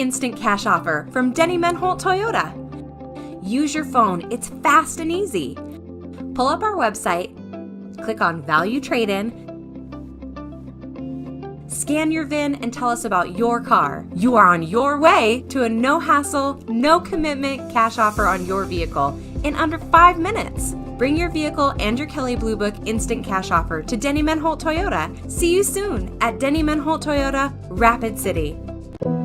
instant cash offer from Denny Menholt Toyota. Use your phone, it's fast and easy. Pull up our website, click on Value Trade-In, scan your VIN, and tell us about your car. You are on your way to a no-hassle, no-commitment cash offer on your vehicle in under 5 minutes. Bring your vehicle and your Kelley Blue Book instant cash offer to Denny Menholt Toyota. See you soon at Denny Menholt Toyota, Rapid City.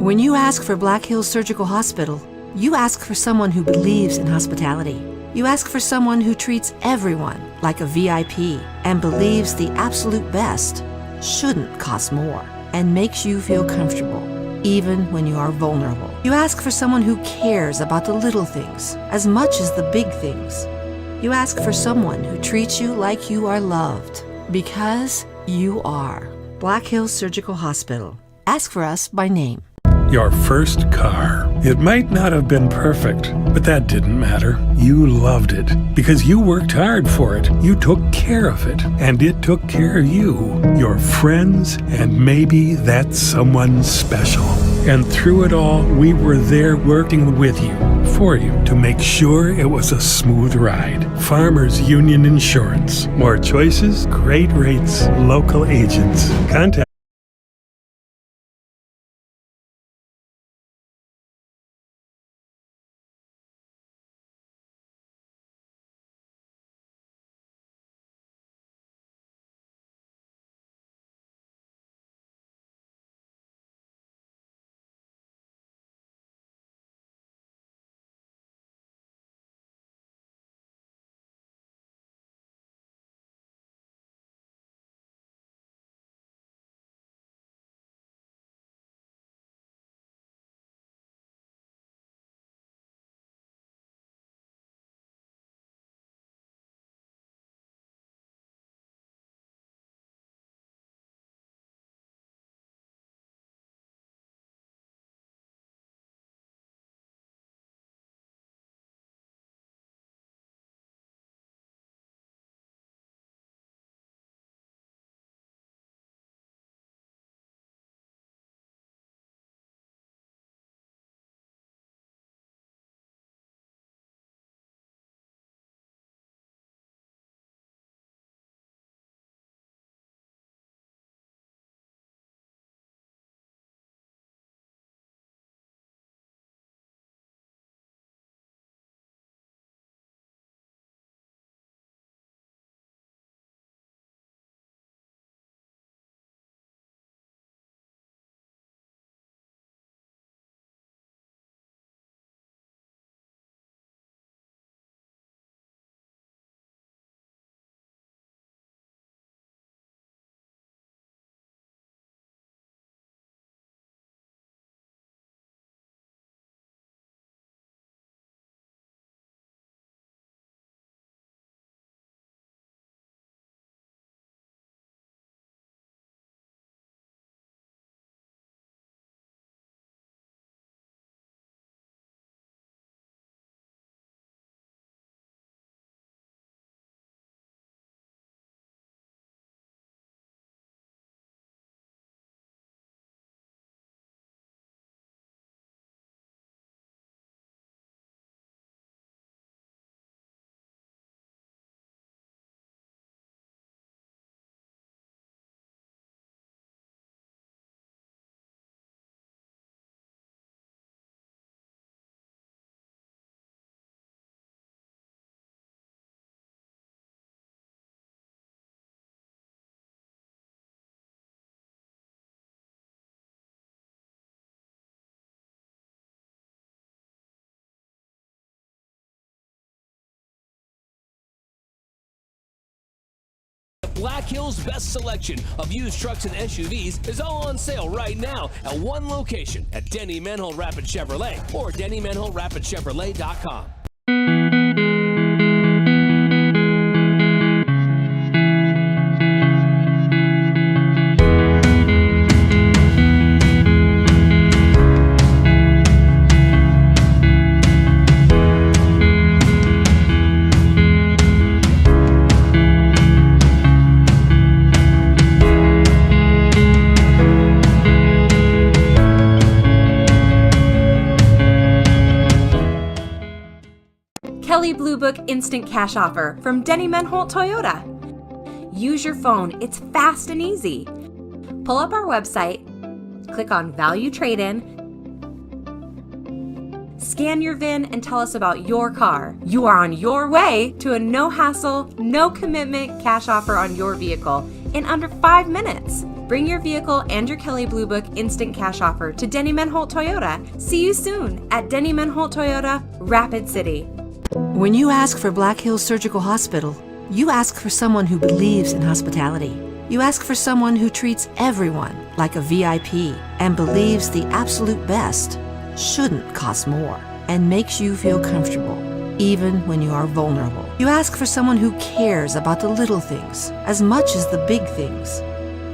When you ask for Black Hills Surgical Hospital, you ask for someone who believes in hospitality. You ask for someone who treats everyone like a VIP and believes the absolute best shouldn't cost more and makes you feel comfortable, even when you are vulnerable. You ask for someone who cares about the little things as much as the big things. You ask for someone who treats you like you are loved, because you are. Black Hills Surgical Hospital. Ask for us by name. Your first car. It might not have been perfect, but that didn't matter. You loved it because you worked hard for it. You took care of it, and it took care of you, your friends, and maybe that someone special. And through it all, we were there working with you, for you, to make sure it was a smooth ride. Farmers Union Insurance. More choices, great rates, local agents. Contact Black Hills' best selection of used trucks and SUVs is all on sale right now at one location at Denny Menholt Rapid Chevrolet or DennyMenholtRapidChevrolet.com. Kelley Blue Book Instant Cash Offer from Denny Menholt Toyota. Use your phone, it's fast and easy. Pull up our website, click on Value Trade-In, scan your VIN and tell us about your car. You are on your way to a no-hassle, no-commitment cash offer on your vehicle in under 5 minutes. Bring your vehicle and your Kelley Blue Book Instant Cash Offer to Denny Menholt Toyota. See you soon at Denny Menholt Toyota, Rapid City. When you ask for Black Hills Surgical Hospital, you ask for someone who believes in hospitality. You ask for someone who treats everyone like a VIP and believes the absolute best shouldn't cost more and makes you feel comfortable, even when you are vulnerable. You ask for someone who cares about the little things as much as the big things.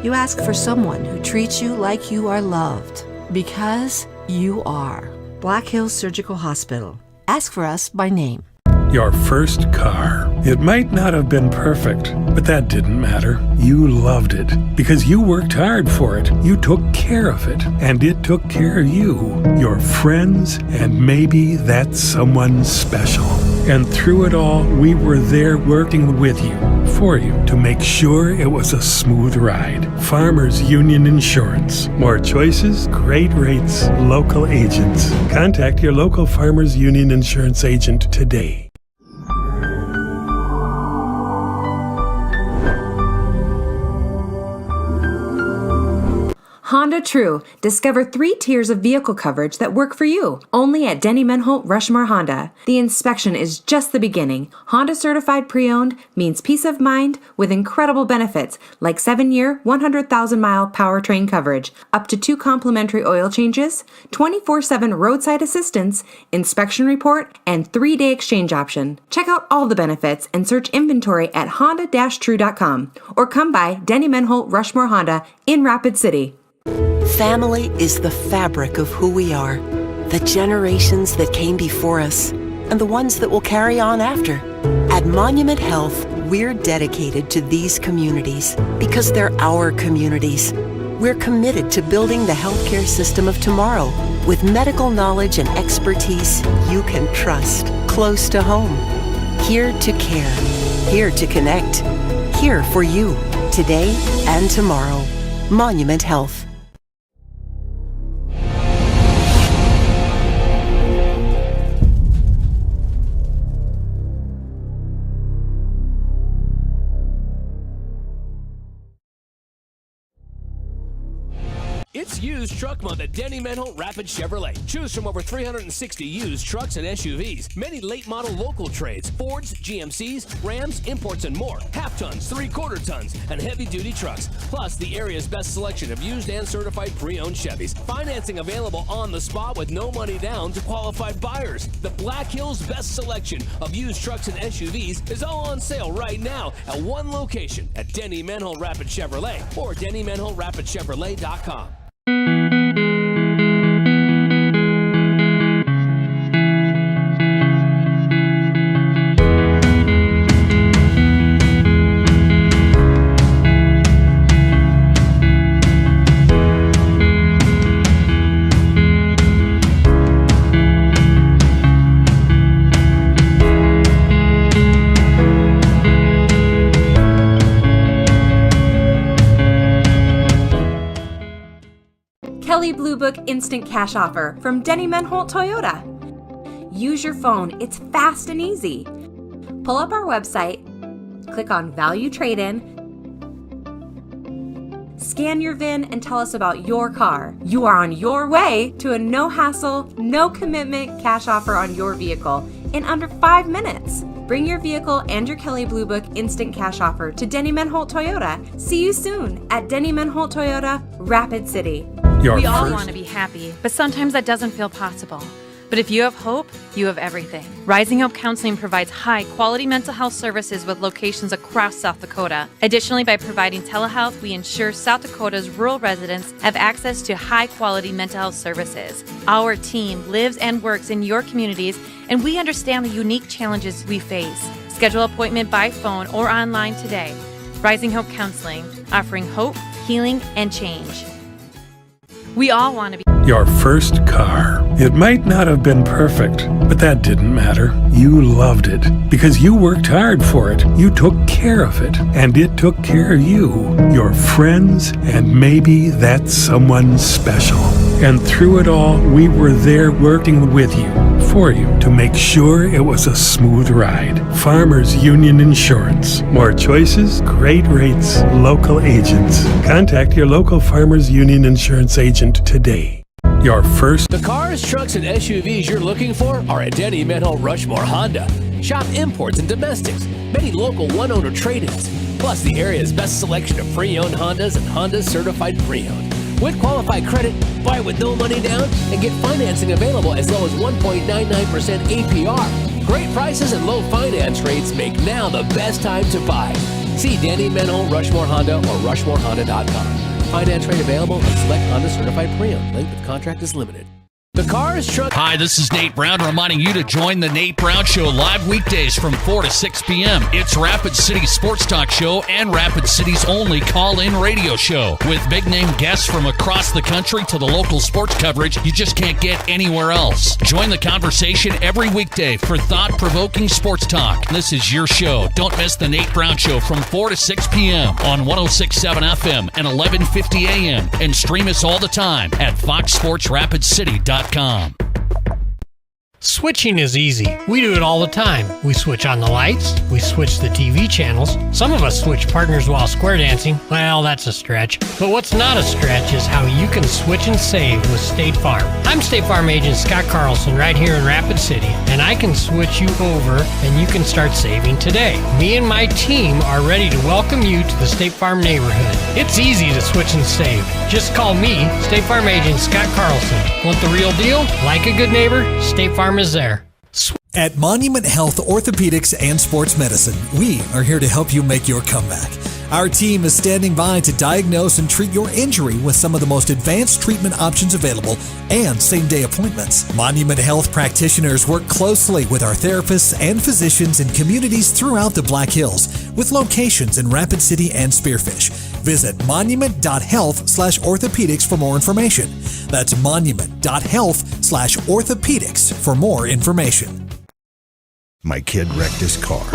You ask for someone who treats you like you are loved, because you are. Black Hills Surgical Hospital. Ask for us by name. Your first car. It might not have been perfect, but that didn't matter. You loved it because you worked hard for it. You took care of it, and it took care of you, your friends, and maybe that someone special. And through it all, we were there working with you, for you, to make sure it was a smooth ride. Farmers Union Insurance. More choices, great rates, local agents. Contact your local Farmers Union Insurance agent today. Honda True. Discover 3 tiers of vehicle coverage that work for you. Only at Denny Menholt Rushmore Honda. The inspection is just the beginning. Honda certified pre-owned means peace of mind with incredible benefits like 7-year, 100,000-mile powertrain coverage, up to 2 complimentary oil changes, 24/7 roadside assistance, inspection report, and 3-day exchange option. Check out all the benefits and search inventory at honda-true.com or come by Denny Menholt Rushmore Honda in Rapid City. Family is the fabric of who we are, the generations that came before us, and the ones that will carry on after. At Monument Health, we're dedicated to these communities because they're our communities. We're committed to building the healthcare system of tomorrow with medical knowledge and expertise you can trust, close to home. Here to care, here to connect, here for you, today and tomorrow. Monument Health. It's used truck month at Denny Menholt Rapid Chevrolet. Choose from over 360 used trucks and SUVs, many late model local trades, Fords, GMCs, Rams, imports, and more. Half tons, 3/4 tons, and heavy duty trucks. Plus the area's best selection of used and certified pre-owned Chevys. Financing available on the spot with no money down to qualified buyers. The Black Hills best selection of used trucks and SUVs is all on sale right now at one location at Denny Menholt Rapid Chevrolet or DennyMenholtRapidChevrolet.com. Kelley Blue Book Instant Cash Offer from Denny Menholt Toyota. Use your phone, it's fast and easy. Pull up our website, click on Value Trade-In, scan your VIN and tell us about your car. You are on your way to a no-hassle, no-commitment cash offer on your vehicle in under 5 minutes. Bring your vehicle and your Kelley Blue Book Instant Cash Offer to Denny Menholt Toyota. See you soon at Denny Menholt Toyota, Rapid City. We all want to be happy, but sometimes that doesn't feel possible. But if you have hope, you have everything. Rising Hope Counseling provides high-quality mental health services with locations across South Dakota. Additionally, by providing telehealth, we ensure South Dakota's rural residents have access to high-quality mental health services. Our team lives and works in your communities, and we understand the unique challenges we face. Schedule an appointment by phone or online today. Rising Hope Counseling, offering hope, healing, and change. We all want to be... Your first car. It might not have been perfect, but that didn't matter. You loved it because you worked hard for it. You took care of it, and it took care of you, your friends, and maybe that someone special. And through it all, we were there working with you, for you, to make sure it was a smooth ride. Farmers Union Insurance. More choices, great rates, local agents. Contact your local Farmers Union Insurance agent today. Your first... The cars, trucks, and SUVs you're looking for are at Denny Menho Rushmore Honda. Shop imports and domestics, many local one-owner trade-ins, plus the area's best selection of pre-owned Hondas and Hondas certified pre-owned. With qualified credit, buy with no money down, and get financing available as low as 1.99% APR. Great prices and low finance rates make now the best time to buy. See Danny Menho Rushmore Honda or RushmoreHonda.com. Finance rate available on select Honda certified pre-owned. Length of contract is limited. The cars, truck. Hi, this is Nate Brown reminding you to join the Nate Brown Show live weekdays from 4 to 6 p.m. It's Rapid City's sports talk show and Rapid City's only call-in radio show with big-name guests from across the country to the local sports coverage you just can't get anywhere else. Join the conversation every weekday for thought-provoking sports talk. This is your show. Don't miss the Nate Brown Show from 4 to 6 p.m. on 106.7 FM and 1150 a.m. and stream us all the time at foxsportsrapidcity.com. Switching is easy. We do it all the time. We switch on the lights. We switch the TV channels. Some of us switch partners while square dancing. Well, that's a stretch. But what's not a stretch is how you can switch and save with State Farm. I'm State Farm agent Scott Carlson right here in Rapid City, and I can switch you over and you can start saving today. Me and my team are ready to welcome you to the State Farm neighborhood. It's easy to switch and save. Just call me, State Farm agent Scott Carlson. Want the real deal? Like a good neighbor? State Farm is there. At Monument Health Orthopedics and Sports Medicine, we are here to help you make your comeback. Our team is standing by to diagnose and treat your injury with some of the most advanced treatment options available and same-day appointments. Monument Health practitioners work closely with our therapists and physicians in communities throughout the Black Hills, with locations in Rapid City and Spearfish. Visit monument.health/orthopedics for more information. That's monument.health/orthopedics for more information. My kid wrecked his car,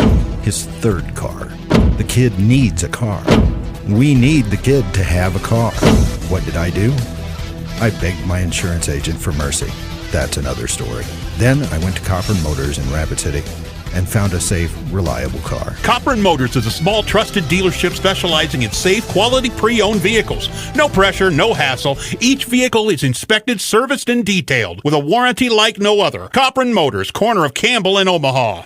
his third car. The kid needs a car. We need the kid to have a car. What did I do? I begged my insurance agent for mercy. That's another story. Then I went to Cobblers Motors in Rapid City and found a safe, reliable car. Cobblers Motors is a small, trusted dealership specializing in safe, quality pre-owned vehicles. No pressure, no hassle. Each vehicle is inspected, serviced, and detailed with a warranty like no other. Cobblers Motors, corner of Campbell and Omaha.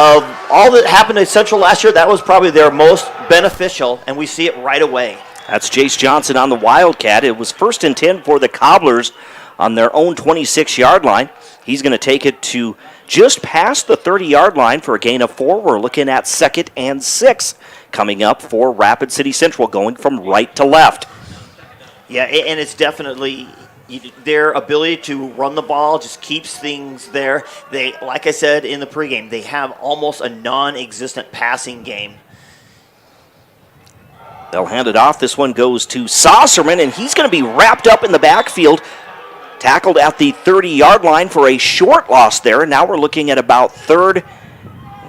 of all that happened in Central last year, that was probably their most beneficial, and we see it right away. That's Jace Johnson on the Wildcat. It was 1st and 10 for the Cobblers on their own 26-yard line. He's going to take it to just past the 30-yard line for a gain of 4. We're looking at 2nd and 6 coming up for Rapid City Central, going from right to left. Yeah, and it's definitely their ability to run the ball just keeps things there. They, like I said in the pregame, they have almost a non-existent passing game. They'll hand it off. This one goes to Saucerman, and he's going to be wrapped up in the backfield. Tackled at the 30-yard line for a short loss there. Now we're looking at about 3rd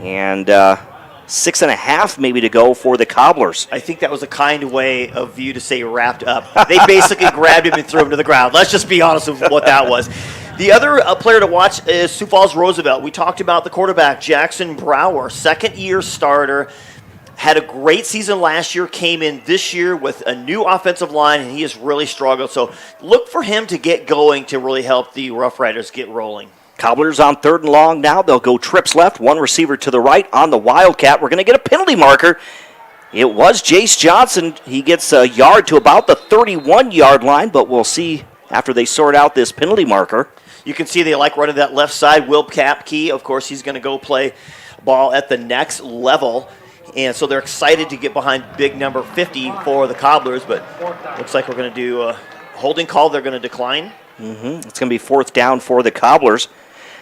and 6.5 maybe to go for the Cobblers. I think that was a kind way of you to say wrapped up. They basically grabbed him and threw him to the ground. Let's just be honest with what that was. The other player to watch is Sioux Falls Roosevelt. We talked about the quarterback, Jackson Brower, second-year starter. Had a great season last year, came in this year with a new offensive line, and he has really struggled. So look for him to get going to really help the Rough Riders get rolling. Cobblers on 3rd and long now. They'll go trips left, one receiver to the right on the Wildcat. We're going to get a penalty marker. It was Jace Johnson. He gets a yard to about the 31-yard line, but we'll see after they sort out this penalty marker. You can see they like running that left side. Will Kapke, of course, he's going to go play ball at the next level. And so they're excited to get behind big number 50 for the Cobblers, but looks like we're going to do a holding call. They're going to decline. It's going to be 4th down for the Cobblers.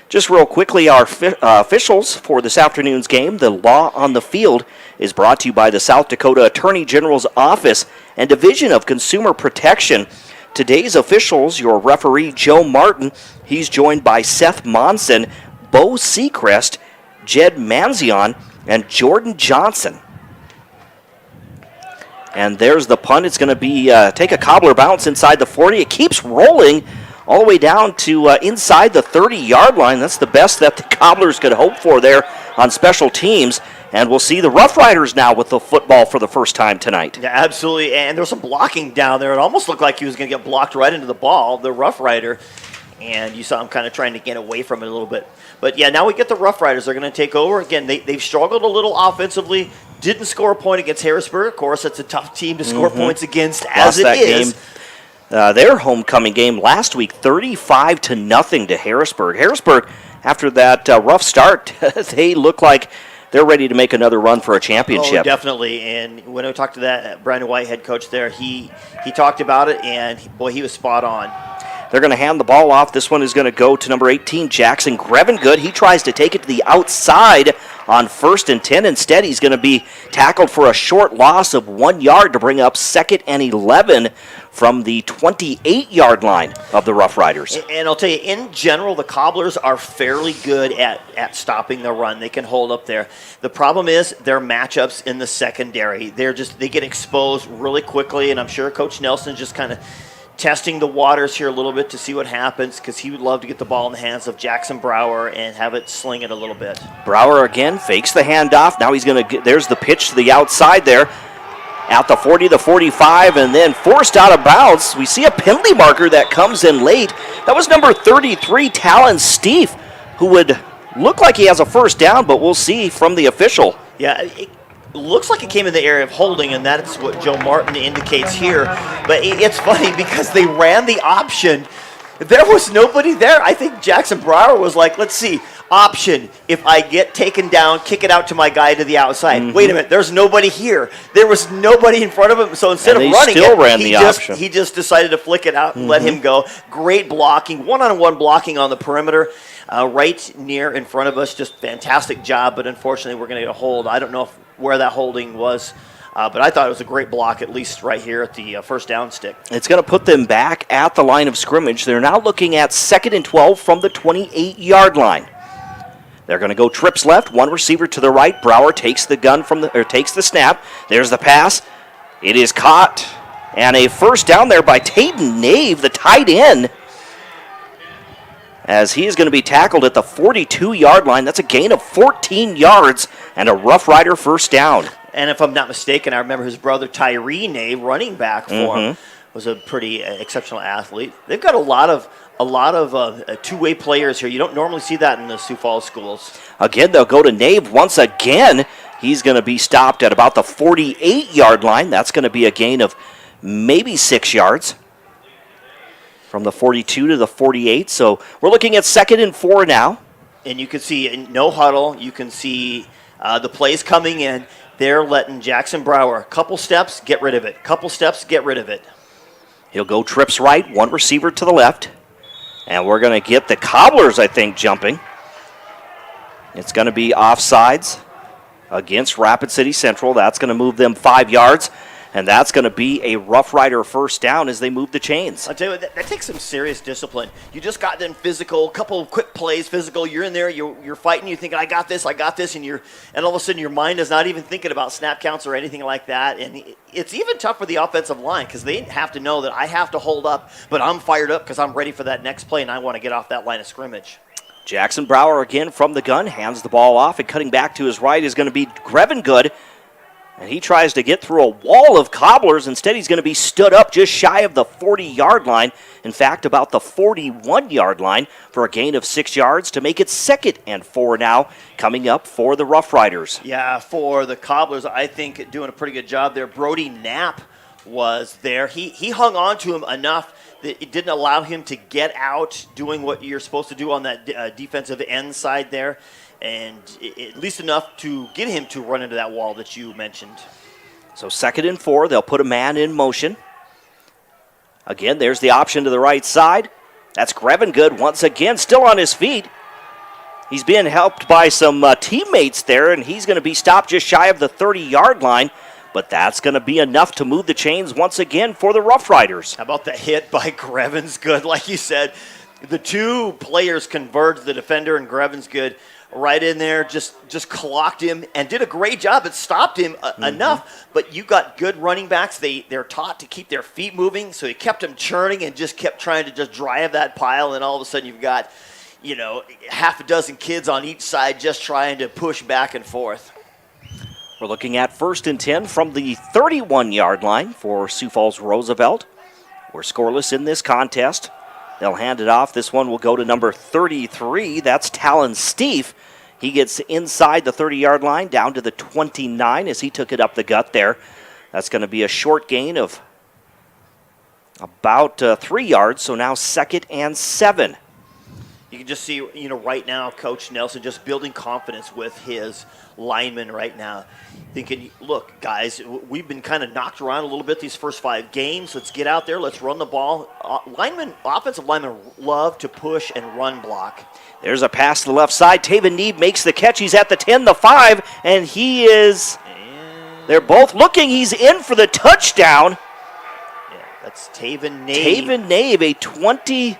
Just real quickly, our officials for this afternoon's game, the Law on the Field, is brought to you by the South Dakota Attorney General's Office and Division of Consumer Protection. Today's officials, your referee, Joe Martin, he's joined by Seth Monson, Bo Seacrest, Jed Manzion, and Jordan Johnson. And there's the punt. It's going to be take a Cobbler bounce inside the 40. It keeps rolling all the way down to inside the 30-yard line. That's the best that the Cobblers could hope for there on special teams. And we'll see the Rough Riders now with the football for the first time tonight. Yeah, absolutely. And there was some blocking down there. It almost looked like he was going to get blocked right into the ball, the Rough Rider. And you saw him kind of trying to get away from it a little bit. But, yeah, now we get the Rough Riders. They're going to take over. Again, they've struggled a little offensively. Didn't score a point against Harrisburg. Of course, it's a tough team to score points against as it is. Their homecoming game last week, 35-0 to Harrisburg. Harrisburg, after that rough start, they look like they're ready to make another run for a championship. Oh, definitely. And when I talked to that Brandon White head coach there, he talked about it, and, boy, he was spot on. They're going to hand the ball off. This one is going to go to number 18, Jackson Grevengood. He tries to take it to the outside on 1st and 10. Instead, he's going to be tackled for a short loss of 1 yard to bring up 2nd and 11 from the 28-yard line of the Rough Riders. And I'll tell you, in general, the Cobblers are fairly good at stopping the run. They can hold up there. The problem is their matchups in the secondary. They get exposed really quickly, and I'm sure Coach Nelson's just kind of testing the waters here a little bit to see what happens, because he would love to get the ball in the hands of Jackson Brower and have it sling it a little bit. Brower again fakes the handoff. Now he's going to get, there's the pitch to the outside there at the 40, the 45, and then forced out of bounds. We see a penalty marker that comes in late. That was number 33, Talon Steef, who would look like he has a first down, but we'll see from the official. Yeah, it looks like it came in the area of holding, and that's what Joe Martin indicates here. But it's funny because they ran the option. There was nobody there. I think Jackson Brower was like, let's see, option. If I get taken down, kick it out to my guy to the outside. Wait a minute, there's nobody here. There was nobody in front of him. So instead of running it, he just decided to flick it out and let him go. Great blocking, one-on-one blocking on the perimeter. Right near in front of us, just fantastic job, but unfortunately we're going to get a hold. I don't know where that holding was, but I thought it was a great block, at least right here at the first down stick. It's going to put them back at the line of scrimmage. They're now looking at 2nd and 12 from the 28-yard line. They're going to go trips left, one receiver to the right. Brower takes the takes the snap. There's the pass. It is caught, and a first down there by Tayden Nave, the tight end, as he is going to be tackled at the 42-yard line. That's a gain of 14 yards and a Rough Rider first down. And if I'm not mistaken, I remember his brother Tyree Nave, running back for him, was a pretty exceptional athlete. They've got a lot of two-way players here. You don't normally see that in the Sioux Falls schools. Again, they'll go to Nave once again. He's going to be stopped at about the 48-yard line. That's going to be a gain of maybe 6 yards from the 42 to the 48. So we're looking at 2nd and 4 now. And you can see no huddle. You can see the plays coming in. They're letting Jackson Brower, couple steps, get rid of it. Couple steps, get rid of it. He'll go trips right, one receiver to the left. And we're going to get the Cobblers, I think, jumping. It's going to be offsides against Rapid City Central. That's going to move them 5 yards. And that's going to be a Rough Rider first down as they move the chains. I'll tell you what, that takes some serious discipline. You just got them physical, a couple of quick plays, physical. You're in there, you're fighting, you're thinking, I got this, and all of a sudden your mind is not even thinking about snap counts or anything like that. And it's even tough for the offensive line because they have to know that I have to hold up, but I'm fired up because I'm ready for that next play and I want to get off that line of scrimmage. Jackson Brower again from the gun, hands the ball off, and cutting back to his right is going to be Grevengood. And he tries to get through a wall of Cobblers. Instead, he's going to be stood up just shy of the 40-yard line. In fact, about the 41-yard line for a gain of 6 yards to make it 2nd and 4 now coming up for the Rough Riders. Yeah, for the Cobblers, I think doing a pretty good job there. Brody Knapp was there. He hung on to him enough that it didn't allow him to get out doing what you're supposed to do on that defensive end side there. And at least enough to get him to run into that wall that you mentioned. So 2nd and 4, they'll put a man in motion. Again, there's the option to the right side. That's Grevengood once again, still on his feet. He's being helped by some teammates there, and he's going to be stopped just shy of the 30-yard line. But that's going to be enough to move the chains once again for the Rough Riders. How about the hit by Grevengood? Like you said, the two players converged, the defender and Grevengood, right in there, just clocked him and did a great job. It stopped him enough, but you got good running backs. They're taught to keep their feet moving, so he kept them churning and just kept trying to just drive that pile, and all of a sudden you've got, half a dozen kids on each side just trying to push back and forth. We're looking at 1st and 10 from the 31-yard line for Sioux Falls Roosevelt. We're scoreless in this contest. They'll hand it off. This one will go to number 33. That's Talon Steve. He gets inside the 30-yard line down to the 29 as he took it up the gut there. That's going to be a short gain of about 3 yards, so now 2nd and 7. You can just see, right now, Coach Nelson just building confidence with his linemen right now. Thinking, look, guys, we've been kind of knocked around a little bit these first 5 games. Let's get out there. Let's run the ball. Offensive linemen love to push and run block. There's a pass to the left side. Taven Neeb makes the catch. He's at the 10, the 5, and he is. They're both looking. He's in for the touchdown. Yeah, that's Taven Neeb. Taven Neeb,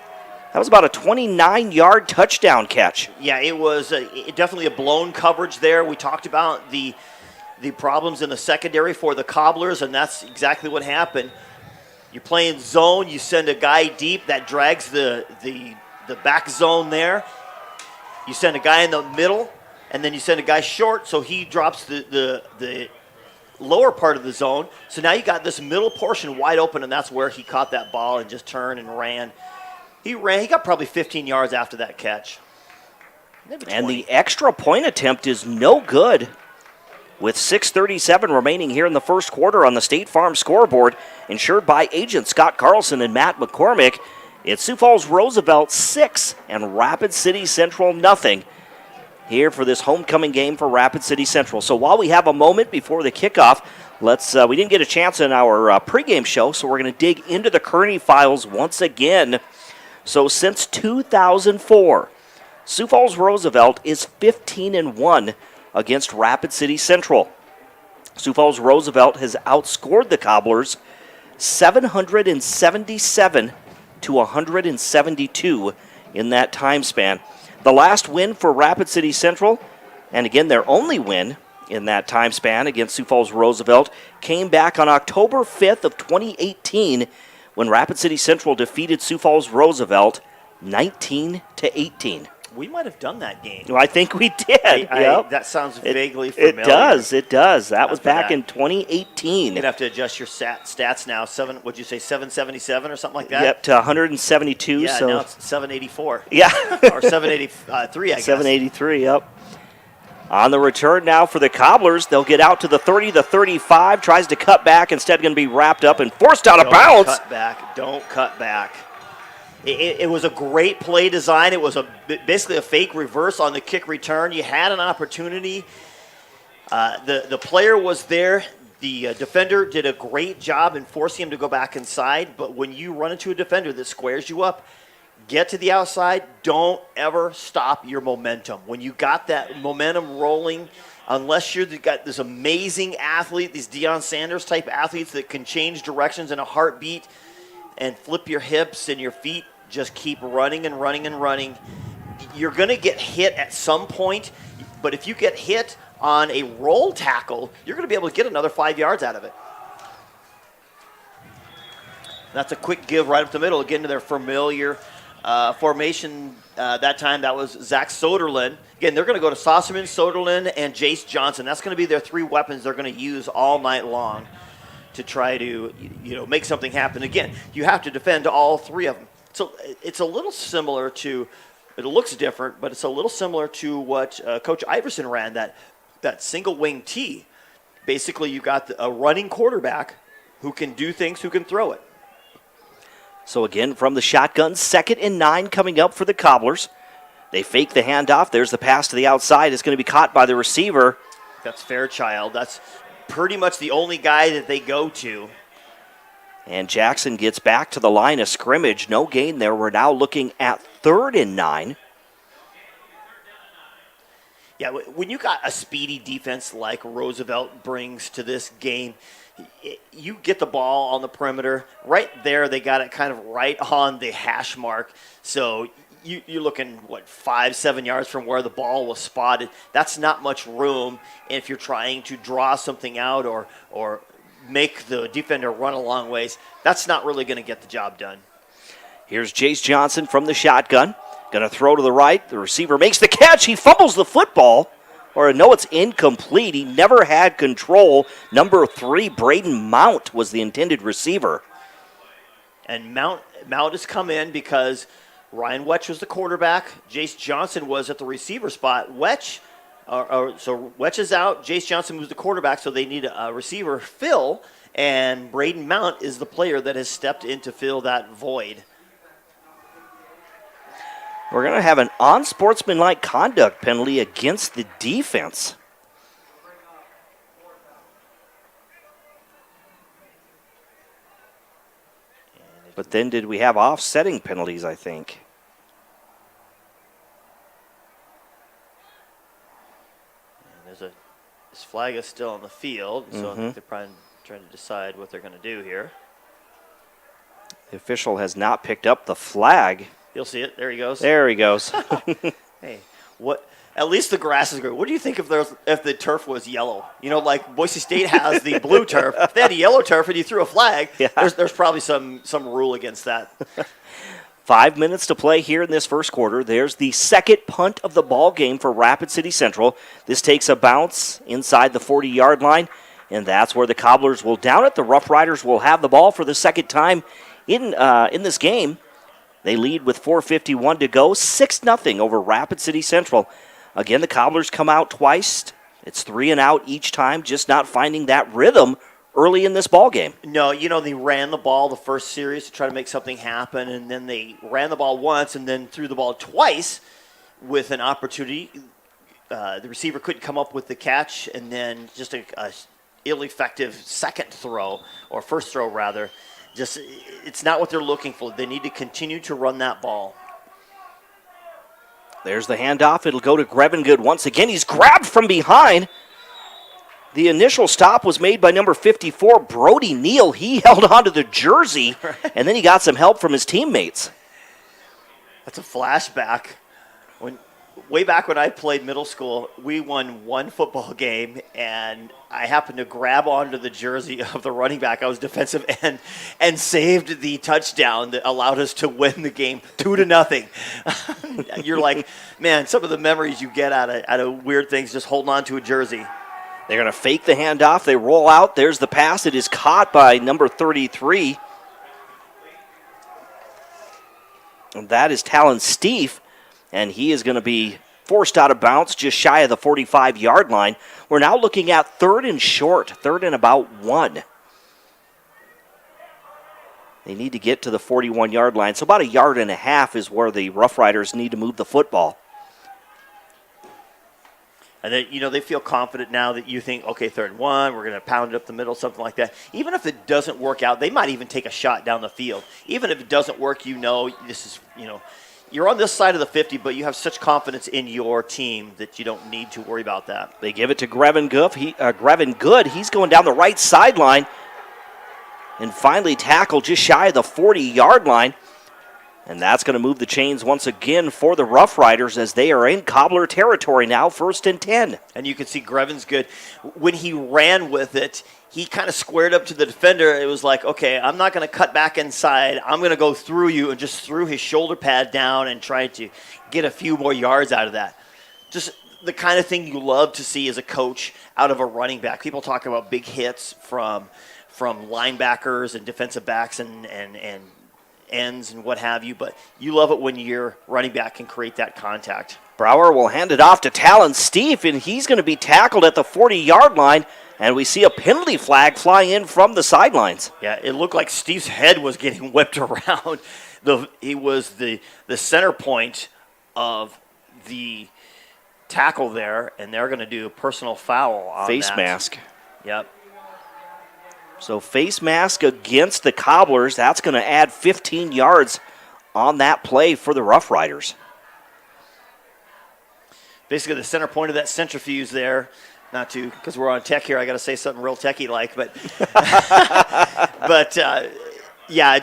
that was about a 29-yard touchdown catch. Yeah, it was definitely a blown coverage there. We talked about the problems in the secondary for the Cobblers, and that's exactly what happened. You're playing zone. You send a guy deep that drags the back zone there. You send a guy in the middle, and then you send a guy short, so he drops the lower part of the zone. So now you got this middle portion wide open, and that's where he caught that ball and just turned and ran. He got probably 15 yards after that catch. And the extra point attempt is no good. With 6:37 remaining here in the first quarter on the State Farm scoreboard, insured by agent Scott Carlson and Matt McCormick, it's Sioux Falls Roosevelt 6 and Rapid City Central nothing here for this homecoming game for Rapid City Central. So while we have a moment before the kickoff, we didn't get a chance in our pregame show, so we're going to dig into the Kearney files once again. So since 2004, Sioux Falls Roosevelt is 15-1 against Rapid City Central. Sioux Falls Roosevelt has outscored the Cobblers 777 to 172 in that time span. The last win for Rapid City Central, and again their only win in that time span against Sioux Falls Roosevelt, came back on October 5th of 2018 when Rapid City Central defeated Sioux Falls Roosevelt 19-18. We might have done that game. Well, I think we did. That sounds vaguely familiar. It does. That was back in 2018. You'd have to adjust your stats now. Would you say 777 or something like that? Yep, to 172. Yeah, so now it's 784. Yeah. Or 783, I guess. 783, yep. On the return now for the Cobblers. They'll get out to the 30, the 35. Tries to cut back. Instead going to be wrapped up and forced out of bounds. Don't cut back. It was a great play design. It was basically a fake reverse on the kick return. You had an opportunity. The player was there. The defender did a great job in forcing him to go back inside. But when you run into a defender that squares you up, get to the outside. Don't ever stop your momentum. When you got that momentum rolling, unless you've got this amazing athlete, these Deion Sanders type athletes that can change directions in a heartbeat and flip your hips and your feet, just keep running and running and running. You're going to get hit at some point, but if you get hit on a roll tackle, you're going to be able to get another 5 yards out of it. That's a quick give right up the middle, again to their familiar formation. That time that was Zach Soderlin. Again, they're going to go to Sosserman, Soderlin, and Jace Johnson. That's going to be their three weapons they're going to use all night long to try to make something happen. Again, you have to defend all three of them. So it's a little similar to, it looks different, but it's a little similar to what Coach Iverson ran, that single wing T. Basically, you got a running quarterback who can do things, who can throw it. So again, from the shotgun, 2nd and 9 coming up for the Cobblers. They fake the handoff. There's the pass to the outside. It's going to be caught by the receiver. That's Fairchild. That's pretty much the only guy that they go to. And Jackson gets back to the line of scrimmage. No gain there. We're now looking at 3rd and 9. Yeah, when you got a speedy defense like Roosevelt brings to this game, you get the ball on the perimeter. Right there, they got it kind of right on the hash mark. So you're looking, 5-7 yards from where the ball was spotted. That's not much room if you're trying to draw something out or make the defender run a long ways. That's not really going to get the job done. Here's Jace Johnson from the shotgun. Going to throw to the right. The receiver makes the catch. He fumbles the football. Or no, it's incomplete. He never had control. Number 3, Braden Mount, was the intended receiver. And Mount has come in because Ryan Wetch was the quarterback. Jace Johnson was at the receiver spot. So Wetch is out. Jace Johnson was the quarterback, so they need a receiver, Phil. And Braden Mount is the player that has stepped in to fill that void. We're going to have an unsportsmanlike conduct penalty against the defense. But then did we have offsetting penalties, I think? And this flag is still on the field, so I think they're probably trying to decide what they're going to do here. The official has not picked up the flag. You'll see it. There he goes. There he goes. Hey, what? At least the grass is green. What do you think if the turf was yellow? Like Boise State has the blue turf. If they had a yellow turf and you threw a flag, there's probably some rule against that. 5 minutes to play here in this first quarter. There's the second punt of the ball game for Rapid City Central. This takes a bounce inside the 40-yard line, and that's where the Cobblers will down it. The Rough Riders will have the ball for the second time in this game. They lead with 4:51 to go, 6-0 over Rapid City Central. Again, the Cobblers come out twice. It's 3 and out each time, just not finding that rhythm early in this ball game. No, they ran the ball the first series to try to make something happen, and then they ran the ball once and then threw the ball twice with an opportunity. The receiver couldn't come up with the catch, and then just a ill-effective second throw, or first throw rather. It's not what they're looking for. They need to continue to run that ball. There's the handoff. It'll go to Grevengood once again. He's grabbed from behind. The initial stop was made by number 54, Brody Neal. He held onto the jersey, and then he got some help from his teammates. That's a flashback. way back when I played middle school, we won one football game, and I happened to grab onto the jersey of the running back. I was defensive end and saved the touchdown that allowed us to win the game 2-0. You're like, man, some of the memories you get out of weird things just holding on to a jersey. They're going to fake the handoff. They roll out. There's the pass. It is caught by number 33. And that is Talon Steve. And he is going to be forced out of bounds just shy of the 45-yard line. We're now looking at 3rd and short, 3rd and about 1. They need to get to the 41-yard line. So about 1.5 yards is where the Rough Riders need to move the football. And then, they feel confident now that you think, okay, 3rd and 1, we're going to pound it up the middle, something like that. Even if it doesn't work out, they might even take a shot down the field. Even if it doesn't work, this is, you're on this side of the 50, but you have such confidence in your team that you don't need to worry about that. They give it to Grevin Good. He's going down the right sideline and finally tackled just shy of the 40-yard line. And that's going to move the chains once again for the Rough Riders as they are in Cobbler territory now, 1st and 10. And you can see Grevin's Good. When he ran with it, he kind of squared up to the defender. It was like, okay, I'm not going to cut back inside. I'm going to go through you, and just threw his shoulder pad down and tried to get a few more yards out of that. Just the kind of thing you love to see as a coach out of a running back. People talk about big hits from linebackers and defensive backs and ends and what have you, but you love it when your running back can create that contact. Brower will hand it off to Talon Steve, and he's going to be tackled at the 40-yard line, and we see a penalty flag fly in from the sidelines. Yeah, it looked like Steve's head was getting whipped around. He was the center point of the tackle there, and they're going to do a personal foul on face mask. Yep. So face mask against the Cobblers. That's going to add 15 yards on that play for the Rough Riders. Basically the center point of that centrifuge there. Not to, because we're on tech here, I got to say something real techie-like, but you're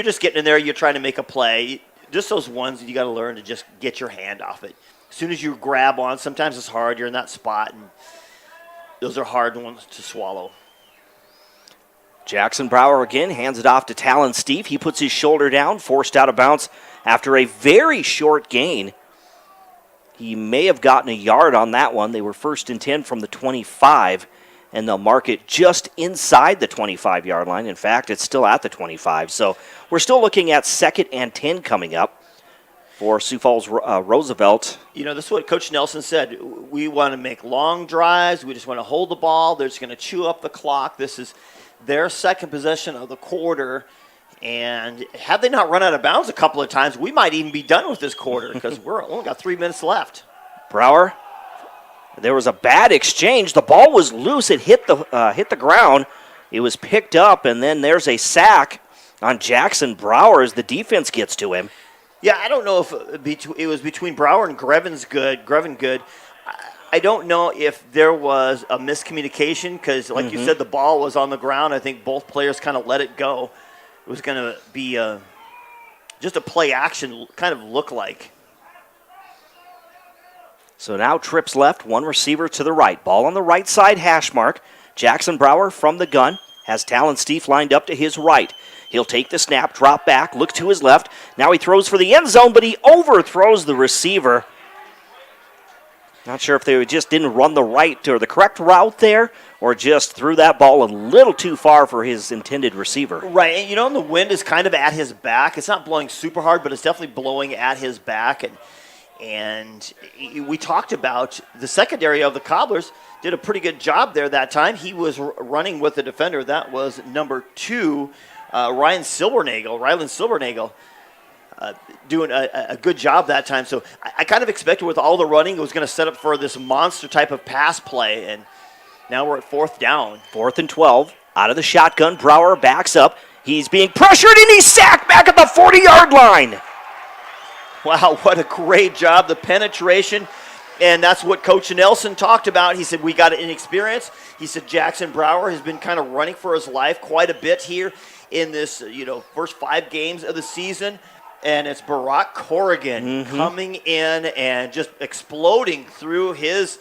just getting in there, you're trying to make a play. Just those ones you got to learn to just get your hand off it. As soon as you grab on, sometimes it's hard. You're in that spot, and those are hard ones to swallow. Jackson Brower again hands it off to Talon Steve. He puts his shoulder down, forced out of bounds after a very short gain. He may have gotten a yard on that one. They were 1st and 10 from the 25, and they'll mark it just inside the 25-yard line. In fact, it's still at the 25. So we're still looking at 2nd and 10 coming up for Sioux Falls Roosevelt. This is what Coach Nelson said. We want to make long drives. We just want to hold the ball. They're just going to chew up the clock. This is their second possession of the quarter, and had they not run out of bounds a couple of times, we might even be done with this quarter because we're only got 3 minutes left. Brower, there was a bad exchange. The ball was loose. It hit the ground. It was picked up, and then there's a sack on Jackson Brower as the defense gets to him. Yeah, I don't know if it was between Brower and Grevin Good. I don't know if there was a miscommunication because, like you said, the ball was on the ground. I think both players kind of let it go. It was going to be just a play action kind of look like. So now trips left, one receiver to the right. Ball on the right side hash mark. Jackson Brower from the gun has Talon Steve lined up to his right. He'll take the snap, drop back, look to his left. Now he throws for the end zone, but he overthrows the receiver. Not sure if they just didn't run the right or the correct route there or just threw that ball a little too far for his intended receiver. Right, and the wind is kind of at his back. It's not blowing super hard, but it's definitely blowing at his back. And we talked about the secondary of the Cobblers did a pretty good job there that time. He was running with the defender. That was number 2, Rylan Silbernagel. Doing a good job that time. So I kind of expected with all the running, it was going to set up for this monster type of pass play. And now we're at 4th down. 4th and 12. Out of the shotgun, Brower backs up. He's being pressured, and he's sacked back at the 40-yard line. Wow, what a great job. The penetration. And that's what Coach Nelson talked about. He said, we got inexperience. He said Jackson Brower has been kind of running for his life quite a bit here in this, first 5 games of the season. And it's Barack Corrigan coming in and just exploding through his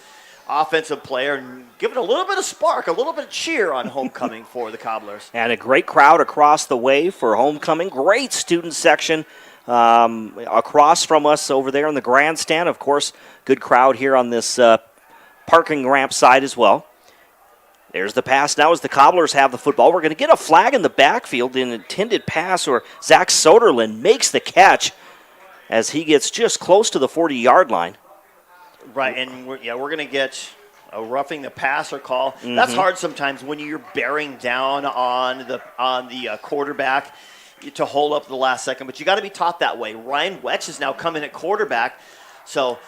offensive player and giving a little bit of spark, a little bit of cheer on homecoming for the Cobblers. And a great crowd across the way for homecoming. Great student section across from us over there in the grandstand. Of course, good crowd here on this parking ramp side as well. There's the pass now as the Cobblers have the football. We're going to get a flag in the backfield, an intended pass, or Zach Soderlund makes the catch as he gets just close to the 40-yard line. Right, and we're going to get a roughing the passer call. That's hard sometimes when you're bearing down on the quarterback to hold up the last second, but you got to be taught that way. Ryan Wetch is now coming at quarterback, so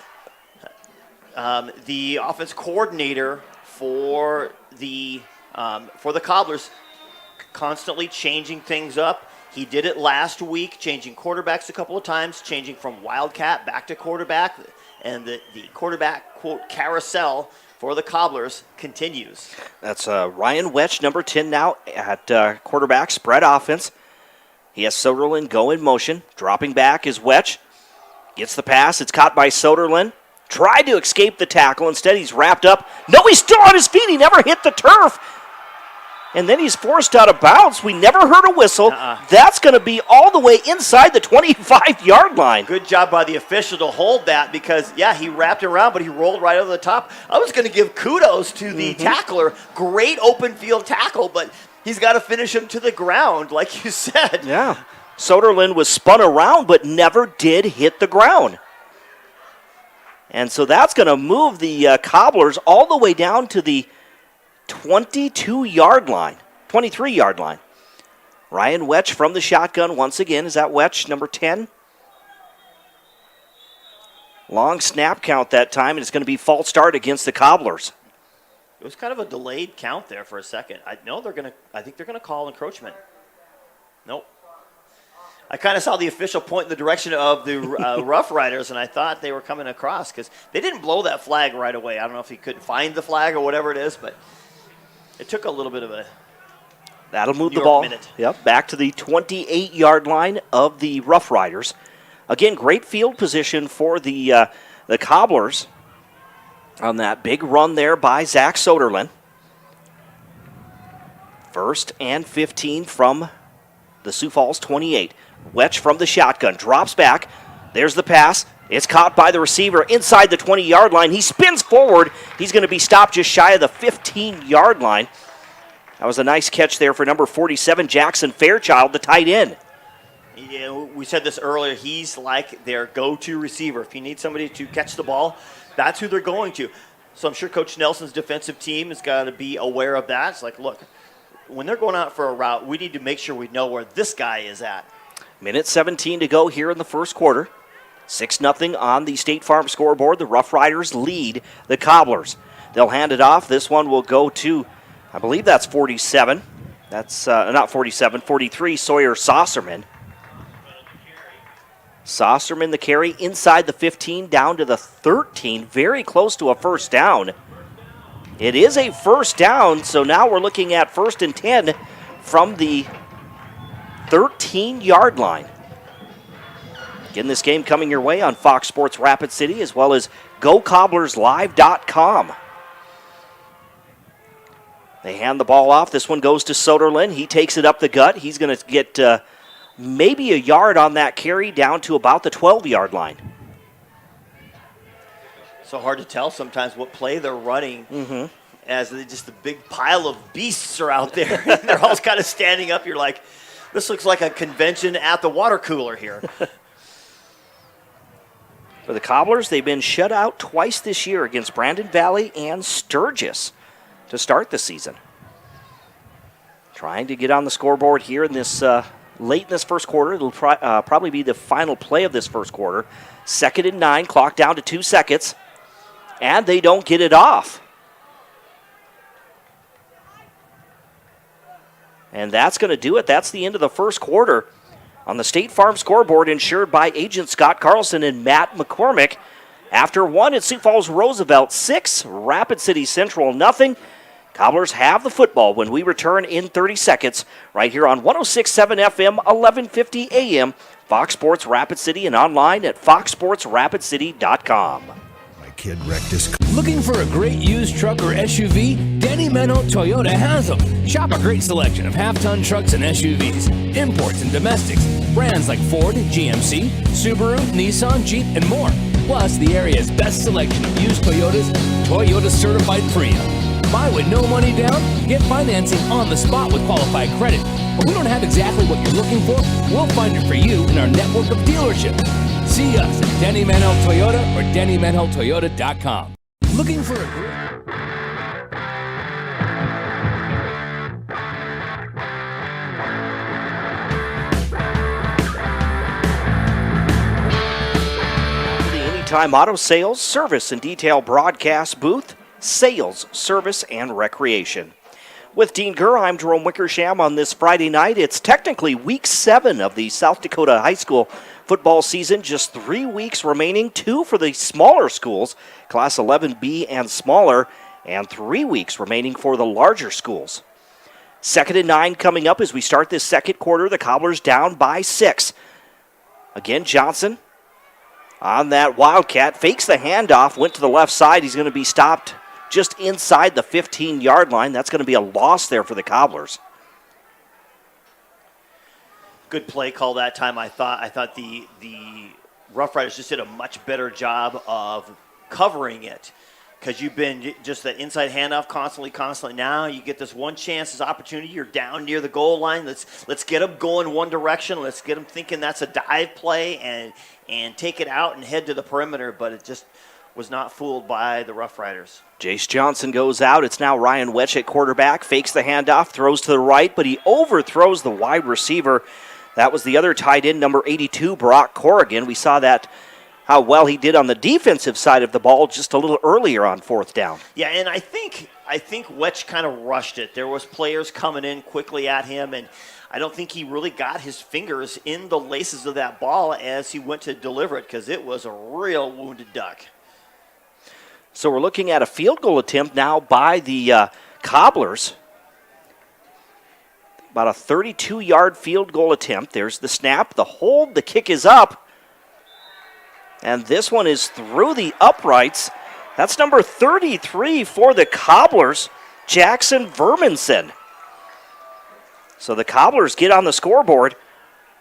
the offense coordinator for the Cobblers constantly changing things up. He did it last week, changing quarterbacks a couple of times, changing from Wildcat back to quarterback, and the quarterback, quote, carousel for the Cobblers continues. That's Ryan Wetch, number 10 now at quarterback, spread offense. He has Soderlund go in motion. Dropping back is Wetch. Gets the pass. It's caught by Soderlund. Tried to escape the tackle. Instead, he's wrapped up. No, he's still on his feet. He never hit the turf. And then he's forced out of bounds. We never heard a whistle. That's going to be all the way inside the 25-yard line. Good job by the official to hold that because, yeah, he wrapped around, but he rolled right over the top. I was going to give kudos to the tackler. Great open field tackle, but he's got to finish him to the ground, like you said. Yeah. Soderlund was spun around, but never did hit the ground. And so that's going to move the Cobblers all the way down to the 22-yard line, 23-yard line. Ryan Wetch from the shotgun once again. Is that Wetch, number 10? Long snap count that time, and it's going to be false start against the Cobblers. It was kind of a delayed count there for a second. I think they're going to call encroachment. Nope. I kind of saw the official point in the direction of the Rough Riders, and I thought they were coming across because they didn't blow that flag right away. I don't know if he couldn't find the flag or whatever it is, but it took a little bit of a That'll move the ball back to the 28-yard line of the Rough Riders. Again, great field position for the Cobblers on that big run there by Zach Soderlund. 1st and 15 from the Sioux Falls 28. Wetch from the shotgun, drops back. There's the pass. It's caught by the receiver inside the 20-yard line. He spins forward. He's going to be stopped just shy of the 15-yard line. That was a nice catch there for number 47, Jackson Fairchild, the tight end. Yeah, we said this earlier. He's like their go-to receiver. If you need somebody to catch the ball, that's who they're going to. So I'm sure Coach Nelson's defensive team has got to be aware of that. It's like, look, when they're going out for a route, we need to make sure we know where this guy is at. Minute 17 to go here in the first quarter. 6-0 on the State Farm scoreboard. The Rough Riders lead the Cobblers. They'll hand it off. This one will go to, I believe that's 47. That's not 47, 43, Sawyer Saucerman. Saucerman the carry inside the 15 down to the 13. Very close to a first down. It is a first down, so now we're looking at 1st and 10 from the 13-yard line. Again, this game coming your way on Fox Sports Rapid City as well as GoCobblersLive.com. They hand the ball off. This one goes to Soderlund. He takes it up the gut. He's going to get maybe a yard on that carry down to about the 12-yard line. So hard to tell sometimes what play they're running as just a big pile of beasts are out there. They're all kind of standing up. You're like, this looks like a convention at the water cooler here. For the Cobblers, they've been shut out twice this year against Brandon Valley and Sturgis to start the season. Trying to get on the scoreboard here in this late in this first quarter. It'll probably be the final play of this first quarter. 2nd and 9, clock down to 2 seconds. And they don't get it off. And that's going to do it. That's the end of the first quarter. On the State Farm scoreboard, insured by Agent Scott Carlson and Matt McCormick. After 1 at Sioux Falls Roosevelt, 6, Rapid City Central, 0. Cobblers have the football when we return in 30 seconds right here on 106.7 FM, 1150 AM, Fox Sports Rapid City, and online at foxsportsrapidcity.com. My kid wrecked his car. Looking for a great used truck or SUV? Denny Menho Toyota has them. Shop a great selection of half-ton trucks and SUVs, imports and domestics, brands like Ford, GMC, Subaru, Nissan, Jeep, and more. Plus, the area's best selection of used Toyotas, Toyota Certified Prius. Buy with no money down, get financing on the spot with qualified credit. But we don't have exactly what you're looking for. We'll find it for you in our network of dealerships. See us at Denny Menho Toyota or DennyMenhoToyota.com. Looking for a Anytime Auto Sales, Service, and Detail Broadcast Booth, Sales, Service, and Recreation. With Dean Gurr, I'm Jerome Wickersham on this Friday night. It's technically week 7 of the South Dakota high school football season. Just 3 weeks remaining, 2 for the smaller schools, Class 11B and smaller, and 3 weeks remaining for the larger schools. 2nd and 9 coming up as we start this second quarter. The Cobblers down by 6. Again, Johnson on that Wildcat, fakes the handoff, went to the left side. He's going to be stopped just inside the 15-yard line. That's going to be a loss there for the Cobblers. Good play call that time. I thought the Rough Riders just did a much better job of covering it, because you've been just that inside handoff constantly. Now you get this one chance, this opportunity. You're down near the goal line. Let's get them going one direction. Let's get them thinking that's a dive play and take it out and head to the perimeter. But it just was not fooled by the Rough Riders. Jace Johnson goes out. It's now Ryan Wetch at quarterback. Fakes the handoff, throws to the right, but he overthrows the wide receiver. That was the other tight end, number 82, Brock Corrigan. We saw that, how well he did on the defensive side of the ball just a little earlier on 4th down. Yeah, and I think Wetch kind of rushed it. There was players coming in quickly at him, and I don't think he really got his fingers in the laces of that ball as he went to deliver it, because it was a real wounded duck. So we're looking at a field goal attempt now by the Cobblers. About a 32-yard field goal attempt. There's the snap, the hold, the kick is up. And this one is through the uprights. That's number 33 for the Cobblers, Jackson Verminson. So the Cobblers get on the scoreboard.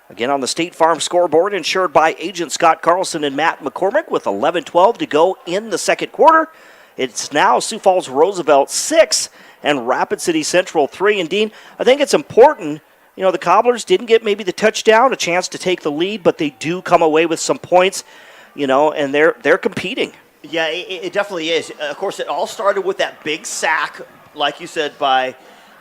Again, on the State Farm scoreboard, insured by Agent Scott Carlson and Matt McCormick, with 11:12 to go in the second quarter. It's now Sioux Falls Roosevelt 6 and Rapid City Central 3. And Dean, I think it's important, the Cobblers didn't get maybe the touchdown, a chance to take the lead, but they do come away with some points, and they're competing. Yeah, it definitely is. Of course, it all started with that big sack, like you said, by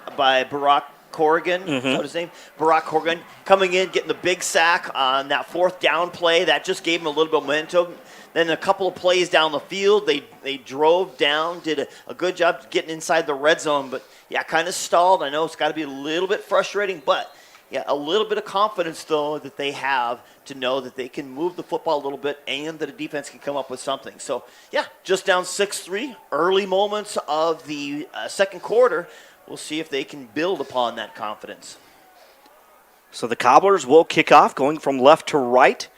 Barack Corrigan, is that his name? Barack Corrigan coming in, getting the big sack on that 4th down play. That just gave him a little bit of momentum. Then a couple of plays down the field, they drove down, did a good job getting inside the red zone, but yeah, kind of stalled. I know it's got to be a little bit frustrating, but yeah, a little bit of confidence though that they have to know that they can move the football a little bit and that a defense can come up with something. So yeah, just down 6-3, early moments of the second quarter. We'll see if they can build upon that confidence. So the Cobblers will kick off, going from left to right.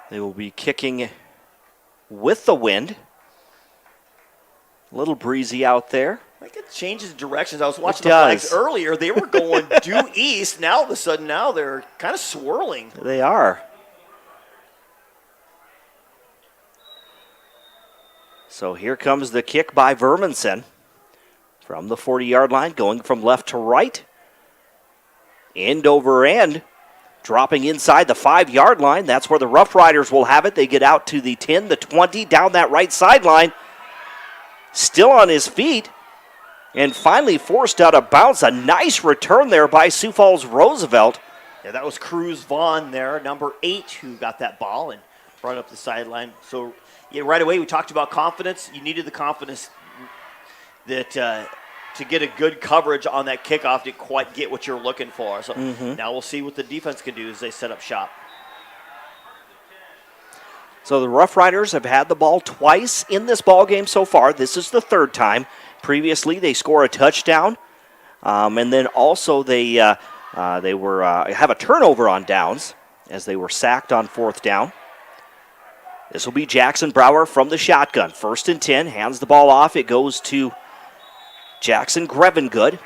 They will be kicking with the wind. A little breezy out there. I think it changes directions. I was watching the flags earlier. They were going due east. Now, all of a sudden, they're kind of swirling. They are. So here comes the kick by Verminson from the 40-yard line, going from left to right. End over end, dropping inside the 5-yard line. That's where the Rough Riders will have it. They get out to the 10, the 20, down that right sideline. Still on his feet, and finally forced out of bounds. A nice return there by Sioux Falls Roosevelt. Yeah, that was Cruz Vaughn there, number 8, who got that ball and brought up the sideline. So yeah, right away we talked about confidence. You needed the confidence that to get a good coverage on that kickoff to quite get what you're looking for. So now we'll see what the defense can do as they set up shop. So the Rough Riders have had the ball twice in this ball game so far. This is the third time. Previously, they score a touchdown, and then also they have a turnover on downs as they were sacked on fourth down. This will be Jackson Brower from the shotgun. 1st and 10, hands the ball off. It goes to Jackson Grevengood,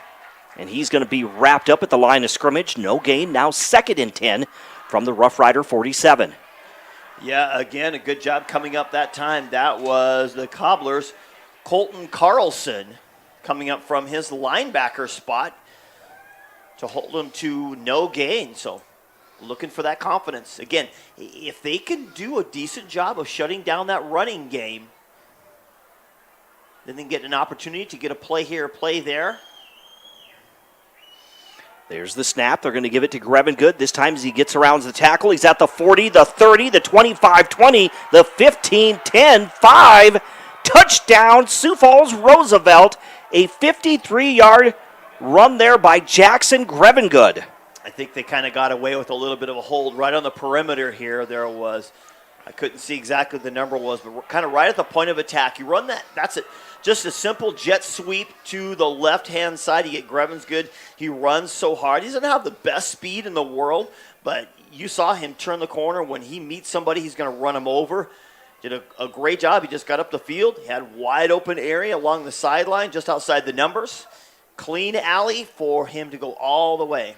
and he's going to be wrapped up at the line of scrimmage. No gain. Now 2nd and 10 from the Rough Rider 47. Yeah, again, a good job coming up that time. That was the Cobblers. Colton Carlson coming up from his linebacker spot to hold him to no gain. So looking for that confidence. Again, if they can do a decent job of shutting down that running game, then they get an opportunity to get a play here, a play there. There's the snap. They're going to give it to Grevengood. This time as he gets around the tackle, he's at the 40, the 30, the 25-20, the 15-10-5. Touchdown, Sioux Falls Roosevelt. A 53-yard run there by Jackson Grevengood. I think they kind of got away with a little bit of a hold right on the perimeter here. There was, I couldn't see exactly what the number was, but kind of right at the point of attack. You run that, that's it. Just a simple jet sweep to the left-hand side. You get Grevengood. He runs so hard. He doesn't have the best speed in the world, but you saw him turn the corner. When he meets somebody, he's going to run him over. Did a great job. He just got up the field. He had wide open area along the sideline, just outside the numbers. Clean alley for him to go all the way.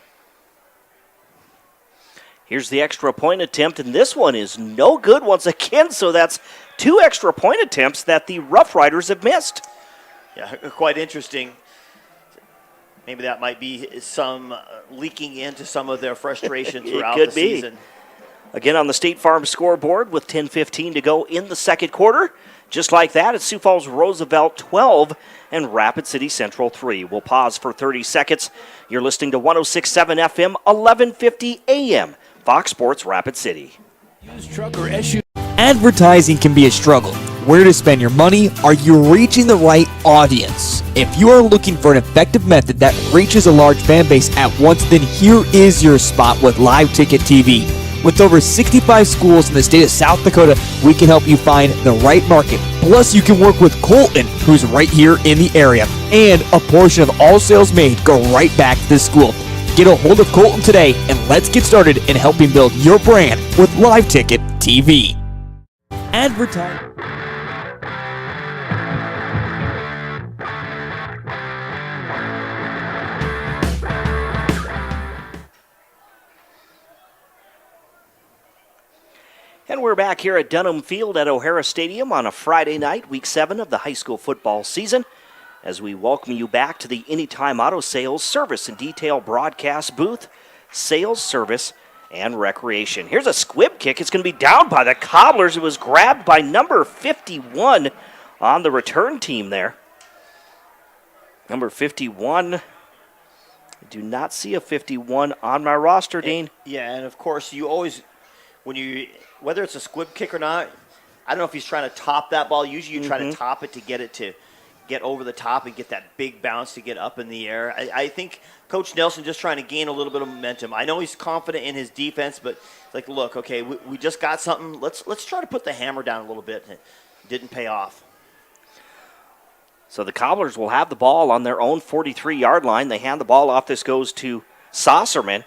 Here's the extra point attempt, and this one is no good once again, so that's 2 extra point attempts that the Rough Riders have missed. Yeah, quite interesting. Maybe that might be some leaking into some of their frustration throughout the season. Again, on the State Farm scoreboard with 10:15 to go in the second quarter. Just like that, it's Sioux Falls Roosevelt 12 and Rapid City Central 3. We'll pause for 30 seconds. You're listening to 106.7 FM, 1150 AM. Fox Sports Rapid City. Used truck or SUV. Advertising can be a struggle. Where to spend your money? Are you reaching the right audience? If you are looking for an effective method that reaches a large fan base at once, then here is your spot with Live Ticket TV. With over 65 schools in the state of South Dakota, we can help you find the right market. Plus, you can work with Colton, who's right here in the area. And a portion of all sales made go right back to the school. Get a hold of Colton today, and let's get started in helping build your brand with Live Ticket TV. Advertise. And we're back here at Dunham Field at O'Hara Stadium on a Friday night, Week 7 of the high school football season, as we welcome you back to the Anytime Auto Sales Service and Detail broadcast booth, sales, service, and recreation. Here's a squib kick. It's going to be down by the Cobblers. It was grabbed by number 51 on the return team there. Number 51. I do not see a 51 on my roster, Dean. Yeah, and of course, you always, whether it's a squib kick or not, I don't know if he's trying to top that ball. Usually you try to top it to get over the top and get that big bounce to get up in the air. I think Coach Nelson just trying to gain a little bit of momentum. I know he's confident in his defense, but like, look, okay, we just got something. Let's try to put the hammer down a little bit. It didn't pay off. So the Cobblers will have the ball on their own 43-yard line. They hand the ball off. This goes to Saucerman.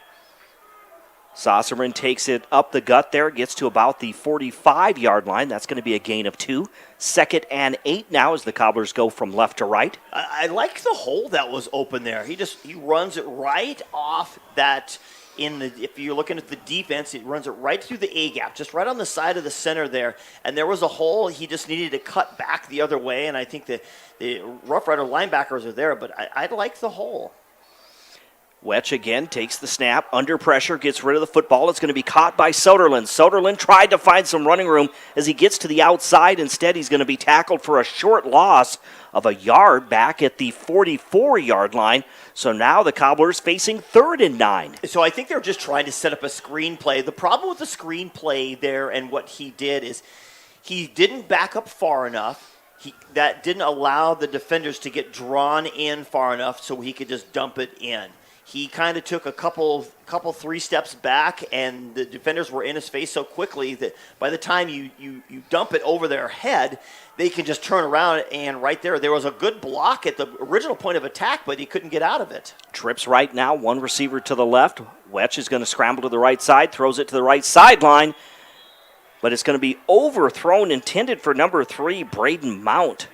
Saucerman takes it up the gut there, gets to about the 45-yard line. That's going to be a gain of 2. 2nd and 8 now as the Cobblers go from left to right. I like the hole that was open there. He runs it right off that. If you're looking at the defense, it runs it right through the A gap, just right on the side of the center there. And there was a hole. He just needed to cut back the other way. And I think the Rough Rider linebackers are there, but I like the hole. Wetch again takes the snap, under pressure, gets rid of the football. It's going to be caught by Soderlund. Soderlund tried to find some running room as he gets to the outside. Instead, he's going to be tackled for a short loss of a yard back at the 44-yard line. So now the Cobblers facing 3rd and 9. So I think they're just trying to set up a screenplay. The problem with the screenplay there and what he did is he didn't back up far enough. That didn't allow the defenders to get drawn in far enough so he could just dump it in. he kind of took a couple 3 steps back, and the defenders were in his face so quickly that by the time you dump it over their head, they can just turn around, and right there was a good block at the original point of attack, but he couldn't get out of it. Trips right now, one receiver to the left. Wetch is going to scramble to the right side, throws it to the right sideline, but it's going to be overthrown, intended for number 3, Braden Mount.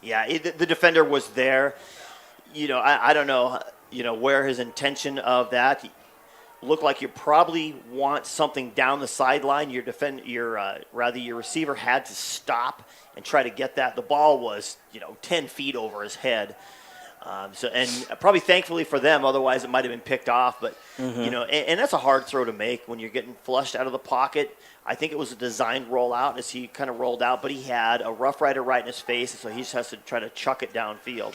Yeah, the defender was there. I don't know, where his intention of that. Looked like you probably want something down the sideline. Your receiver had to stop and try to get that. The ball was 10 feet over his head. And probably thankfully for them, otherwise it might have been picked off. But and that's a hard throw to make when you're getting flushed out of the pocket. I think it was a designed rollout as he kind of rolled out, but he had a Rough Rider right in his face, so he just has to try to chuck it downfield.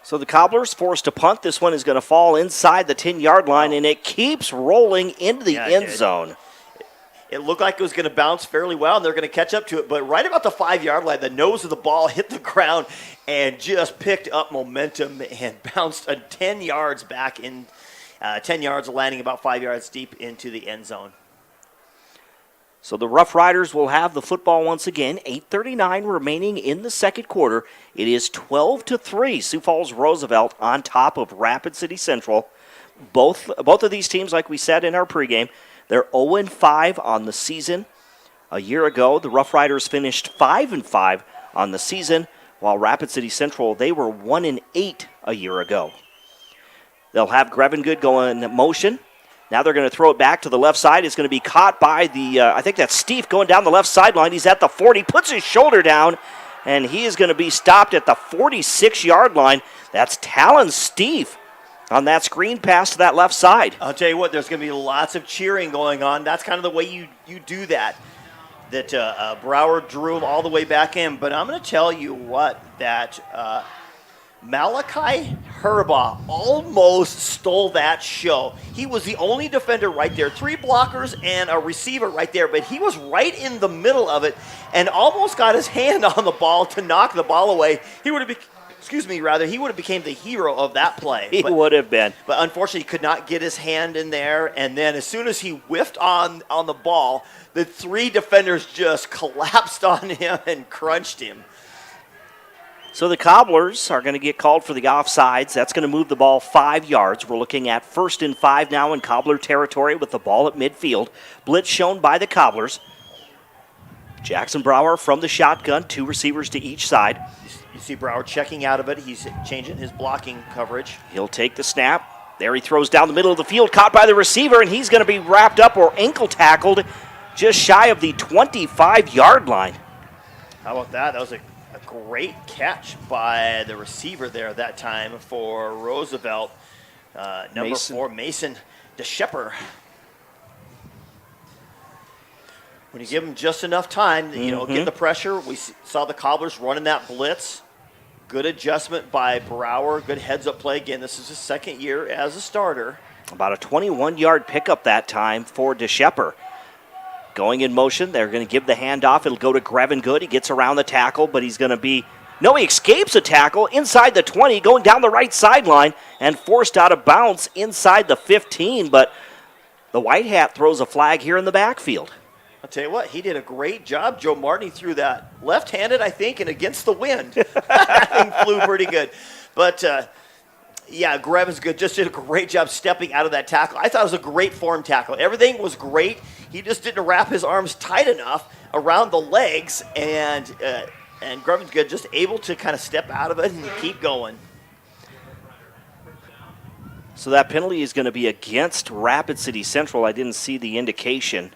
So the Cobblers forced to punt. This one is going to fall inside the 10-yard line, and it keeps rolling into the end zone. It looked like it was going to bounce fairly well, and they're going to catch up to it. But right about the 5-yard line, the nose of the ball hit the ground and just picked up momentum and bounced 10 yards back in 10 yards, landing about 5 yards deep into the end zone. So the Rough Riders will have the football once again. 8:39 remaining in the second quarter. It is 12-3. Sioux Falls Roosevelt on top of Rapid City Central. Both of these teams, like we said in our pregame, they're 0-5 on the season. A year ago, the Rough Riders finished 5-5 on the season, while Rapid City Central, they were 1-8 a year ago. They'll have Grevengood going in motion. Now they're going to throw it back to the left side. It's going to be caught by I think that's Steve going down the left sideline. He's at the 40, puts his shoulder down, and he is going to be stopped at the 46-yard line. That's Talon Steve on that screen pass to that left side. I'll tell you what, there's going to be lots of cheering going on. That's kind of the way you do that. That Brower drew him all the way back in. But I'm going to tell you what, that Malachi Herbaugh almost stole that show. He was the only defender right there. 3 blockers and a receiver right there, but he was right in the middle of it and almost got his hand on the ball to knock the ball away. He would have became the hero of that play. He would have been. But unfortunately, he could not get his hand in there, and then as soon as he whiffed on the ball, the 3 defenders just collapsed on him and crunched him. So the Cobblers are going to get called for the offsides. That's going to move the ball 5 yards. We're looking at 1st and 5 now in Cobbler territory with the ball at midfield. Blitz shown by the Cobblers. Jackson Brower from the shotgun, 2 receivers to each side. You see Brower checking out of it. He's changing his blocking coverage. He'll take the snap. There he throws down the middle of the field, caught by the receiver, and he's going to be wrapped up or ankle tackled just shy of the 25-yard line. How about that? That was a great catch by the receiver there that time for Roosevelt. Number 4, Mason DeShepper. When you give him just enough time, get the pressure. We saw the Cobblers running that blitz. Good adjustment by Brower. Good heads-up play. Again, this is his 2nd year as a starter. About a 21-yard pickup that time for DeShepper. Going in motion, they're going to give the handoff. It'll go to Grevengood. He gets around the tackle, but he's going to be... No, he escapes a tackle inside the 20, going down the right sideline, and forced out of bounds inside the 15, but the White Hat throws a flag here in the backfield. I'll tell you what, he did a great job. Joe Martin threw that left-handed, I think, and against the wind. That thing flew pretty good. But, Grevengood just did a great job stepping out of that tackle. I thought it was a great form tackle. Everything was great. He just didn't wrap his arms tight enough around the legs, and Grevengood just able to kind of step out of it and keep going. So that penalty is going to be against Rapid City Central. I didn't see the indication.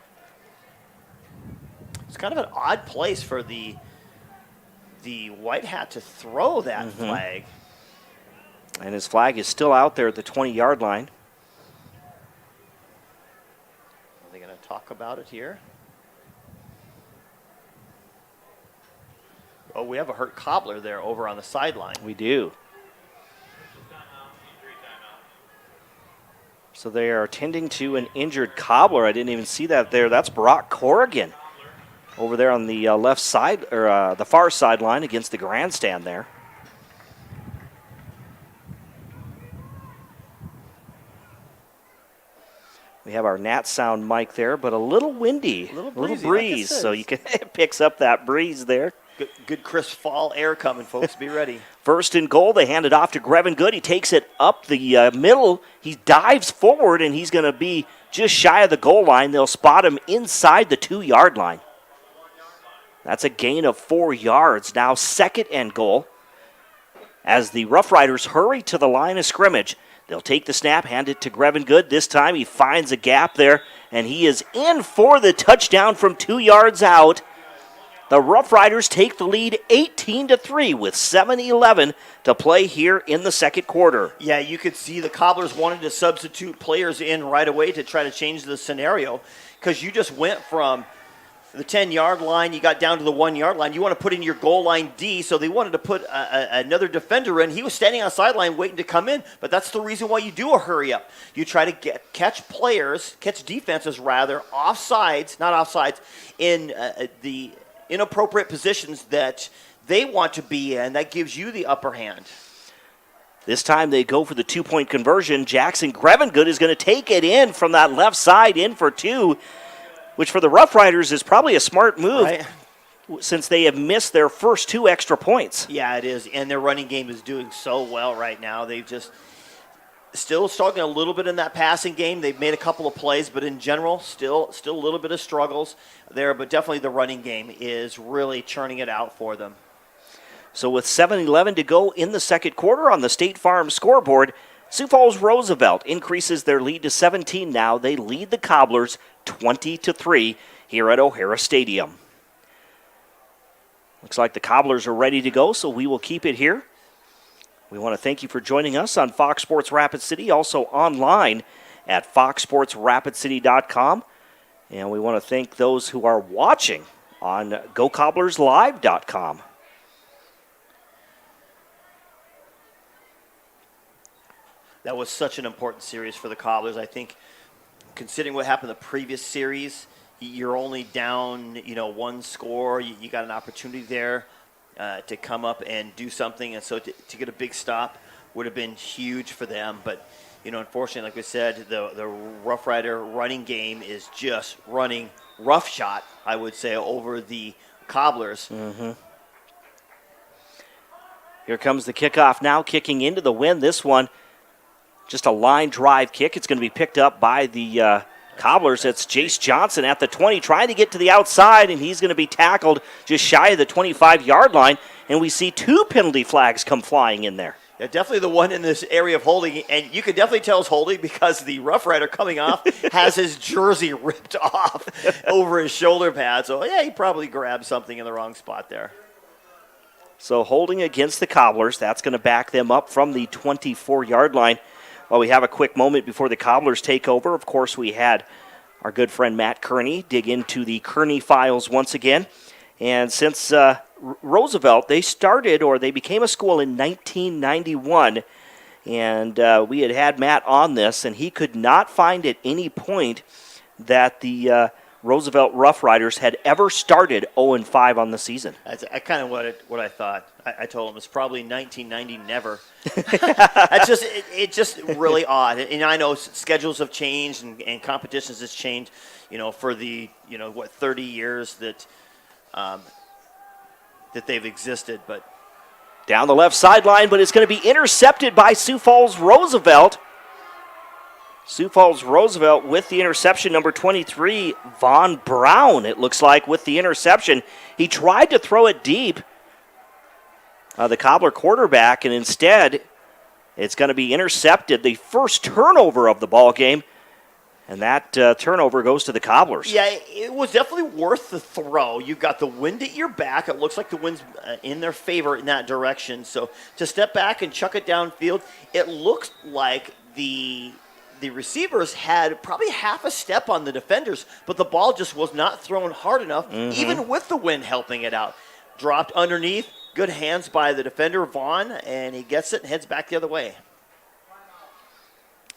It's kind of an odd place for the White Hat to throw that flag. And his flag is still out there at the 20-yard line. Are they going to talk about it here? Oh, we have a hurt Cobbler there over on the sideline. We do. So they are tending to an injured Cobbler. I didn't even see that there. That's Brock Corrigan over there on the left side, or the far sideline against the grandstand there. We have our Nat sound mic there, but a little windy, a little breeze, so you can it picks up that breeze there. Good crisp fall air coming, folks. Be ready. First and goal, they hand it off to Grevin Good. He takes it up the middle. He dives forward, and he's going to be just shy of the goal line. They'll spot him inside the 2-yard line. That's a gain of 4 yards. Now 2nd and goal as the Rough Riders hurry to the line of scrimmage. They'll take the snap, hand it to Grevin Good. This time he finds a gap there, and he is in for the touchdown from 2 yards out. The Rough Riders take the lead 18-3 with 7:11 to play here in the second quarter. Yeah, you could see the Cobblers wanted to substitute players in right away to try to change the scenario because you just went from the 10-yard line, you got down to the 1-yard line. You want to put in your goal line D, so they wanted to put another defender in. He was standing on the sideline waiting to come in, but that's the reason why you do a hurry up. You try to catch defenses in the inappropriate positions that they want to be in. That gives you the upper hand. This time they go for the 2-point conversion. Jackson Grevin Good is going to take it in from that left side in for 2. Which for the Rough Riders is probably a smart move, right, since they have missed their first 2 extra points. Yeah, it is, and their running game is doing so well right now. They've just still struggling a little bit in that passing game. They've made a couple of plays, but in general, still a little bit of struggles there. But definitely the running game is really churning it out for them. So with 7:11 to go in the second quarter on the State Farm scoreboard, Sioux Falls Roosevelt increases their lead to 17 now. They lead the Cobblers 20-3 here at O'Hara Stadium. Looks like the Cobblers are ready to go, so we will keep it here. We want to thank you for joining us on Fox Sports Rapid City, also online at foxsportsrapidcity.com. And we want to thank those who are watching on GoCobblersLive.com. That was such an important series for the Cobblers. I think considering what happened in the previous series, you're only down, 1 score. You got an opportunity there to come up and do something. And so to get a big stop would have been huge for them. But, unfortunately, like we said, the Rough Rider running game is just running roughshod, I would say, over the Cobblers. Mm-hmm. Here comes the kickoff now, kicking into the wind. This one, just a line drive kick. It's going to be picked up by the Cobblers. It's Jace Johnson at the 20, trying to get to the outside, and he's going to be tackled just shy of the 25-yard line. And we see 2 penalty flags come flying in there. Yeah, definitely the one in this area of holding, and you can definitely tell it's holding because the Rough Rider coming off has his jersey ripped off over his shoulder pad. So, yeah, he probably grabbed something in the wrong spot there. So holding against the Cobblers, that's going to back them up from the 24-yard line. While we have a quick moment before the Cobblers take over, of course, we had our good friend Matt Kearney dig into the Kearney files once again. And since Roosevelt, they became a school in 1991. And we had Matt on this, and he could not find at any point that the Roosevelt Rough Riders had ever started 0-5 on the season. That's kind of what I thought. I told him it's probably 1990 never. It's just really odd. And I know schedules have changed and competitions has changed, for the 30 years that they've existed. But down the left sideline, but it's going to be intercepted by Sioux Falls Roosevelt. Sioux Falls Roosevelt with the interception, number 23, Von Brown, it looks like, with the interception. He tried to throw it deep, the Cobbler quarterback, and instead it's going to be intercepted. The first turnover of the ball game, and that turnover goes to the Cobblers. Yeah, it was definitely worth the throw. You've got the wind at your back. It looks like the wind's in their favor in that direction. So to step back and chuck it downfield, it looks like the receivers had probably half a step on the defenders, but the ball just was not thrown hard enough, even with the wind helping it out. Dropped underneath, good hands by the defender, Vaughn, and he gets it and heads back the other way.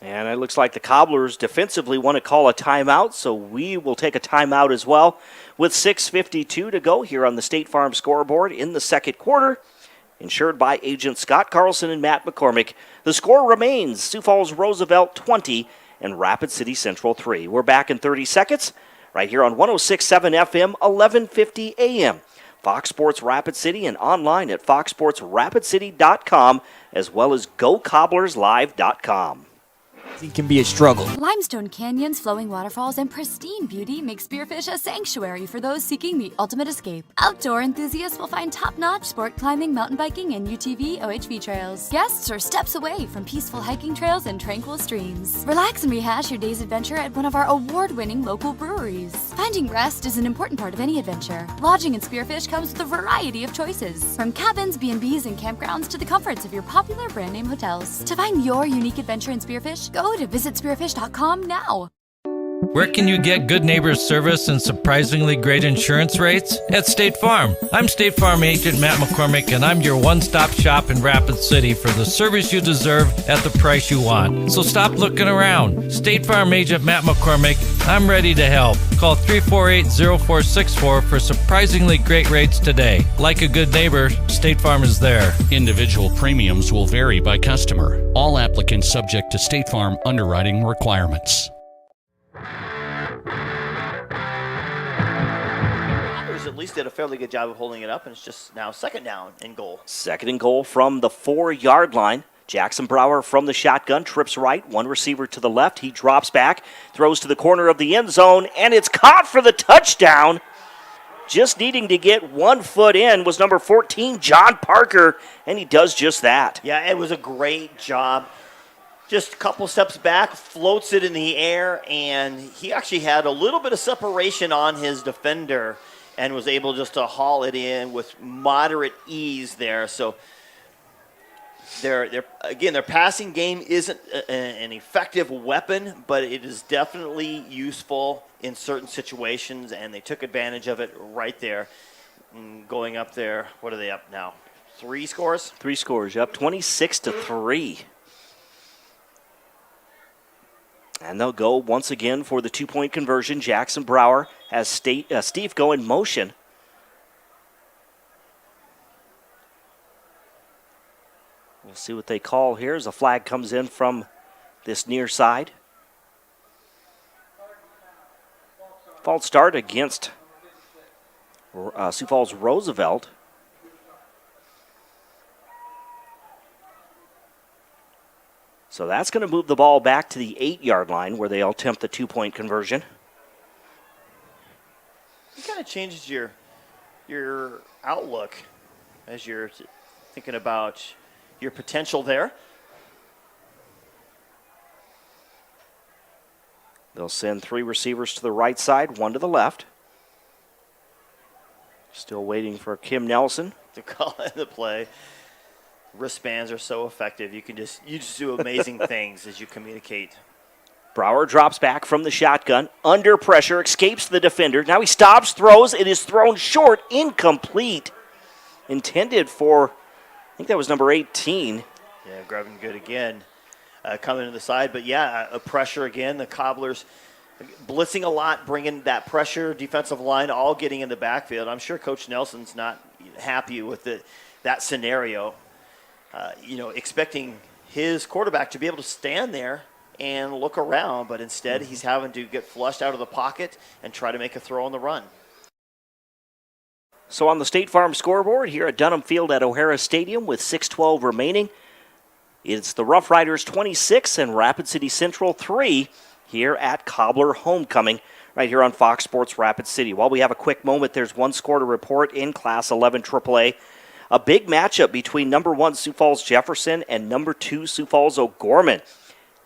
And it looks like the Cobblers defensively want to call a timeout, so we will take a timeout as well with 6:52 to go here on the State Farm scoreboard in the second quarter. Insured by agents Scott Carlson and Matt McCormick. The score remains Sioux Falls Roosevelt 20 and Rapid City Central 3. We're back in 30 seconds right here on 106.7 FM, 1150 AM. Fox Sports Rapid City and online at foxsportsrapidcity.com as well as GoCobblersLive.com. It can be a struggle. Limestone canyons, flowing waterfalls, and pristine beauty make Spearfish a sanctuary for those seeking the ultimate escape. Outdoor enthusiasts will find top-notch sport climbing, mountain biking, and UTV OHV trails. Guests are steps away from peaceful hiking trails and tranquil streams. Relax and rehash your day's adventure at one of our award-winning local breweries. Finding rest is an important part of any adventure. Lodging in Spearfish comes with a variety of choices, from cabins, B&Bs, and campgrounds to the comforts of your popular brand-name hotels. To find your unique adventure in Spearfish, go to visitspearfish.com now. Where can you get good neighbor service and surprisingly great insurance rates? At State Farm. I'm State Farm agent Matt McCormick, and I'm your one-stop shop in Rapid City for the service you deserve at the price you want. So stop looking around. State Farm agent Matt McCormick, I'm ready to help. Call 348-0464 for surprisingly great rates today. Like a good neighbor, State Farm is there. Individual premiums will vary by customer. All applicants subject to State Farm underwriting requirements. At least did a fairly good job of holding it up, and it's just now second down and goal. Second and goal from the 4-yard line. Jackson Brower from the shotgun, trips right, one receiver to the left. He drops back, throws to the corner of the end zone, and it's caught for the touchdown. Just needing to get 1 foot in was number 14, John Parker, and he does just that. Yeah, it was a great job. Just a couple steps back, floats it in the air, and he actually had a little bit of separation on his defender and was able just to haul it in with moderate ease there. So their passing game isn't an effective weapon, but it is definitely useful in certain situations, and they took advantage of it right there. Going up there, what are they up now? 3 scores? 3 scores, yep, 26-3. And they'll go once again for the 2-point conversion. Jackson Brower has Steve go in motion. We'll see what they call here as a flag comes in from this near side. False start against Sioux Falls Roosevelt. So that's going to move the ball back to the 8-yard line where they'll attempt the 2-point conversion. It kind of changes your outlook as you're thinking about your potential there. They'll send 3 receivers to the right side, 1 to the left. Still waiting for Kim Nelson to call in the play. Wristbands are so effective. You just do amazing things as you communicate. Brower drops back from the shotgun, under pressure, escapes the defender. Now he stops, throws. It is thrown short, incomplete. Intended for, I think that was number 18. Yeah, grabbing good again. Coming to the side, but yeah, a pressure again. The Cobblers blitzing a lot, bringing that pressure, defensive line all getting in the backfield. I'm sure Coach Nelson's not happy with that scenario. Expecting his quarterback to be able to stand there and look around, but instead he's having to get flushed out of the pocket and try to make a throw on the run. So on the State Farm scoreboard here at Dunham Field at O'Hara Stadium with 6:12 remaining, it's the Rough Riders 26 and Rapid City Central 3 here at Cobbler Homecoming right here on Fox Sports Rapid City. While we have a quick moment, there's one score to report in Class 11 AAA. A big matchup between number 1 Sioux Falls Jefferson and number 2 Sioux Falls O'Gorman.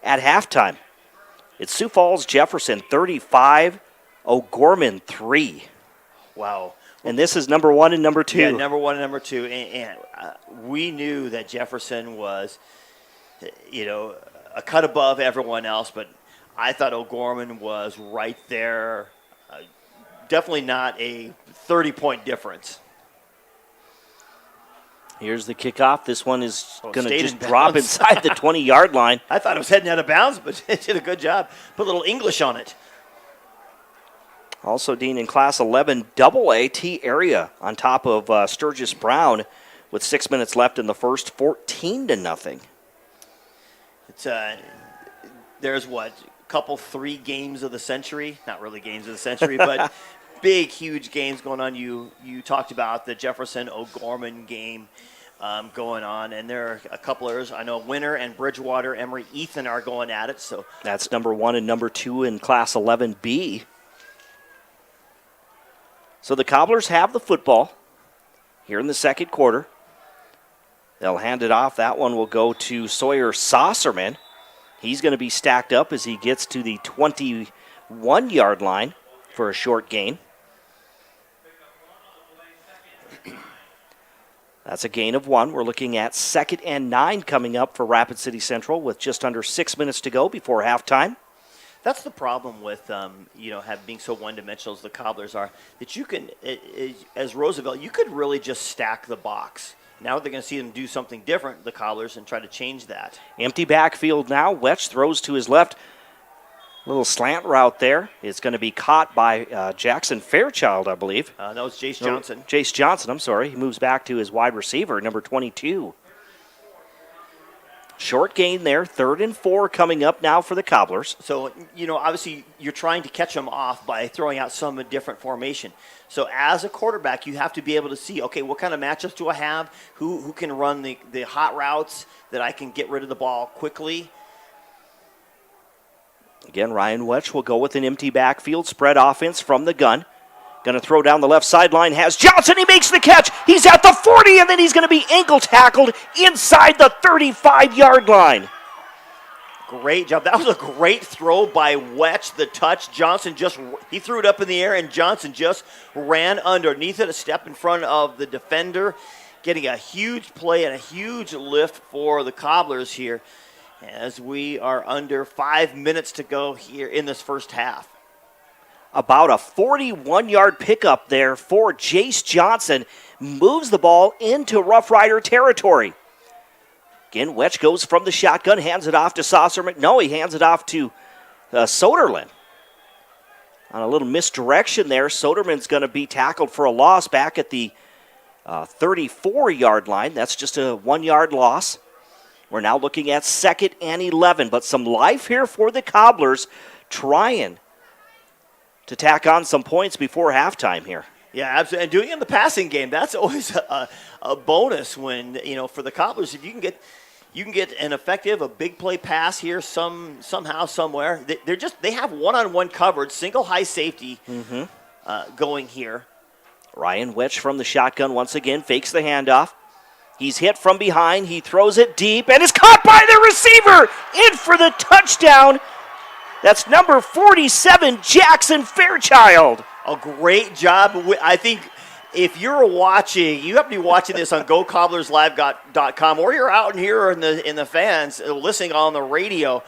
At halftime, it's Sioux Falls Jefferson 35, O'Gorman 3. Wow. And this is number 1 and number 2. Yeah, number 1 and number 2. And we knew that Jefferson was, a cut above everyone else, but I thought O'Gorman was right there. Definitely not a 30-point difference. Here's the kickoff. This one is going to just drop inside the 20-yard line. I thought it was heading out of bounds, but it did a good job. Put a little English on it. Also, Dean, in Class 11 AA, T area on top of Sturgis Brown with 6 minutes left in the first, 14-0. It's there's 3 games of the century. Not really games of the century, but big, huge games going on. You talked about the Jefferson O'Gorman game going on, and there are a couple others. I know Winter and Bridgewater, Emory, Ethan are going at it. So that's number 1 and number 2 in Class 11B. So the Cobblers have the football here in the second quarter. They'll hand it off. That one will go to Sawyer Saucerman. He's going to be stacked up as he gets to the 21-yard line for a short gain. That's a gain of 1. We're looking at 2nd and 9 coming up for Rapid City Central with just under 6 minutes to go before halftime. That's the problem with, being so one-dimensional as the Cobblers are, that you can, as Roosevelt, you could really just stack the box. Now they're going to see them do something different, the Cobblers, and try to change that. Empty backfield now. Wetch throws to his left. Little slant route there. It's going to be caught by Jackson Fairchild, I believe. That was Jace Johnson. Jace Johnson, I'm sorry. He moves back to his wide receiver, number 22. Short gain there, 3rd and 4 coming up now for the Cobblers. So, obviously you're trying to catch them off by throwing out some different formation. So as a quarterback, you have to be able to see, okay, what kind of matchups do I have? Who can run the hot routes that I can get rid of the ball quickly? Again, Ryan Wetch will go with an empty backfield, spread offense from the gun. Going to throw down the left sideline, has Johnson, he makes the catch. He's at the 40, and then he's going to be ankle tackled inside the 35-yard line. Great job. That was a great throw by Wetch, the touch. Johnson he threw it up in the air, and Johnson just ran underneath it, a step in front of the defender, getting a huge play and a huge lift for the Cobblers here as we are under 5 minutes to go here in this first half. About a 41-yard pickup there for Jace Johnson. Moves the ball into Rough Rider territory. Again, Wetch goes from the shotgun, hands it off to Saucerman. No, he hands it off to Soderlin. On a little misdirection there, Soderman's going to be tackled for a loss back at the 34-yard line. That's just a 1-yard loss. We're now looking at 2nd and 11, but some life here for the Cobblers trying to tack on some points before halftime here. Yeah, absolutely. And doing it in the passing game, that's always a bonus when, for the Cobblers, if you can get an effective, a big play pass here somehow, somewhere. They have one-on-one coverage, single high safety going here. Ryan Wetch from the shotgun once again, fakes the handoff. He's hit from behind. He throws it deep and is caught by the receiver. In for the touchdown. That's number 47, Jackson Fairchild. A great job. I think if you're watching, you have to be watching this on GoCobblersLive.com, or you're out here in the fans listening on the radio,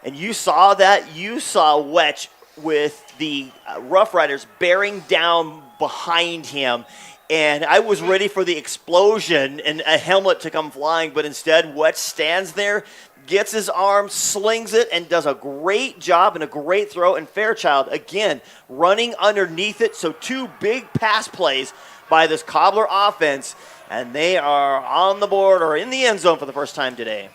and you saw that. You saw Wetch with the Rough Riders bearing down behind him. And I was ready for the explosion and a helmet to come flying, but instead Wetch stands there, gets his arm, slings it, and does a great job and a great throw. And Fairchild, again, running underneath it. So 2 big pass plays by this Cobbler offense, and they are on the board or in the end zone for the first time today.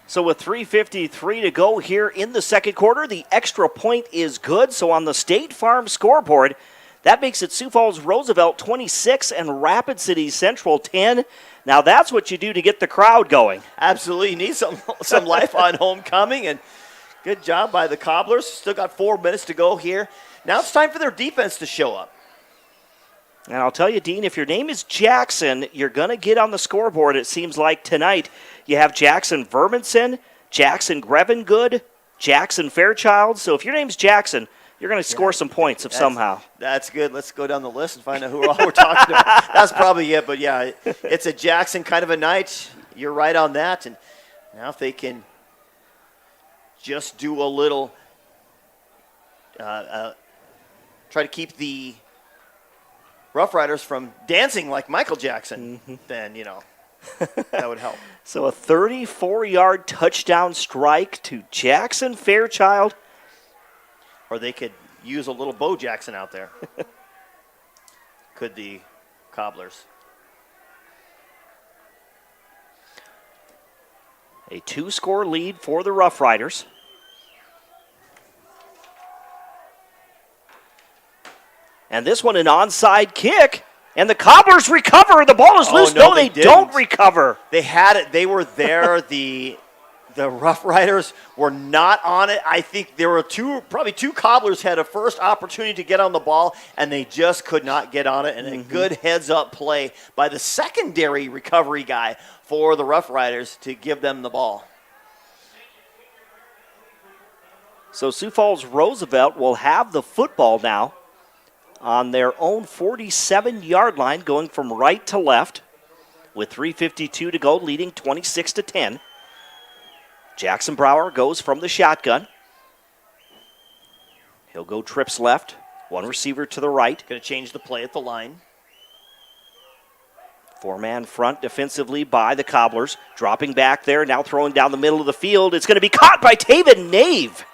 So with 3:53 to go here in the second quarter, the extra point is good. So on the State Farm scoreboard, that makes it Sioux Falls Roosevelt 26 and Rapid City Central 10. Now that's what you do to get the crowd going. Absolutely. You need some life on homecoming, and good job by the Cobblers. Still got 4 minutes to go here. Now it's time for their defense to show up. And I'll tell you, Dean, if your name is Jackson, you're going to get on the scoreboard, it seems like tonight. You have Jackson Verminson, Jackson Grevengood, Jackson Fairchild. So if your name's Jackson, you're going to score some points somehow. That's good. Let's go down the list and find out who all we're talking about. That's probably it. But, yeah, it's a Jackson kind of a night. You're right on that. And now if they can just do a little try to keep the Rough Riders from dancing like Michael Jackson, then, that would help. So a 34-yard touchdown strike to Jackson Fairchild. Or they could use a little Bo Jackson out there. Could the Cobblers. A 2-score lead for the Rough Riders. And this one an onside kick. And the Cobblers recover. The ball is loose. No, they don't recover. They had it. They were there. The Rough Riders were not on it. I think there were probably two Cobblers had a first opportunity to get on the ball, and they just could not get on it. And a good heads-up play by the secondary recovery guy for the Rough Riders to give them the ball. So Sioux Falls Roosevelt will have the football now on their own 47-yard line, going from right to left with 3:52 to go, leading 26-10. Jackson Brower goes from the shotgun. He'll go trips left, one receiver to the right. Going to change the play at the line. 4-man front defensively by the Cobblers. Dropping back there, now throwing down the middle of the field. It's going to be caught by Taven Nave.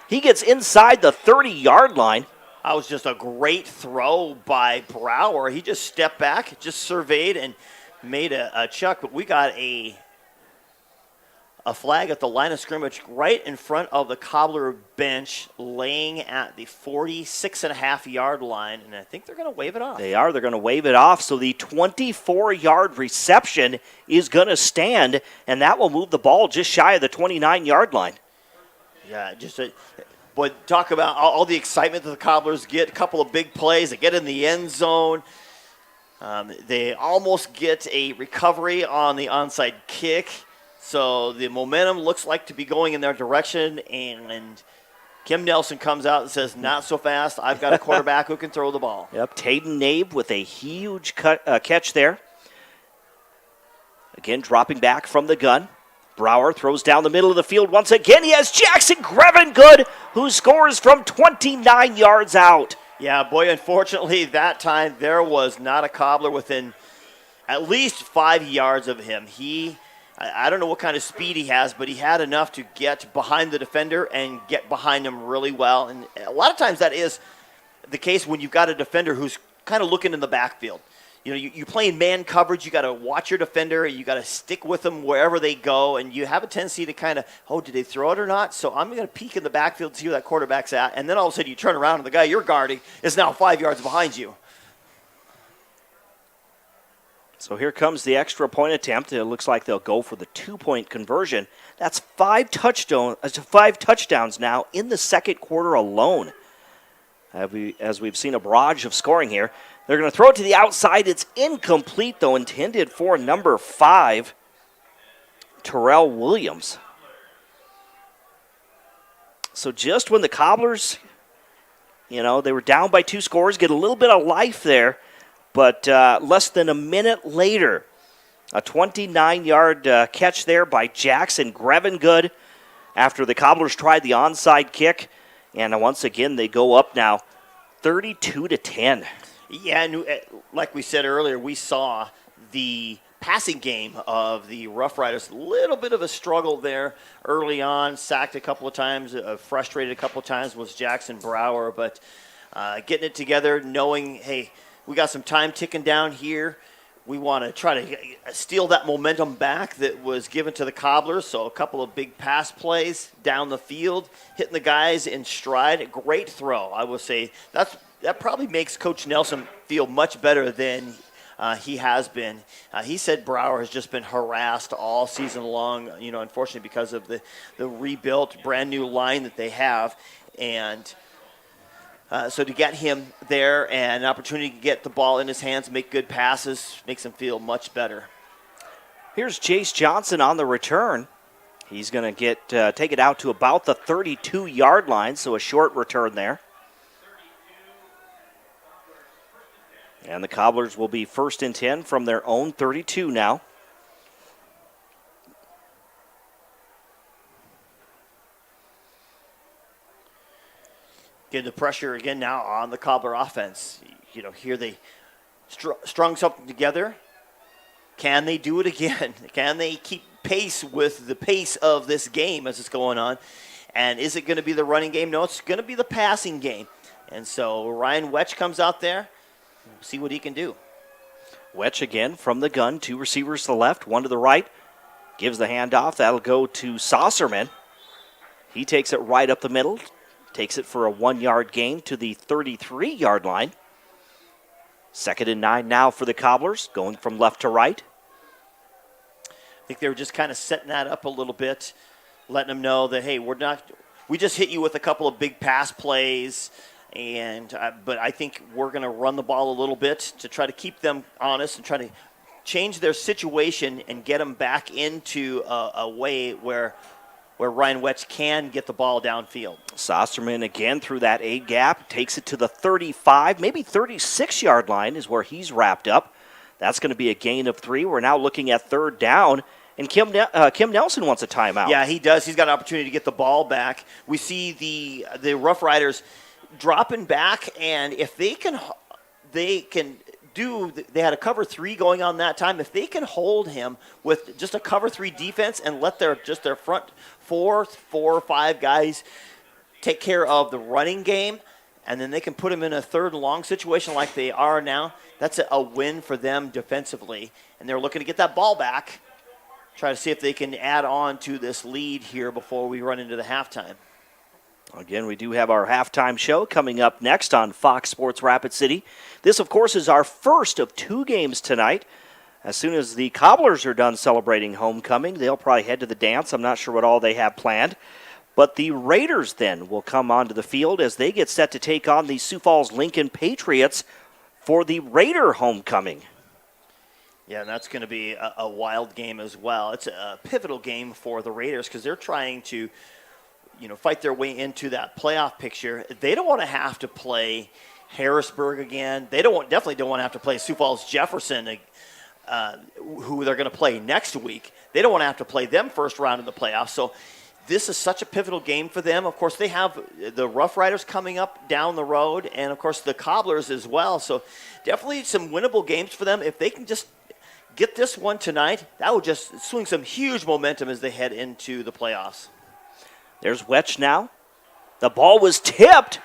He gets inside the 30-yard line. That was just a great throw by Brower. He just stepped back, just surveyed, and made a chuck. But we got a flag at the line of scrimmage right in front of the Cobbler bench, laying at the 46.5-yard line, and I think they're going to wave it off. They are. They're going to wave it off. So the 24-yard reception is going to stand, and that will move the ball just shy of the 29-yard line. Yeah, but talk about all the excitement that the Cobblers get. A couple of big plays. They get in the end zone. They almost get a recovery on the onside kick. So the momentum looks like to be going in their direction. And Kim Nelson comes out and says, not so fast. I've got a quarterback who can throw the ball. Yep, Taden Nabe with a huge catch there. Again, dropping back from the gun. Brower throws down the middle of the field once again. He has Jackson Grevengood, who scores from 29 yards out. Yeah, boy, unfortunately, that time there was not a Cobbler within at least 5 yards of him. I don't know what kind of speed he has, but he had enough to get behind the defender and get behind him really well. And a lot of times that is the case when you've got a defender who's kind of looking in the backfield. You know, you play in man coverage, you got to watch your defender, you got to stick with them wherever they go, and you have a tendency to kind of, did they throw it or not? So I'm going to peek in the backfield to see where that quarterback's at, and then all of a sudden you turn around and the guy you're guarding is now 5 yards behind you. So here comes the extra point attempt. It looks like they'll go for the 2-point conversion. That's 5 touchdowns now in the second quarter alone. As we've seen a barrage of scoring here. They're going to throw it to the outside. It's incomplete, though, intended for number 5, Terrell Williams. So just when the Cobblers, they were down by 2 scores, get a little bit of life there, but less than a minute later, a 29-yard catch there by Jackson Grevengood after the Cobblers tried the onside kick. And once again, they go up now 32-10. Yeah, and like we said earlier, we saw the passing game of the Rough Riders. A little bit of a struggle there early on. Sacked a couple of times, frustrated a couple of times was Jackson Brower. But getting it together, knowing, hey, we got some time ticking down here. We want to try to steal that momentum back that was given to the Cobblers. So a couple of big pass plays down the field, hitting the guys in stride. Great throw, I will say. That probably makes Coach Nelson feel much better than he has been. He said Brower has just been harassed all season long, unfortunately because of the rebuilt, brand new line that they have. And so to get him there and an opportunity to get the ball in his hands, make good passes, makes him feel much better. Here's Jace Johnson on the return. He's going to take it out to about the 32-yard line, so a short return there. And the Cobblers will be 1st and 10 from their own 32 now. Get the pressure again now on the Cobbler offense. Here they strung something together. Can they do it again? Can they keep pace with the pace of this game as it's going on? And is it going to be the running game? No, it's going to be the passing game. And so Ryan Wetch comes out there. We'll see what he can do. Wetch again from the gun. 2 receivers to the left, 1 to the right. Gives the handoff. That'll go to Saucerman. He takes it right up the middle. Takes it for a 1-yard gain to the 33-yard line. 2nd and 9 now for the Cobblers, going from left to right. I think they were just kind of setting that up a little bit, letting them know that, hey, we just hit you with a couple of big pass plays, but I think we're going to run the ball a little bit to try to keep them honest and try to change their situation and get them back into a way where Ryan Wetch can get the ball downfield. Saucerman again through that A gap, takes it to the 35, maybe 36-yard line is where he's wrapped up. That's going to be a gain of 3. We're now looking at 3rd down, and Kim Nelson wants a timeout. Yeah, he does. He's got an opportunity to get the ball back. We see the Rough Riders dropping back, and if they had a cover 3 going on that time. If they can hold him with just a cover 3 defense and let their front 4 or 5 guys take care of the running game, and then they can put him in a 3rd and long situation like they are now, that's a win for them defensively. And they're looking to get that ball back, try to see if they can add on to this lead here before we run into the halftime. Again, we do have our halftime show coming up next on Fox Sports Rapid City. This, of course, is our first of 2 games tonight. As soon as the Cobblers are done celebrating homecoming, they'll probably head to the dance. I'm not sure what all they have planned. But the Raiders then will come onto the field as they get set to take on the Sioux Falls Lincoln Patriots for the Raider homecoming. Yeah, and that's going to be a wild game as well. It's a pivotal game for the Raiders because they're trying to fight their way into that playoff picture. They don't want to have to play Harrisburg again. They definitely don't want to have to play Sioux Falls Jefferson, who they're going to play next week. They don't want to have to play them first round in the playoffs. So this is such a pivotal game for them. Of course, they have the Rough Riders coming up down the road, and of course the Cobblers as well. So definitely some winnable games for them. If they can just get this one tonight, that would just swing some huge momentum as they head into the playoffs. There's Wetch now. The ball was tipped.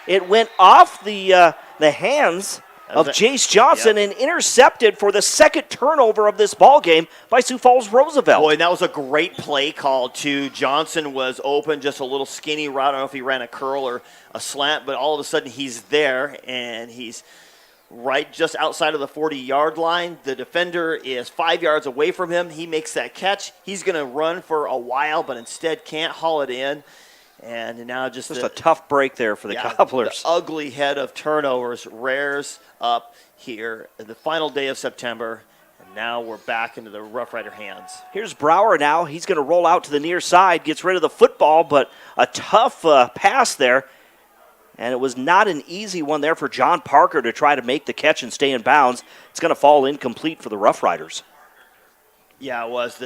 It went off the hands of Jace Johnson and intercepted for the 2nd turnover of this ball game by Sioux Falls Roosevelt. Boy, and that was a great play call, too. Johnson was open, just a little skinny route. I don't know if he ran a curl or a slant, but all of a sudden he's there, and he's right just outside of the 40-yard line. The defender is 5 yards away from him. He makes that catch. He's going to run for a while, but instead can't haul it in. And now just a tough break there for the Cobblers. The ugly head of turnovers rears up here in the final day of September. And now we're back into the Rough Rider hands. Here's Brower now. He's going to roll out to the near side, gets rid of the football, but a tough pass there. And it was not an easy one there for John Parker to try to make the catch and stay in bounds. It's going to fall incomplete for the Rough Riders. Yeah, it was.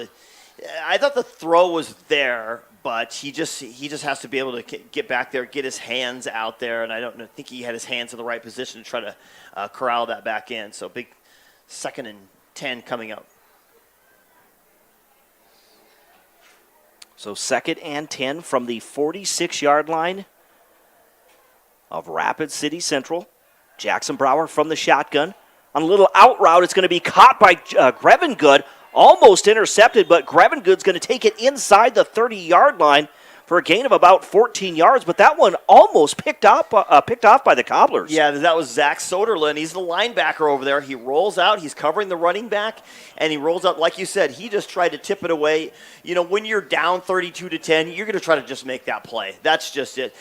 I thought the throw was there, but he just has to be able to get back there, get his hands out there, and I don't think he had his hands in the right position to try to corral that back in. So big 2nd and 10 coming up. So 2nd and 10 from the 46-yard line of Rapid City Central. Jackson Brower from the shotgun. On a little out route, it's going to be caught by Grevengood. Almost intercepted, but Grevengood's going to take it inside the 30-yard line for a gain of about 14 yards, but that one almost picked off by the Cobblers. Yeah, that was Zach Soderlund. He's the linebacker over there. He rolls out. He's covering the running back, and he rolls out. Like you said, he just tried to tip it away. When you're down 32-10, you're going to try to just make that play. That's just it.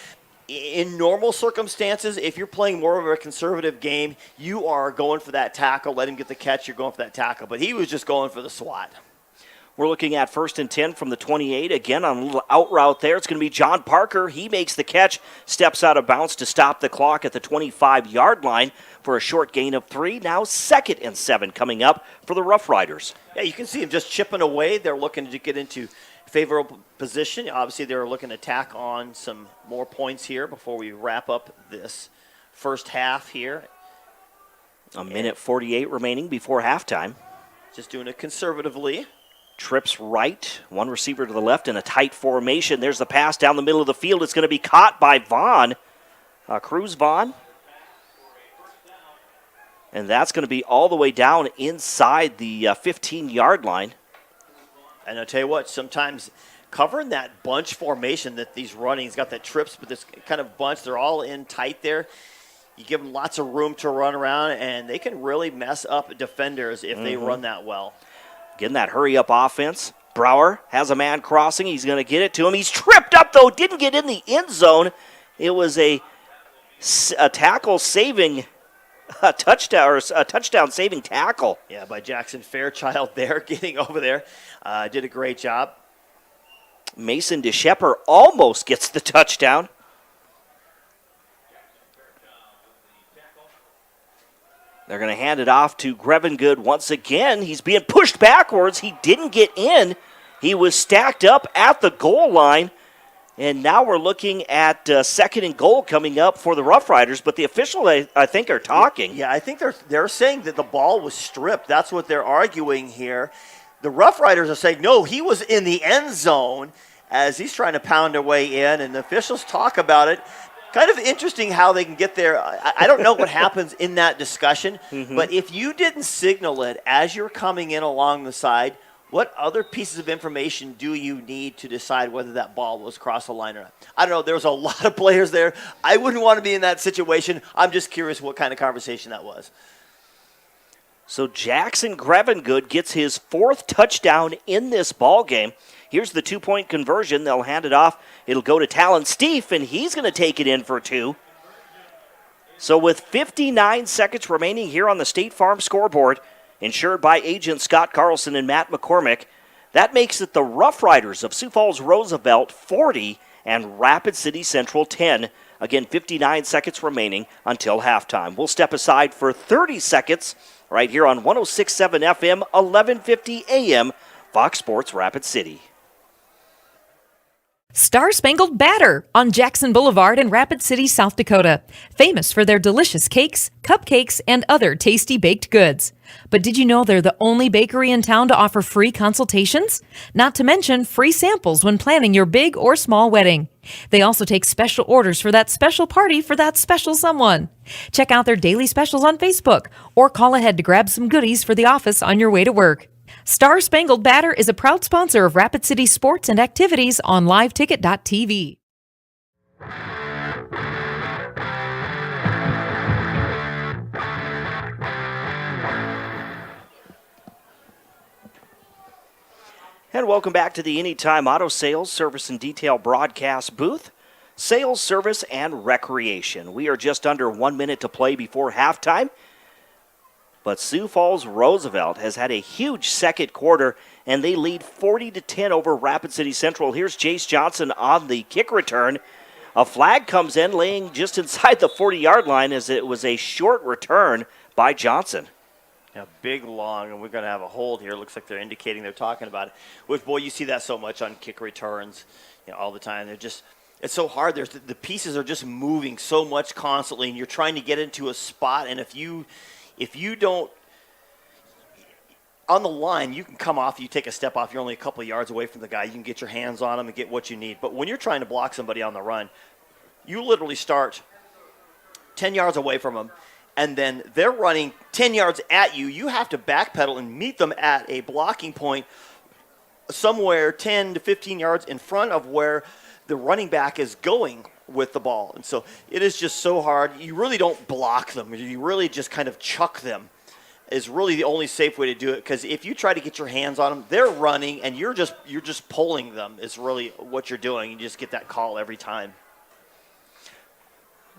In normal circumstances, if you're playing more of a conservative game, you are going for that tackle. Let him get the catch. You're going for that tackle. But he was just going for the swat. We're looking at 1st and 10 from the 28. Again, on a little out route there, it's going to be John Parker. He makes the catch, steps out of bounds to stop the clock at the 25-yard line for a short gain of 3. Now 2nd and 7 coming up for the Rough Riders. Yeah, you can see him just chipping away. They're looking to get into favorable position. Obviously, they're looking to tack on some more points here before we wrap up this first half here. A minute 48 remaining before halftime. Just doing it conservatively. Trips right, one receiver to the left in a tight formation. There's the pass down the middle of the field. It's going to be caught by Vaughn, Cruz Vaughn. And that's going to be all the way down inside the 15-yard line. And I'll tell you what, sometimes covering that bunch formation that these running, he's got that trips, but this kind of bunch, they're all in tight there. You give them lots of room to run around, and they can really mess up defenders if they run that well. Getting that hurry-up offense. Brower has a man crossing. He's going to get it to him. He's tripped up, though. Didn't get in the end zone. It was a tackle saving a touchdown saving tackle. Yeah, by Jackson Fairchild there, getting over there. Did a great job. Mason DeShepper almost gets the touchdown. They're going to hand it off to Grevengood once again. He's being pushed backwards. He didn't get in. He was stacked up at the goal line. And now we're looking at 2nd and goal coming up for the Rough Riders. But the officials, I think, are talking. Yeah, I think they're saying that the ball was stripped. That's what they're arguing here. The Rough Riders are saying, no, he was in the end zone as he's trying to pound their way in. And the officials talk about it. Kind of interesting how they can get there. I don't know what happens in that discussion, but if you didn't signal it as you're coming in along the side, what other pieces of information do you need to decide whether that ball was across the line or not? I don't know. There was a lot of players there. I wouldn't want to be in that situation. I'm just curious what kind of conversation that was. So Jackson Grevengood gets his 4th touchdown in this ball game. Here's the 2-point conversion. They'll hand it off. It'll go to Talon Steef, and he's going to take it in for 2. So with 59 seconds remaining here on the State Farm scoreboard, insured by agents Scott Carlson and Matt McCormick, that makes it the Rough Riders of Sioux Falls Roosevelt 40 and Rapid City Central 10. Again, 59 seconds remaining until halftime. We'll step aside for 30 seconds right here on 106.7 FM, 1150 AM, Fox Sports Rapid City. Star Spangled Batter on Jackson Boulevard in Rapid City, South Dakota. Famous for their delicious cakes, cupcakes, and other tasty baked goods. But did you know they're the only bakery in town to offer free consultations? Not to mention free samples when planning your big or small wedding. They also take special orders for that special party for that special someone. Check out their daily specials on Facebook or call ahead to grab some goodies for the office on your way to work. Star Spangled Batter is a proud sponsor of Rapid City sports and activities on liveticket.tv. And welcome back to the Anytime Auto Sales Service and Detail broadcast booth. Sales, service, and recreation. We are just under 1 minute to play before halftime. But Sioux Falls Roosevelt has had a huge second quarter, and they lead 40-10 over Rapid City Central. Here's Jace Johnson on the kick return. A flag comes in, laying just inside the 40-yard line as it was a short return by Johnson. Yeah, big, long, and we're going to have a hold here. Looks like they're indicating they're talking about it. Which, boy, you see that so much on kick returns, all the time. They're just, it's so hard. The pieces are just moving so much constantly, and you're trying to get into a spot, and if you don't, on the line, you can come off, you take a step off, you're only a couple of yards away from the guy. You can get your hands on him and get what you need. But when you're trying to block somebody on the run, you literally start 10 yards away from them, and then they're running 10 yards at you. You have to backpedal and meet them at a blocking point somewhere 10 to 15 yards in front of where the running back is going with the ball. And so it is just so hard. You really don't block them. You really just kind of chuck them is really the only safe way to do it, because if you try to get your hands on them, they're running and you're just pulling them is really what you're doing. You just get that call every time.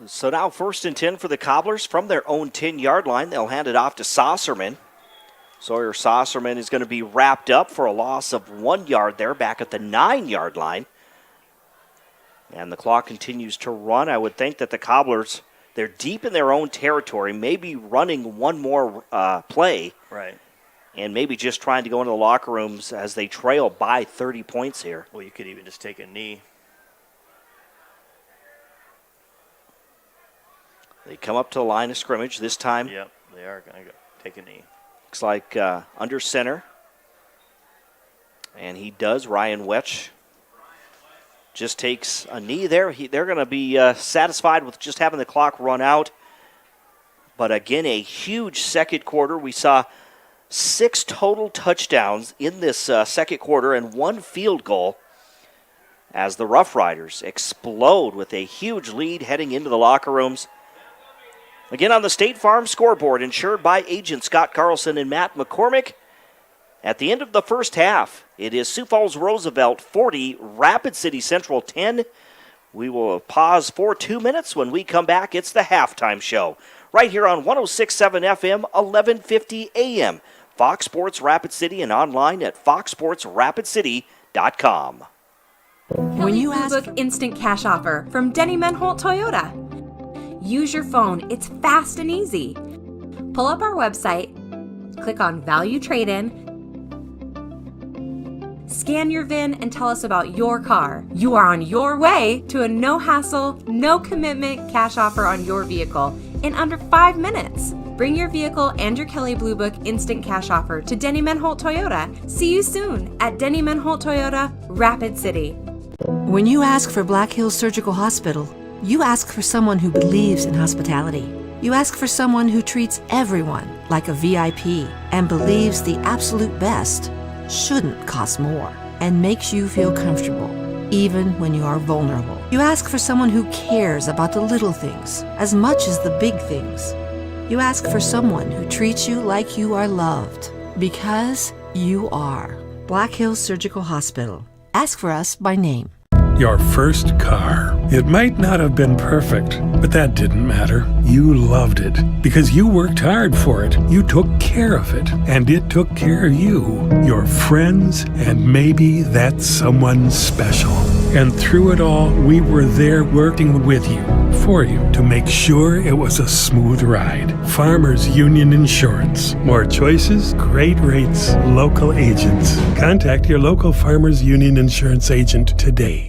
So now 1st and 10 for the Cobblers from their own 10-yard line. They'll hand it off to Saucerman. Sawyer Saucerman is going to be wrapped up for a loss of 1 yard there back at the 9-yard line. And the clock continues to run. I would think that the Cobblers, they're deep in their own territory, maybe running one more play. Right. And maybe just trying to go into the locker rooms as they trail by 30 points here. Well, you could even just take a knee. They come up to the line of scrimmage this time. Yep, they are going to go take a knee. Looks like under center. And he does. Ryan Wetch just takes a knee there. They're going to be satisfied with just having the clock run out. But again, a huge second quarter. We saw 6 total touchdowns in this second quarter and 1 field goal as the Rough Riders explode with a huge lead heading into the locker rooms. Again on the State Farm scoreboard, insured by agents Scott Carlson and Matt McCormick. At the end of the first half, it is Sioux Falls Roosevelt 40, Rapid City Central 10. We will pause for 2 minutes. When we come back, it's the halftime show right here on 106.7 FM, 1150 AM. Fox Sports Rapid City and online at foxsportsrapidcity.com. When you ask Instant Cash Offer from Denny Menholt Toyota. Use your phone. It's fast and easy. Pull up our website, click on Value Trade-In, scan your VIN, and tell us about your car. You are on your way to a no-hassle, no-commitment cash offer on your vehicle in under 5 minutes. Bring your vehicle and your Kelley Blue Book Instant Cash Offer to Denny Menholt Toyota. See you soon at Denny Menholt Toyota, Rapid City. When you ask for Black Hills Surgical Hospital, you ask for someone who believes in hospitality. You ask for someone who treats everyone like a VIP and believes the absolute best shouldn't cost more and makes you feel comfortable, even when you are vulnerable. You ask for someone who cares about the little things as much as the big things. You ask for someone who treats you like you are loved, because you are. Black Hills Surgical Hospital. Ask for us by name. Your first car. It might not have been perfect, but that didn't matter. You loved it because you worked hard for it. You took care of it, and it took care of you, your friends, and maybe that someone special. And through it all, we were there working with you, for you, to make sure it was a smooth ride. Farmers Union Insurance. More choices, great rates, local agents. Contact your local Farmers Union Insurance agent today.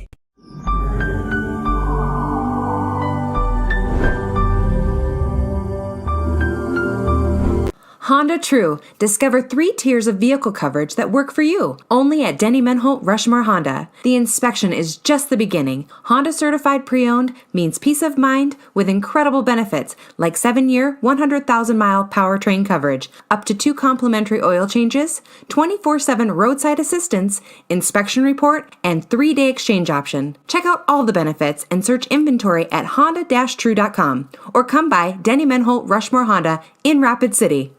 Honda True. Discover 3 tiers of vehicle coverage that work for you. Only at Denny Menholt Rushmore Honda. The inspection is just the beginning. Honda certified pre-owned means peace of mind with incredible benefits like 7-year, 100,000-mile powertrain coverage, up to 2 complimentary oil changes, 24/7 roadside assistance, inspection report, and 3-day exchange option. Check out all the benefits and search inventory at honda-true.com or come by Denny Menholt Rushmore Honda in Rapid City.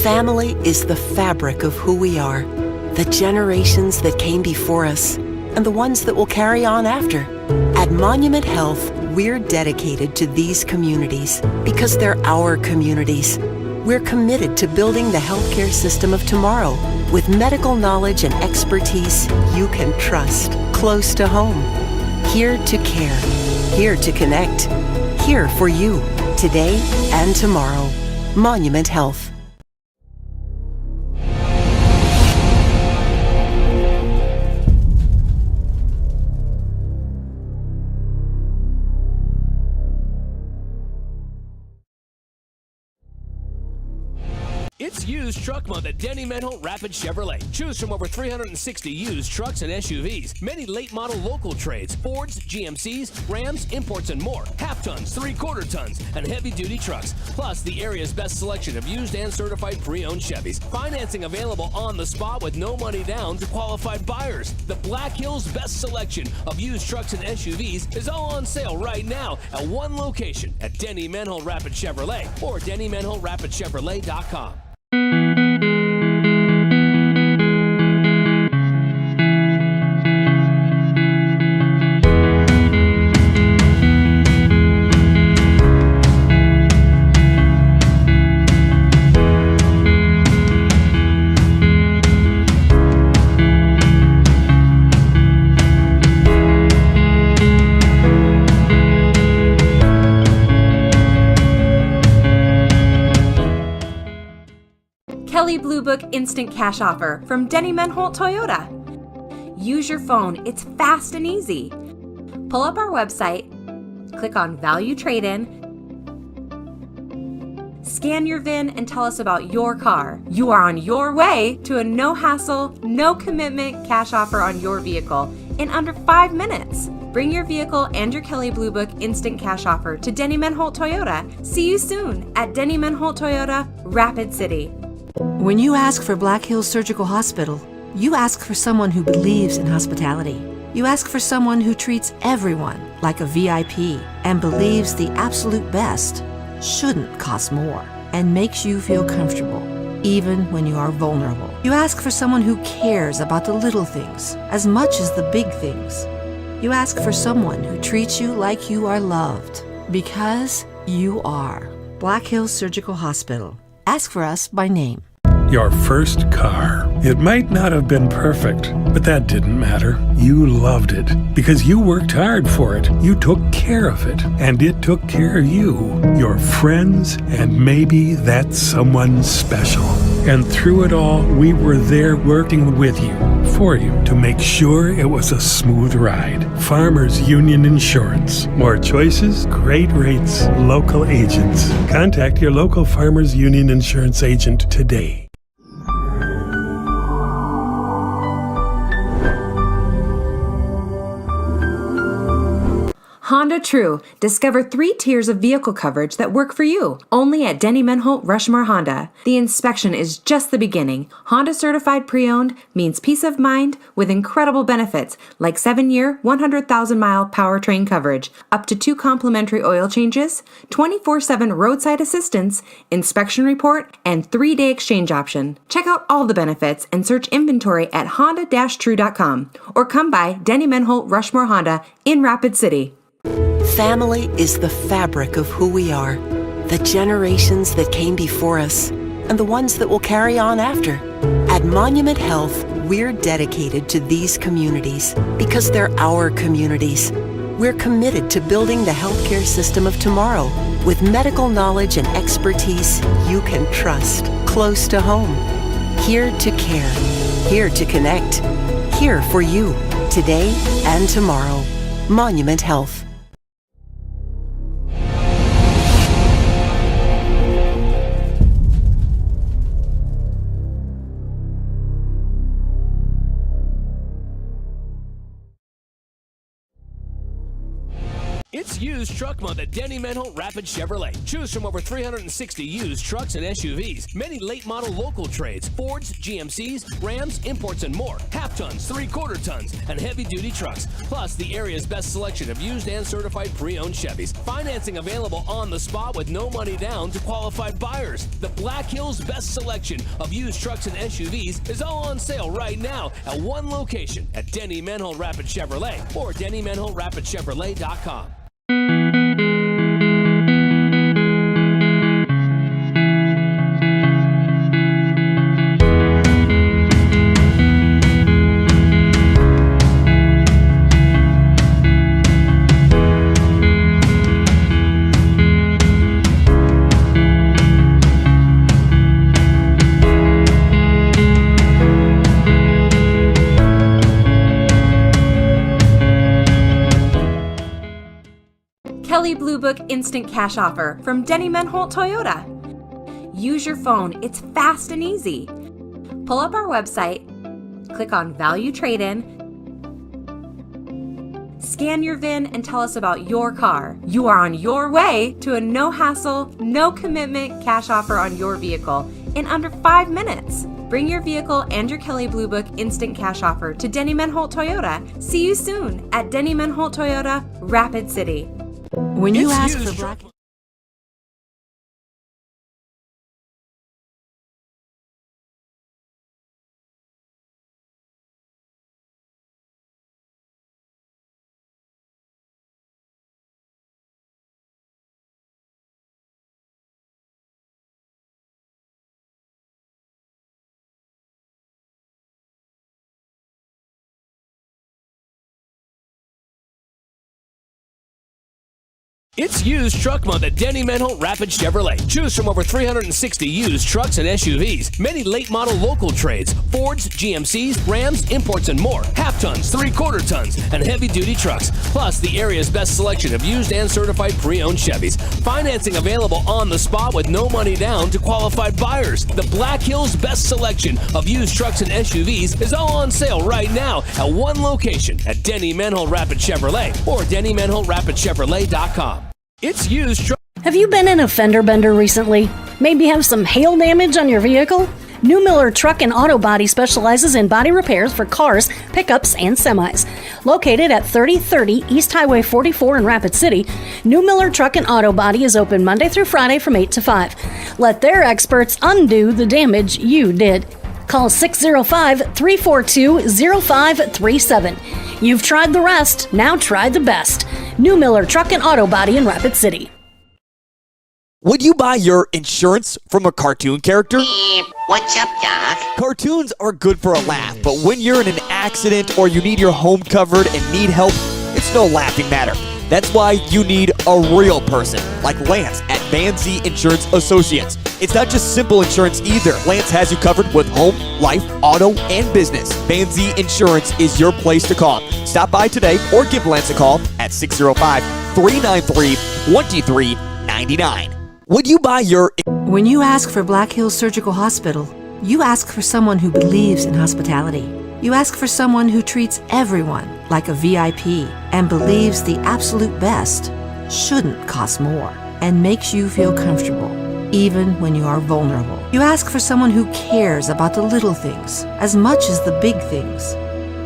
Family is the fabric of who we are. The generations that came before us and the ones that will carry on after. At Monument Health, we're dedicated to these communities because they're our communities. We're committed to building the healthcare system of tomorrow with medical knowledge and expertise you can trust, close to home. Here to care, here to connect, here for you, today and tomorrow. Monument Health. It's used truck month at Denny Menholt Rapid Chevrolet. Choose from over 360 used trucks and SUVs, many late model local trades, Fords, GMCs, Rams, imports, and more. Half tons, 3/4 tons, and heavy duty trucks. Plus the area's best selection of used and certified pre-owned Chevys. Financing available on the spot with no money down to qualified buyers. The Black Hills best selection of used trucks and SUVs is all on sale right now at one location at Denny Menholt Rapid Chevrolet or DennyMenholtRapidChevrolet.com. Kelley Blue Book Instant Cash Offer from Denny Menholt Toyota. Use your phone. It's fast and easy. Pull up our website, click on Value Trade-In, scan your VIN, and tell us about your car. You are on your way to a no-hassle, no-commitment cash offer on your vehicle in under 5 minutes. Bring your vehicle and your Kelley Blue Book Instant Cash Offer to Denny Menholt Toyota. See you soon at Denny Menholt Toyota, Rapid City. When you ask for Black Hills Surgical Hospital, you ask for someone who believes in hospitality. You ask for someone who treats everyone like a VIP and believes the absolute best shouldn't cost more and makes you feel comfortable, even when you are vulnerable. You ask for someone who cares about the little things as much as the big things. You ask for someone who treats you like you are loved, because you are. Black Hills Surgical Hospital. Ask for us by name. Your first car. It might not have been perfect, but that didn't matter. You loved it because you worked hard for it. You took care of it, and it took care of you, your friends, and maybe that someone special. And through it all, we were there working with you, for you, to make sure it was a smooth ride. Farmers Union Insurance. More choices, great rates, local agents. Contact your local Farmers Union Insurance agent today. Honda True. Discover 3 tiers of vehicle coverage that work for you. Only at Denny Menholt Rushmore Honda. The inspection is just the beginning. Honda certified pre-owned means peace of mind with incredible benefits like 7-year, 100,000-mile powertrain coverage, up to 2 complimentary oil changes, 24/7 roadside assistance, inspection report, and 3-day exchange option. Check out all the benefits and search inventory at honda-true.com or come by Denny Menholt Rushmore Honda in Rapid City. Family is the fabric of who we are, the generations that came before us, and the ones that will carry on after. At Monument Health, we're dedicated to these communities because they're our communities. We're committed to building the healthcare system of tomorrow with medical knowledge and expertise you can trust, close to home. Here to care, here to connect, here for you, today and tomorrow. Monument Health. It's used truck month at Denny Menholt Rapid Chevrolet. Choose from over 360 used trucks and SUVs, many late model local trades, Fords, GMCs, Rams, imports, and more. Half tons, 3/4 tons, and heavy duty trucks. Plus the area's best selection of used and certified pre-owned Chevys. Financing available on the spot with no money down to qualified buyers. The Black Hills best selection of used trucks and SUVs is all on sale right now at one location at Denny Menholt Rapid Chevrolet or DennyMenholtRapidChevrolet.com. Kelly Blue Book Instant Cash Offer from Denny Menholt Toyota. Use your phone, it's fast and easy. Pull up our website, click on Value Trade-In, scan your VIN and tell us about your car. You are on your way to a no-hassle, no-commitment cash offer on your vehicle in under 5 minutes. Bring your vehicle and your Kelly Blue Book Instant Cash Offer to Denny Menholt Toyota. See you soon at Denny Menholt Toyota, Rapid City. When you ask for Black... It's used truck month at Denny Menholt Rapid Chevrolet. Choose from over 360 used trucks and SUVs, many late model local trades, Fords, GMCs, Rams, imports, and more. Half tons, 3/4 tons, and heavy duty trucks. Plus the area's best selection of used and certified pre-owned Chevys. Financing available on the spot with no money down to qualified buyers. The Black Hills best selection of used trucks and SUVs is all on sale right now at one location at Denny Menholt Rapid Chevrolet or DennyMenholtRapidChevrolet.com. It's used truck. Have you been in a fender bender recently? Maybe have some hail damage on your vehicle? New Miller Truck and Auto Body specializes in body repairs for cars, pickups, and semis. Located at 3030 East Highway 44 in Rapid City, New Miller Truck and Auto Body is open Monday through Friday from 8 to 5. Let their experts undo the damage you did. Call 605-342-0537. You've tried the rest, now try the best. New Miller Truck and Auto Body in Rapid City. Would you buy your insurance from a cartoon character? What's up, Doc? Cartoons are good for a laugh, but when you're in an accident or you need your home covered and need help, it's no laughing matter. That's why you need a real person, like Lance at Van Z Insurance Associates. It's not just simple insurance either. Lance has you covered with home, life, auto, and business. Van Z Insurance is your place to call. Stop by today or give Lance a call at 605-393-2399. Would you buy your... When you ask for Black Hills Surgical Hospital, you ask for someone who believes in hospitality. You ask for someone who treats everyone like a VIP and believes the absolute best shouldn't cost more and makes you feel comfortable, even when you are vulnerable. You ask for someone who cares about the little things as much as the big things.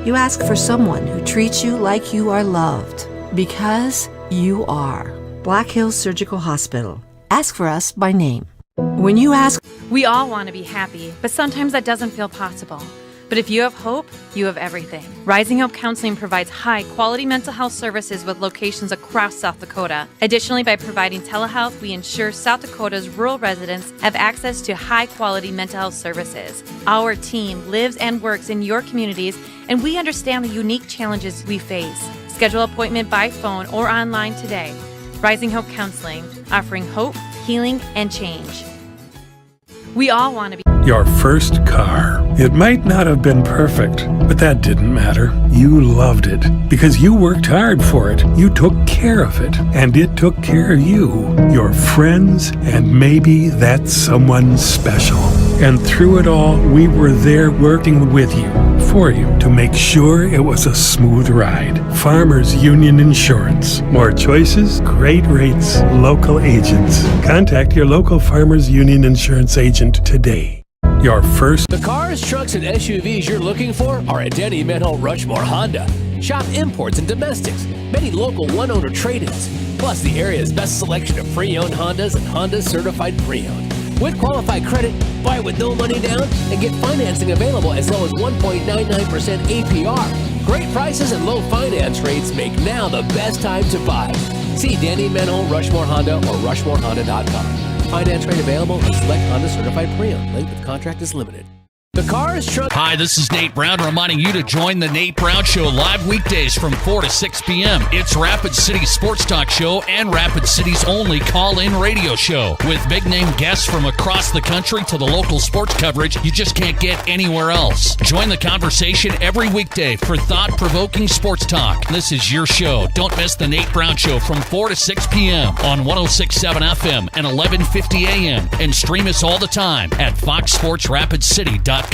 You ask for someone who treats you like you are loved, because you are. Black Hills Surgical Hospital. Ask for us by name. When you ask... We all want to be happy, but sometimes that doesn't feel possible. But if you have hope, you have everything. Rising Hope Counseling provides high-quality mental health services with locations across South Dakota. Additionally, by providing telehealth, we ensure South Dakota's rural residents have access to high-quality mental health services. Our team lives and works in your communities, and we understand the unique challenges we face. Schedule an appointment by phone or online today. Rising Hope Counseling, offering hope, healing, and change. We all want to be... Your first car. It might not have been perfect, but that didn't matter. You loved it because you worked hard for it. You took care of it, and it took care of you, your friends, and maybe that someone special. And through it all, we were there working with you, for you, to make sure it was a smooth ride. Farmers Union Insurance. More choices, great rates, local agents. Contact your local Farmers Union Insurance agent today. Your first... The cars, trucks, and SUVs you're looking for are at Denny Menholt Rushmore Honda. Shop imports and domestics, many local one-owner trade-ins, plus the area's best selection of pre-owned Hondas and Honda certified pre-owned. With qualified credit, buy with no money down, and get financing available as low as 1.99% APR. Great prices and low finance rates make now the best time to buy. See Danny Menholt Rushmore Honda or RushmoreHonda.com. Finance rate available on select Honda certified pre-owned. Length of contract is limited. The cars, truck. Hi, this is Nate Brown reminding you to join the Nate Brown Show live weekdays from 4 to 6 p.m. It's Rapid City's sports talk show and Rapid City's only call-in radio show. With big-name guests from across the country to the local sports coverage you just can't get anywhere else. Join the conversation every weekday for thought-provoking sports talk. This is your show. Don't miss the Nate Brown Show from 4 to 6 p.m. on 106.7 FM and 1150 a.m. And stream us all the time at foxsportsrapidcity.com.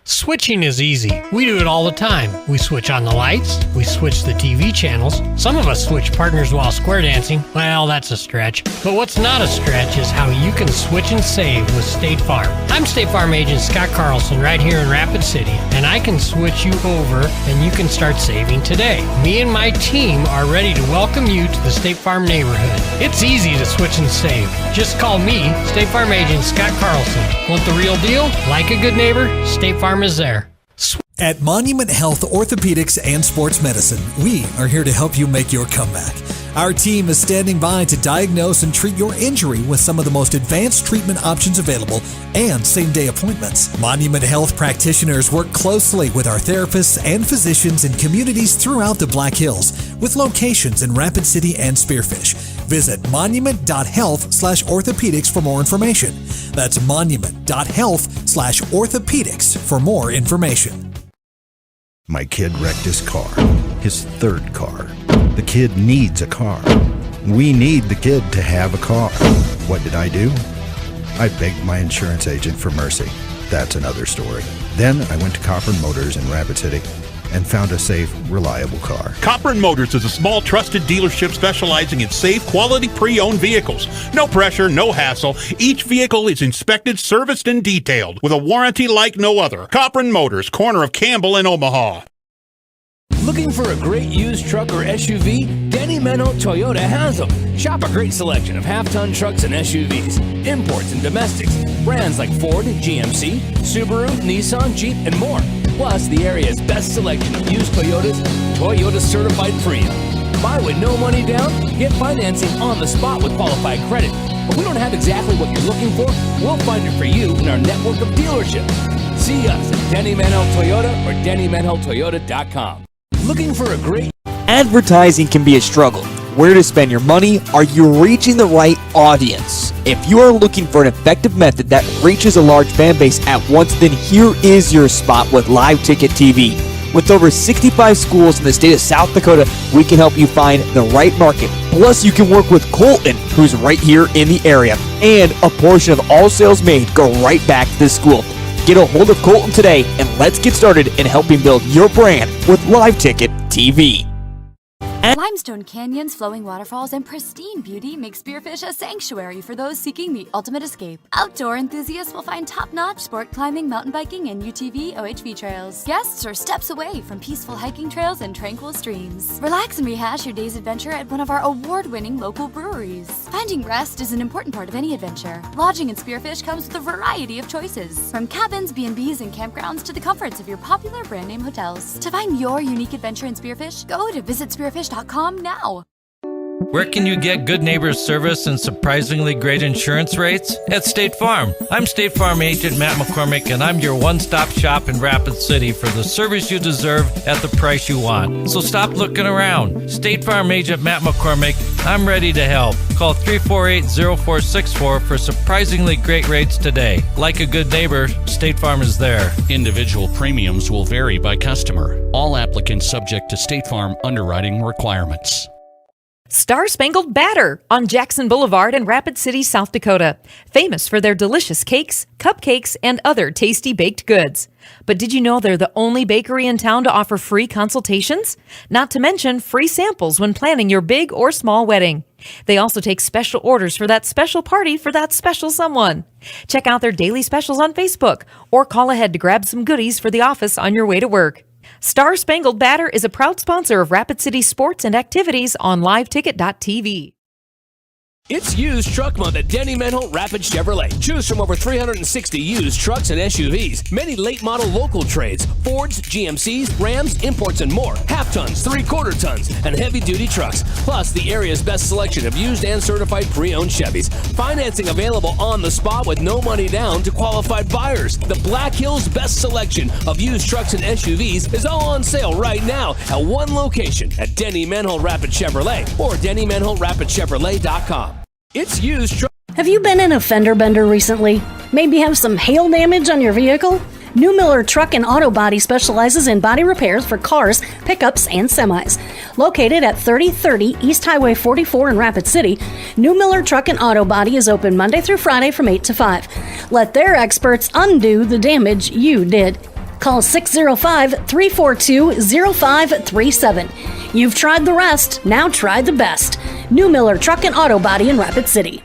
Switching is easy. We do it all the time. We switch on the lights. We switch the TV channels. Some of us switch partners while square dancing. Well, that's a stretch. But what's not a stretch is how you can switch and save with State Farm. I'm State Farm agent Scott Carlson right here in Rapid City, and I can switch you over and you can start saving today. Me and my team are ready to welcome you to the State Farm neighborhood. It's easy to switch and save. Just call me, State Farm agent Scott Carlson. Want the real deal? Like a good neighbor, State Farm is there. At Monument Health Orthopedics and Sports Medicine, we are here to help you make your comeback. Our team is standing by to diagnose and treat your injury with some of the most advanced treatment options available and same-day appointments. Monument Health practitioners work closely with our therapists and physicians in communities throughout the Black Hills, with locations in Rapid City and Spearfish. Visit monument.health/orthopedics for more information. That's monument.health/orthopedics for more information. My kid wrecked his car, his third car. The kid needs a car. We need the kid to have a car. What did I do? I begged my insurance agent for mercy. That's another story. Then I went to Copper Motors in Rapid City. and found a safe, reliable car. Copper & Motors is a small, trusted dealership specializing in safe, quality pre-owned vehicles. No pressure, no hassle. Each vehicle is inspected, serviced, and detailed with a warranty like no other. Copper & Motors, corner of Campbell and Omaha. Looking for a great used truck or SUV? Denny Menho Toyota has them. Shop a great selection of half-ton trucks and SUVs, imports and domestics, brands like Ford, GMC, Subaru, Nissan, Jeep, and more. Plus, the area's best selection of used Toyotas, Toyota certified pre-owned. Buy with no money down, get financing on the spot with qualified credit. If we don't have exactly what you're looking for, we'll find it for you in our network of dealerships. See us at Denny Menho Toyota or DennyMenhoToyota.com. Looking for a great... Advertising can be a struggle. Where to spend your money? Are you reaching the right audience? If you are looking for an effective method that reaches a large fan base at once, then here is your spot with Live Ticket TV. With over 65 schools in the state of South Dakota, we can help you find the right market. Plus, you can work with Colton, who's right here in the area. And a portion of all sales made go right back to the school. Get a hold of Colton today, and let's get started in helping build your brand with Live Ticket TV. Limestone canyons, flowing waterfalls, and pristine beauty make Spearfish a sanctuary for those seeking the ultimate escape. Outdoor enthusiasts will find top-notch sport climbing, mountain biking, and UTV OHV trails. Guests are steps away from peaceful hiking trails and tranquil streams. Relax and rehash your day's adventure at one of our award-winning local breweries. Finding rest is an important part of any adventure. Lodging in Spearfish comes with a variety of choices, from cabins, B&Bs, and campgrounds to the comforts of your popular brand-name hotels. To find your unique adventure in Spearfish, go to visitspearfish.com now. Where can you get good neighbor service and surprisingly great insurance rates? At State Farm. I'm State Farm agent Matt McCormick, and I'm your one-stop shop in Rapid City for the service you deserve at the price you want. So stop looking around. State Farm agent Matt McCormick, I'm ready to help. Call 348-0464 for surprisingly great rates today. Like a good neighbor, State Farm is there. Individual premiums will vary by customer. All applicants subject to State Farm underwriting requirements. Star Spangled Batter on Jackson Boulevard in Rapid City, South Dakota. Famous for their delicious cakes, cupcakes, and other tasty baked goods. But did you know they're the only bakery in town to offer free consultations? Not to mention free samples when planning your big or small wedding. They also take special orders for that special party for that special someone. Check out their daily specials on Facebook or call ahead to grab some goodies for the office on your way to work. Star Spangled Batter is a proud sponsor of Rapid City sports and activities on liveticket.tv. It's used truck month at Denny Menho Rapid Chevrolet. Choose from over 360 used trucks and SUVs, many late model local trades, Fords, GMCs, Rams, imports, and more. Half tons, 3/4 tons, and heavy duty trucks. Plus, the area's best selection of used and certified pre-owned Chevys. Financing available on the spot with no money down to qualified buyers. The Black Hills best selection of used trucks and SUVs is all on sale right now at one location at Denny Menho Rapid Chevrolet or DennyMenhoRapidChevrolet.com. It's used truck. Have you been in a fender bender recently? Maybe have some hail damage on your vehicle? New Miller Truck and Auto Body specializes in body repairs for cars, pickups, and semis. Located at 3030 East Highway 44 in Rapid City, New Miller Truck and Auto Body is open Monday through Friday from 8 to 5. Let their experts undo the damage you did. Call 605-342-0537. You've tried the rest, now try the best. New Miller Truck and Auto Body in Rapid City.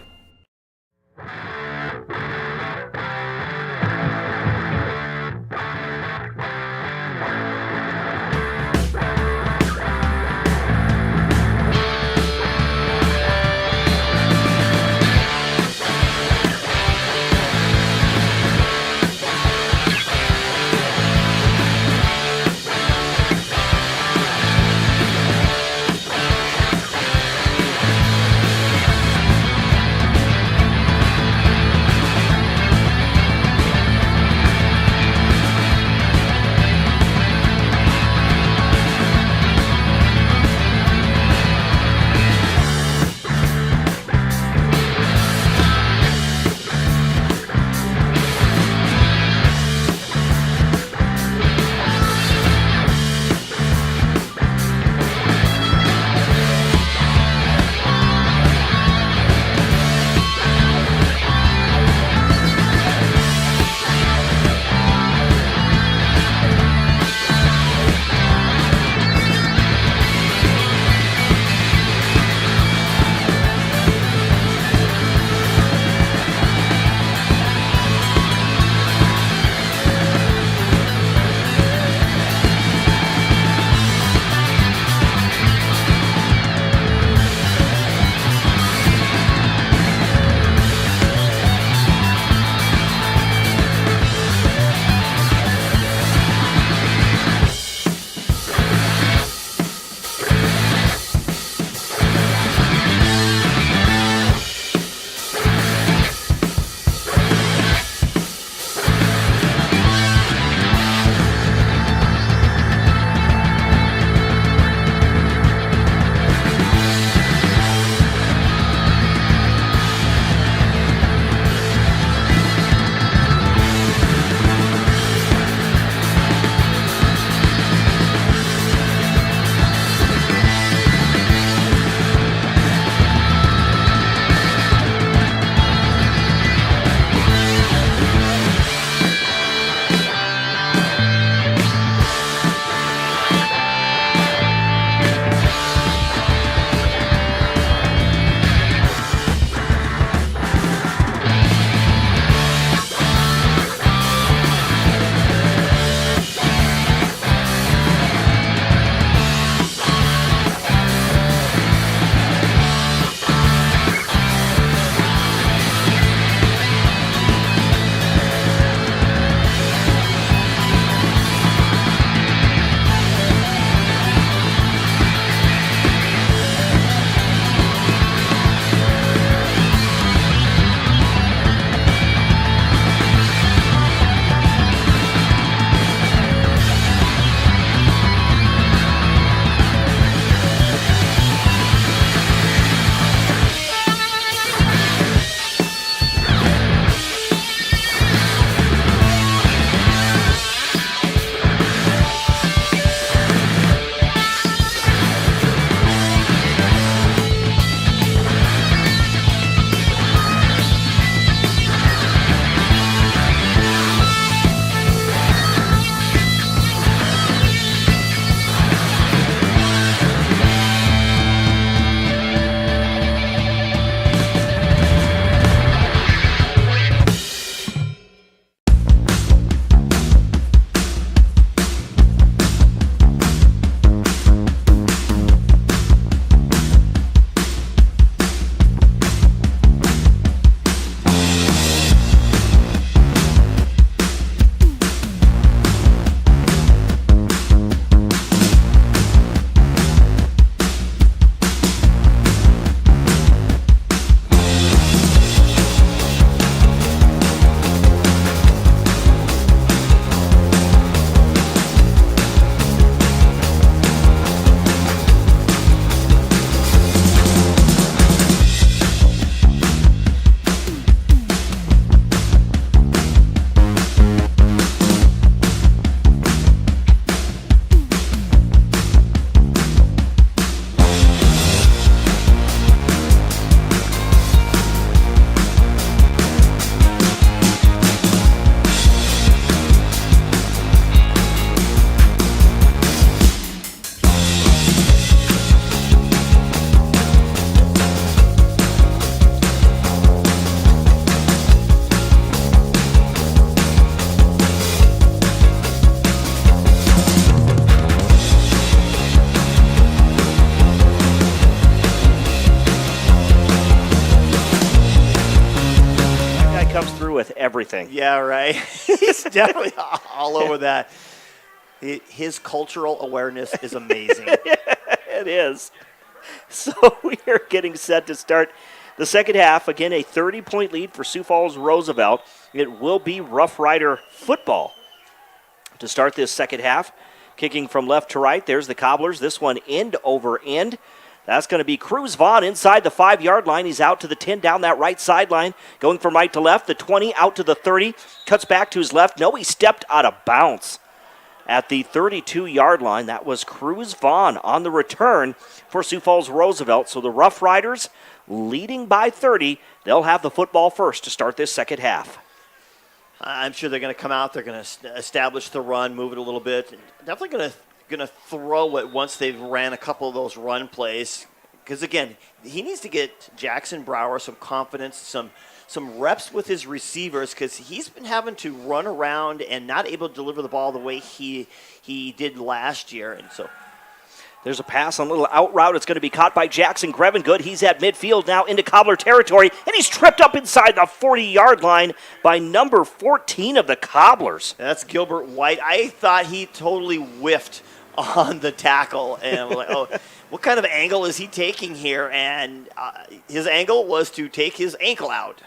everything. Yeah, right. He's definitely all over that. His cultural awareness is amazing. It is. So we are getting set to start the second half. Again, a 30-point lead for Sioux Falls Roosevelt. It will be Rough Rider football to start this second half. Kicking from left to right, there's the Cobblers. This one end over end. That's going to be Cruz Vaughn inside the 5-yard line. He's out to the 10 down that right sideline. Going from right to left, the 20 out to the 30. Cuts back to his left. No, he stepped out of bounds at the 32-yard line. That was Cruz Vaughn on the return for Sioux Falls Roosevelt. So the Rough Riders leading by 30. They'll have the football first to start this second half. I'm sure they're going to come out. They're going to establish the run, move it a little bit. Definitely going to throw it once they've ran a couple of those run plays. Because, again, he needs to get Jackson Brower some confidence, some reps with his receivers, because he's been having to run around and not able to deliver the ball the way he did last year. And so there's a pass on a little out route. It's going to be caught by Jackson Grevengood. He's at midfield now into Cobbler territory, and he's tripped up inside the 40-yard line by number 14 of the Cobblers. That's Gilbert White. I thought he totally whiffed on the tackle, and I'm like, oh, what kind of angle is he taking here? And his angle was to take his ankle out.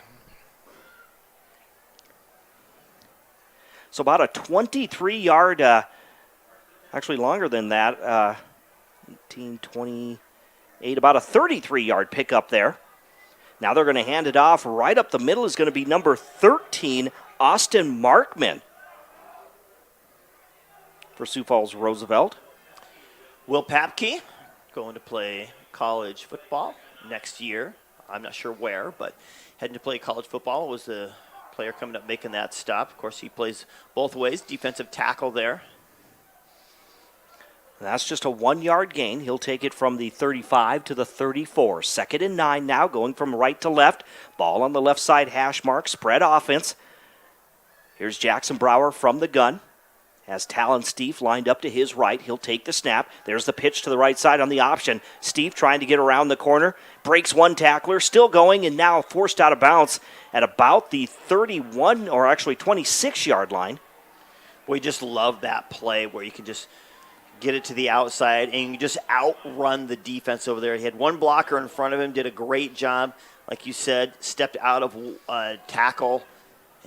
So about a 23-yard, actually longer than that, 18, 28, about a 33-yard pickup there. Now they're going to hand it off. Right up the middle is going to be number 13, Austin Markman for Sioux Falls Roosevelt. Will Papke going to play college football next year. I'm not sure where, but heading to play college football. Was the player coming up making that stop. Of course, he plays both ways, defensive tackle there. That's just a 1-yard gain. He'll take it from the 35 to the 34. 2nd and 9 now, going from right to left. Ball on the left side hash mark, spread offense. Here's Jackson Brower from the gun. Has Talon Steve lined up to his right. He'll take the snap. There's the pitch to the right side on the option. Steve trying to get around the corner. Breaks one tackler, still going, and now forced out of bounds at about the 31, or actually 26-yard line. We just love that play where you can just get it to the outside and you just outrun the defense over there. He had one blocker in front of him, did a great job. Like you said, stepped out of tackle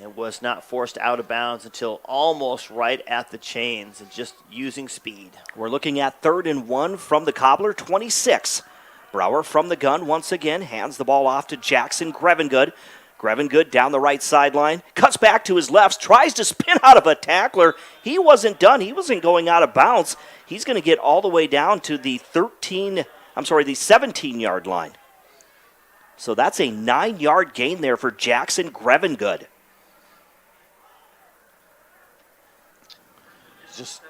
and was not forced out of bounds until almost right at the chains and just using speed. We're looking at 3rd and 1 from the Cobbler, 26. Brower from the gun once again, hands the ball off to Jackson Grevengood. Grevengood down the right sideline, cuts back to his left, tries to spin out of a tackler. He wasn't done. He wasn't going out of bounds. He's going to get all the way down to the 17-yard line. So that's a 9-yard gain there for Jackson Grevengood.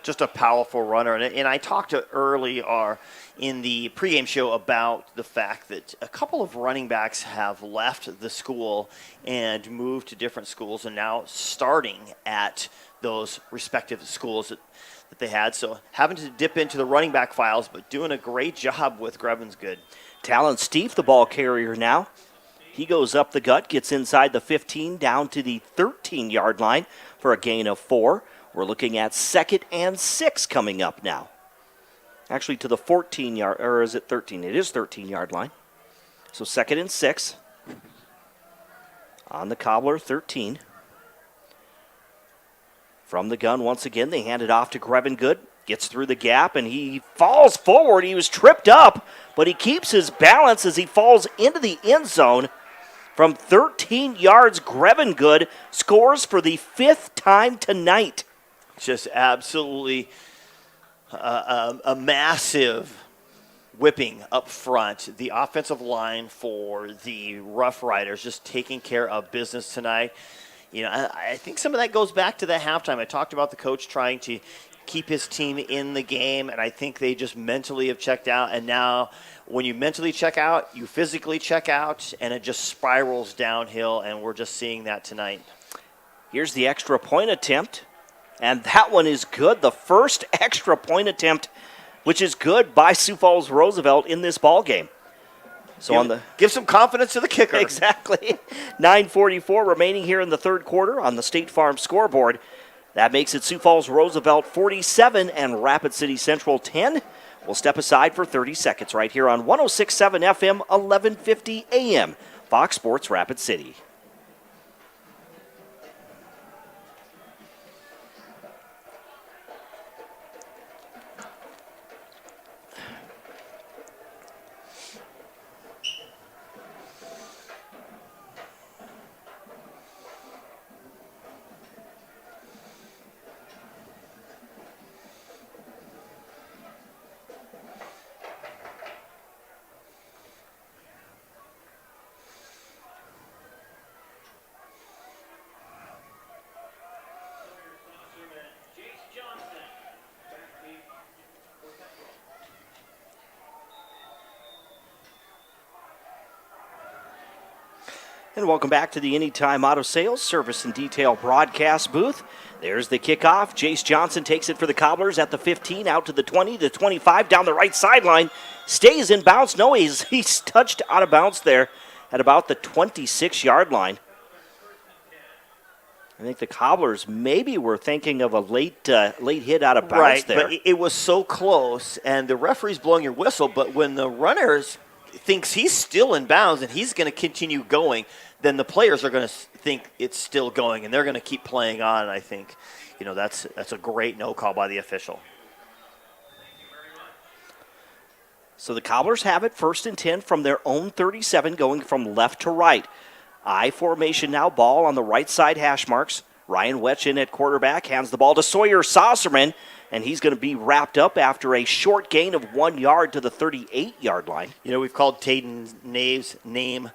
Just a powerful runner. And I talked early in the pregame show about the fact that a couple of running backs have left the school and moved to different schools and now starting at those respective schools that they had. So having to dip into the running back files, but doing a great job with Grevengood. Talon Steve, the ball carrier now. He goes up the gut, gets inside the 15, down to the 13-yard line for a gain of 4. We're looking at 2nd and 6 coming up now. Actually to the 14-yard, or is it 13? It is 13-yard line. So 2nd and 6 on the Cobbler 13. From the gun once again, they hand it off to Grevengood. Gets through the gap and he falls forward. He was tripped up, but he keeps his balance as he falls into the end zone. From 13 yards, Grevengood scores for the 5th time tonight. Just absolutely a massive whipping up front. The offensive line for the Rough Riders just taking care of business tonight. You know, I think some of that goes back to the halftime. I talked about the coach trying to keep his team in the game, and I think they just mentally have checked out. And now when you mentally check out, you physically check out, and it just spirals downhill, and we're just seeing that tonight. Here's the extra point attempt. And that one is good. The first extra point attempt, which is good by Sioux Falls Roosevelt in this ball game. So give some confidence to the kicker. Exactly. 9:44 remaining here in the third quarter on the State Farm scoreboard. That makes it Sioux Falls Roosevelt 47 and Rapid City Central 10. We'll step aside for 30 seconds right here on 106.7 FM, 1150 AM, Fox Sports Rapid City. And welcome back to the Anytime Auto Sales Service and Detail broadcast booth. There's the kickoff. Jace Johnson takes it for the Cobblers at the 15, out to the 20, the 25, down the right sideline. Stays in bounds. No, he's touched out of bounds there at about the 26-yard line. I think the Cobblers maybe were thinking of a late hit out of bounds there. But it was so close, and the referee's blowing your whistle, but when the runners thinks he's still in bounds and he's going to continue going, then the players are going to think it's still going, and they're going to keep playing on. I think, that's a great no call by the official. So the Cobblers have it 1st and 10 from their own 37, going from left to right. I formation now, ball on the right side hash marks. Ryan Wetch in at quarterback, hands the ball to Sawyer Saucerman, and he's going to be wrapped up after a short gain of 1 yard to the 38-yard line. We've called Tayden Nave's name a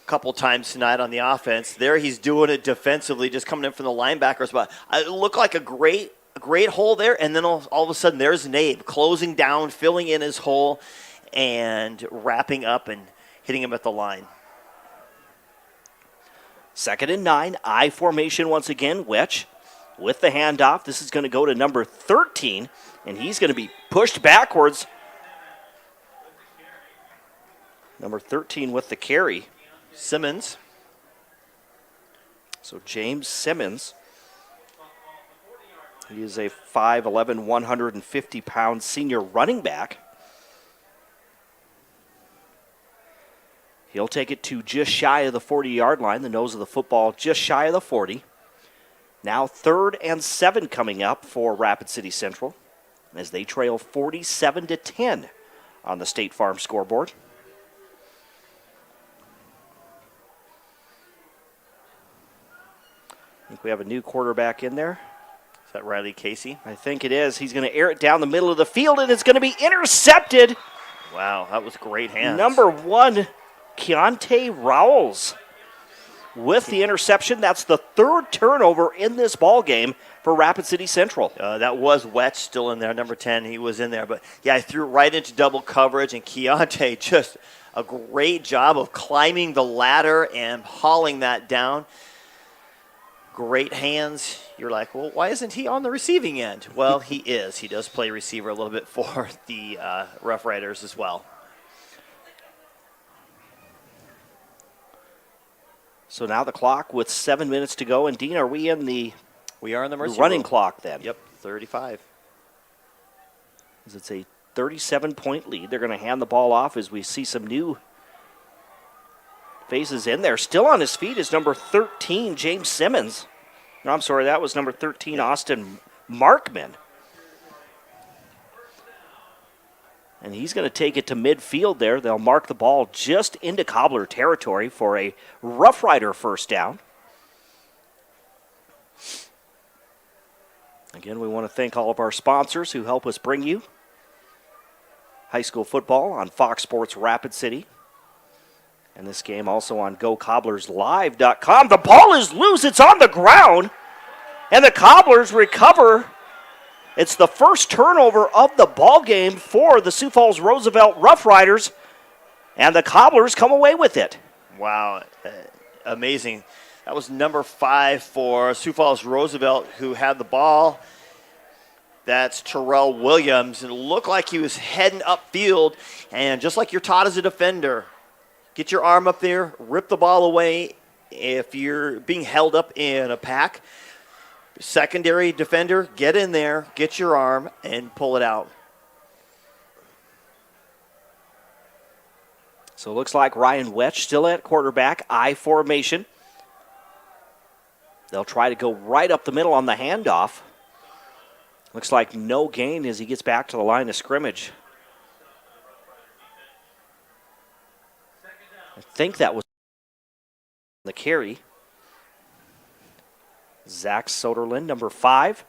couple times tonight on the offense. There he's doing it defensively, just coming in from the linebacker spot. It looked like a great hole there, and then all of a sudden there's Nave closing down, filling in his hole, and wrapping up and hitting him at the line. 2nd and 9, I formation once again. Wetch with the handoff. This is going to go to number 13, and he's going to be pushed backwards. Number 13 with the carry. Simmons. So James Simmons. He is a 5'11", 150-pound senior running back. He'll take it to just shy of the 40-yard line, the nose of the football just shy of the 40. Now 3rd and 7 coming up for Rapid City Central as they trail 47-10 on the State Farm scoreboard. I think we have a new quarterback in there. Is that Riley Casey? I think it is. He's going to air it down the middle of the field, and it's going to be intercepted. Wow, that was great hands. Number 1, Keontae Rowles with the interception. That's the 3rd turnover in this ball game for Rapid City Central. That was Wetch still in there, number 10. He was in there. But, yeah, I threw it right into double coverage, and Keontae just a great job of climbing the ladder and hauling that down. Great hands. You're like, well, why isn't he on the receiving end? Well, he is. He does play receiver a little bit for the Rough Riders as well. So now the clock with 7 minutes to go. And, Dean, are we in the running clock then? Yep, 35. As it's a 37-point lead. They're going to hand the ball off as we see some new faces in there. Still on his feet is number 13, James Simmons. No, I'm sorry, that was number 13, Austin Markman. And he's going to take it to midfield there. They'll mark the ball just into Cobbler territory for a Rough Rider first down. Again, we want to thank all of our sponsors who help us bring you high school football on Fox Sports Rapid City. And this game also on GoCobblersLive.com. The ball is loose. It's on the ground. And the Cobblers recover. It's the first turnover of the ball game for the Sioux Falls Roosevelt Rough Riders. And the Cobblers come away with it. Wow. Amazing. That was number 5 for Sioux Falls Roosevelt, who had the ball. That's Terrell Williams. It looked like he was heading upfield. And just like you're taught as a defender, Get your arm up there, rip the ball away. If you're being held up in a pack, secondary defender, get in there, get your arm, and pull it out. So it looks like Ryan Wetch still at quarterback, I formation. They'll try to go right up the middle on the handoff. Looks like no gain as he gets back to the line of scrimmage. I think that was the carry. Zach Soderlund, number 5.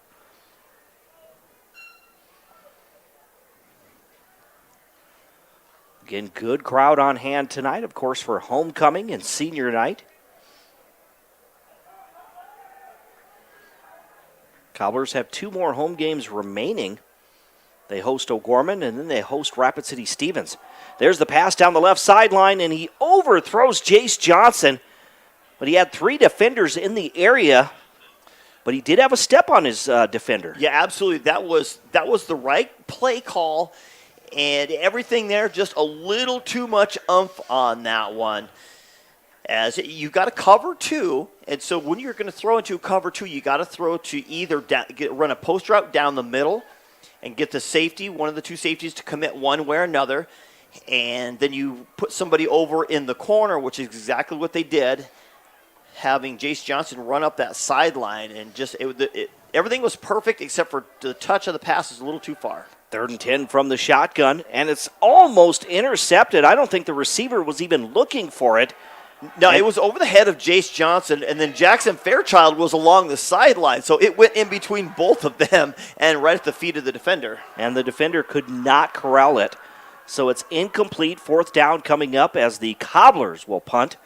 Again, good crowd on hand tonight, of course, for homecoming and senior night. Cobblers have 2 more home games remaining. They host O'Gorman, and then they host Rapid City Stevens. There's the pass down the left sideline, and he overthrows Jace Johnson. But he had 3 defenders in the area, but he did have a step on his defender. Yeah, absolutely. That was the right play call, and everything there, just a little too much oomph on that one. As you got to cover 2, and so when you're going to throw into cover 2, you got to throw to either run a post route down the middle and get the safety, one of the 2 safeties, to commit one way or another, and then you put somebody over in the corner, which is exactly what they did, having Jace Johnson run up that sideline, and just everything was perfect except for the touch of the pass is a little too far. 3rd and 10 from the shotgun, and it's almost intercepted. I don't think the receiver was even looking for it. No, it was over the head of Jace Johnson, and then Jackson Fairchild was along the sideline, so it went in between both of them and right at the feet of the defender. And the defender could not corral it. So it's incomplete. 4th down coming up as the Cobblers will punt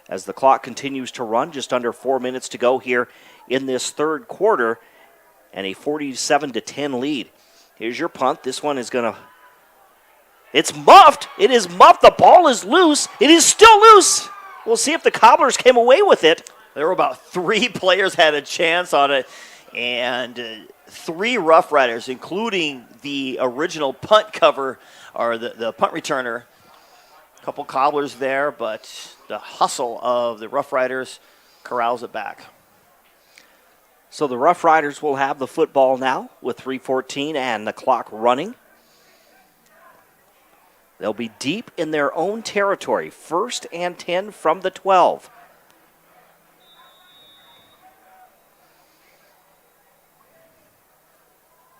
as the clock continues to run. Just under 4 minutes to go here in this 3rd quarter, and a 47-10 lead. Here's your punt. This one is going to... It's muffed. It is muffed. The ball is loose. It is still loose. We'll see if the Cobblers came away with it. There were about 3 players had a chance on it, and 3 Rough Riders, including the original punt cover, or the punt returner. A couple Cobblers there, but the hustle of the Rough Riders corrals it back. So the Rough Riders will have the football now with 3:14 and the clock running. They'll be deep in their own territory. 1st and 10 from the 12.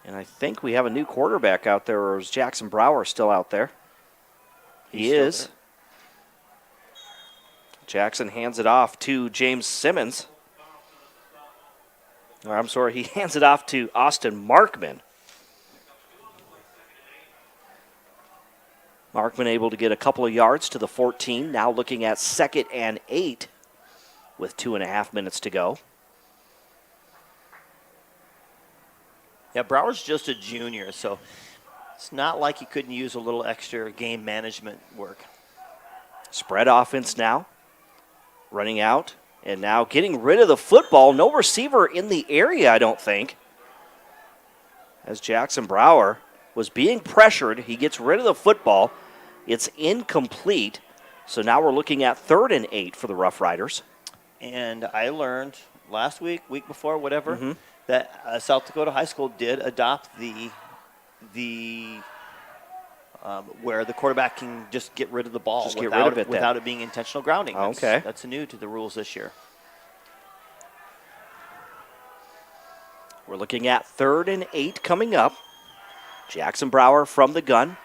And I think we have a new quarterback out there, or is Jackson Brower still out there? He is. Jackson hands it off to James Simmons. Or I'm sorry, he hands it off to Austin Markman. Markman able to get a couple of yards to the 14. Now looking at 2nd and 8 with 2.5 minutes to go. Yeah, Brower's just a junior, so it's not like he couldn't use a little extra game management work. Spread offense now. Running out and now getting rid of the football. No receiver in the area, I don't think. As Jackson Brower was being pressured, he gets rid of the football. It's incomplete. So now we're looking at 3rd and 8 for the Rough Riders. And I learned last week, week before, whatever, that South Dakota High School did adopt the where the quarterback can just get rid of the ball without it being intentional grounding. That's new to the rules this year. We're looking at 3rd and 8 coming up. Jackson Brower from the gun.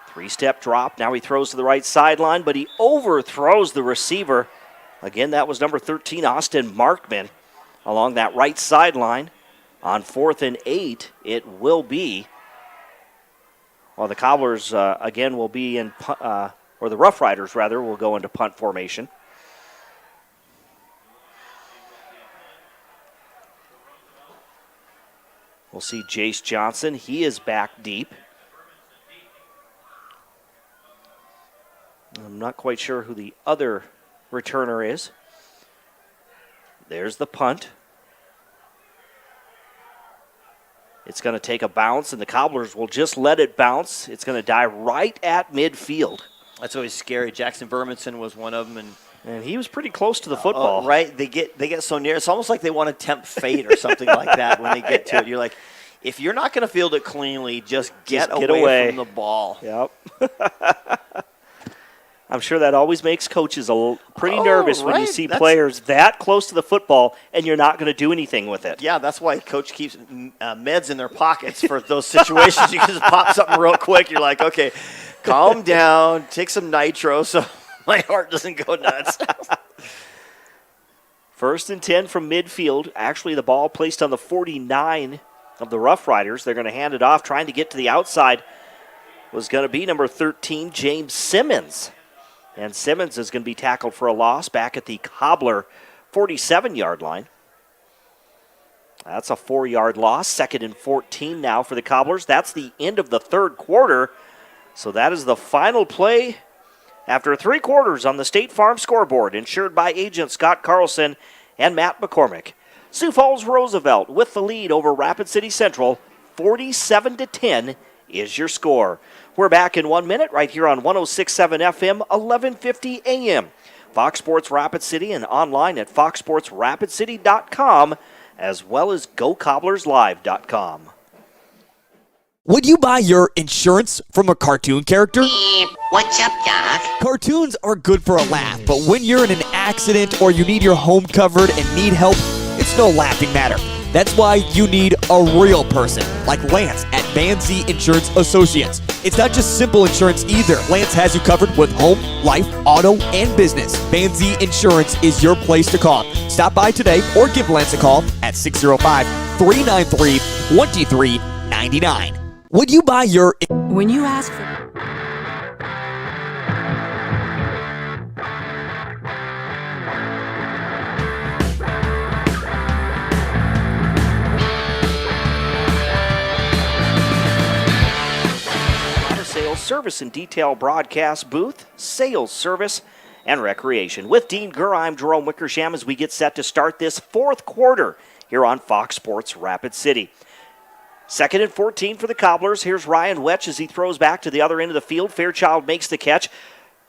3-step drop. Now he throws to the right sideline, but he overthrows the receiver. Again, that was number 13, Austin Markman, along that right sideline. On 4th and 8, it will be. Well, the Cobblers, again, will be in, or the Rough Riders, rather, will go into punt formation. We'll see Jace Johnson. He is back deep. I'm not quite sure who the other returner is. There's the punt. It's going to take a bounce, and the Cobblers will just let it bounce. It's going to die right at midfield. That's always scary. Jackson Verminson was one of them, and he was pretty close to the football. Right, they get so near. It's almost like they want to tempt fate or something like that when they get to it. You're like, if you're not going to field it cleanly, just get away from the ball. Yep. I'm sure that always makes coaches pretty nervous when you see players that close to the football and you're not going to do anything with it. Yeah, that's why coach keeps meds in their pockets for those situations. You can just pop something real quick. You're like, okay, calm down, take some nitro so my heart doesn't go nuts. 1st and 10 from midfield. Actually, the ball placed on the 49 of the Rough Riders. They're going to hand it off. Trying to get to the outside was going to be number 13, James Simmons. And Simmons is going to be tackled for a loss back at the Cobbler 47-yard line. That's a 4-yard loss. 2nd and 14 now for the Cobblers. That's the end of the 3rd quarter. So that is the final play after 3 quarters on the State Farm scoreboard, insured by agent Scott Carlson and Matt McCormick. Sioux Falls Roosevelt with the lead over Rapid City Central. 47-10 is your score. We're back in 1 minute right here on 106.7 FM, 1150 AM. Fox Sports Rapid City and online at foxsportsrapidcity.com, as well as gocobblerslive.com. Would you buy your insurance from a cartoon character? What's up, Doc? Cartoons are good for a laugh, but when you're in an accident or you need your home covered and need help, it's no laughing matter. That's why you need a real person, like Lance at Van Zee Insurance Associates. It's not just simple insurance either. Lance has you covered with home, life, auto, and business. Van Zee Insurance is your place to call. Stop by today or give Lance a call at 605-393-2399. Would you buy your... When you ask for... Service and detail broadcast booth, sales, service, and recreation. With Dean Gurr, I'm Jerome Wickersham as we get set to start this 4th quarter here on Fox Sports Rapid City. 2nd and 14 for the Cobblers. Here's Ryan Wetch as he throws back to the other end of the field. Fairchild makes the catch,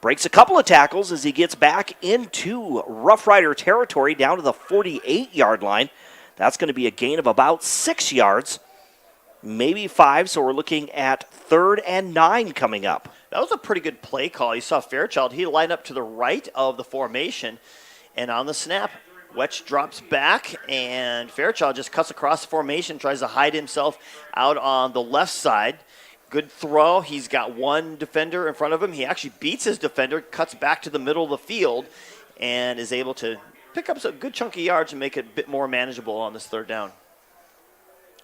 breaks a couple of tackles as he gets back into Rough Rider territory down to the 48-yard line. That's going to be a gain of about 6 yards. Maybe 5, so we're looking at 3rd and 9 coming up. That was a pretty good play call. You saw Fairchild. He lined up to the right of the formation, and on the snap, Wetch drops back, and Fairchild just cuts across the formation, tries to hide himself out on the left side. Good throw. He's got one defender in front of him. He actually beats his defender, cuts back to the middle of the field, and is able to pick up a good chunk of yards and make it a bit more manageable on this 3rd down.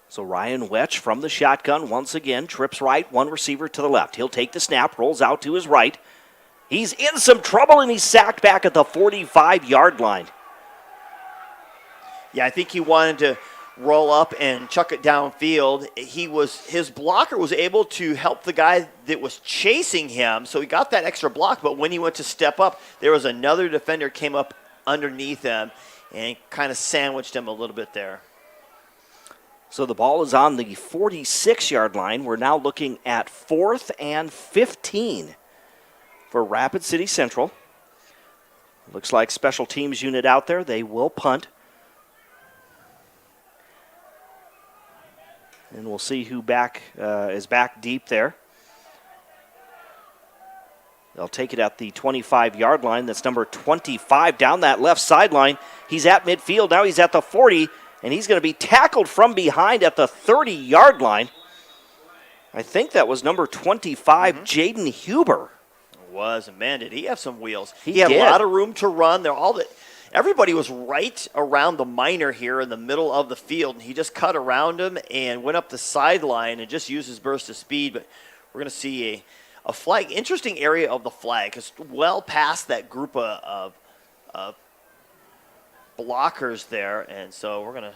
So Ryan Wetch from the shotgun once again, trips right, one receiver to the left. He'll take the snap, rolls out to his right. He's in some trouble, and he's sacked back at the 45-yard line. Yeah, I think he wanted to roll up and chuck it downfield. His blocker was able to help the guy that was chasing him, so he got that extra block, but when he went to step up, there was another defender came up underneath him and kind of sandwiched him a little bit there. So the ball is on the 46-yard line. We're now looking at 4th and 15 for Rapid City Central. Looks like special teams unit out there. They will punt. And we'll see who is back deep there. They'll take it at the 25-yard line. That's number 25 down that left sideline. He's at midfield. Now he's at the 40. And he's going to be tackled from behind at the 30-yard line. I think that was number 25, Jaden Huber. It was, and man, did he have some wheels. He had did. A lot of room to run. Everybody was right around the minor here in the middle of the field, and he just cut around him and went up the sideline and just used his burst of speed. But we're going to see a flag. Interesting area of the flag, because well past that group of blockers there, and so we're going to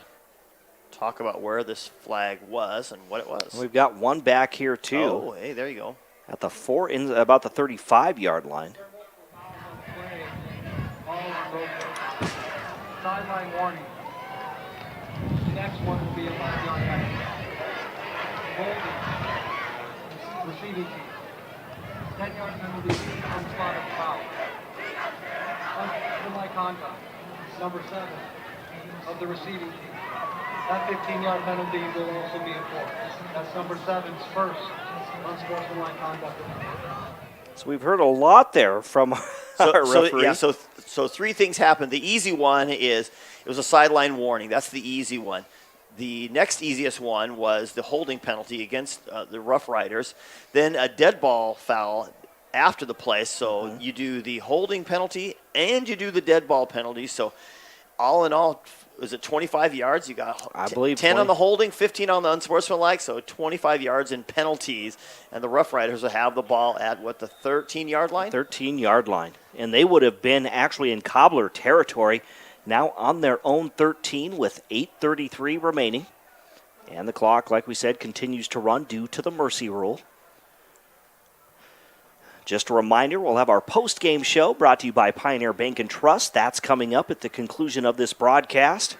talk about where this flag was and what it was. We've got one back here too. Oh, hey, there you go. At the about the 35-yard line. Sideline warning. The next one will be a 5-yard penalty. Holding. Receiving team. 10-yard penalty on spot of foul. Unsportsmanlike conduct, number 7 of the receiving team. That 15-yard penalty will also be enforced. That's number 7's first unsportsmanlike conduct. So we've heard a lot there from our referee. So three things happened. The easy one is it was a sideline warning. That's the easy one. The next easiest one was the holding penalty against the Rough Riders. Then a dead ball foul after the play. So you do the holding penalty and you do the dead ball penalty. So all in all, was it 25 yards? You got I believe 10 20. on the holding, 15 on the unsportsmanlike, so 25 yards in penalties. And the Rough Riders will have the ball at, the 13-yard line? 13-yard line. And they would have been actually in Cobbler territory, now on their own 13 with 8:33 remaining. And the clock, like we said, continues to run due to the mercy rule. Just a reminder, we'll have our post-game show brought to you by Pioneer Bank and Trust. That's coming up at the conclusion of this broadcast,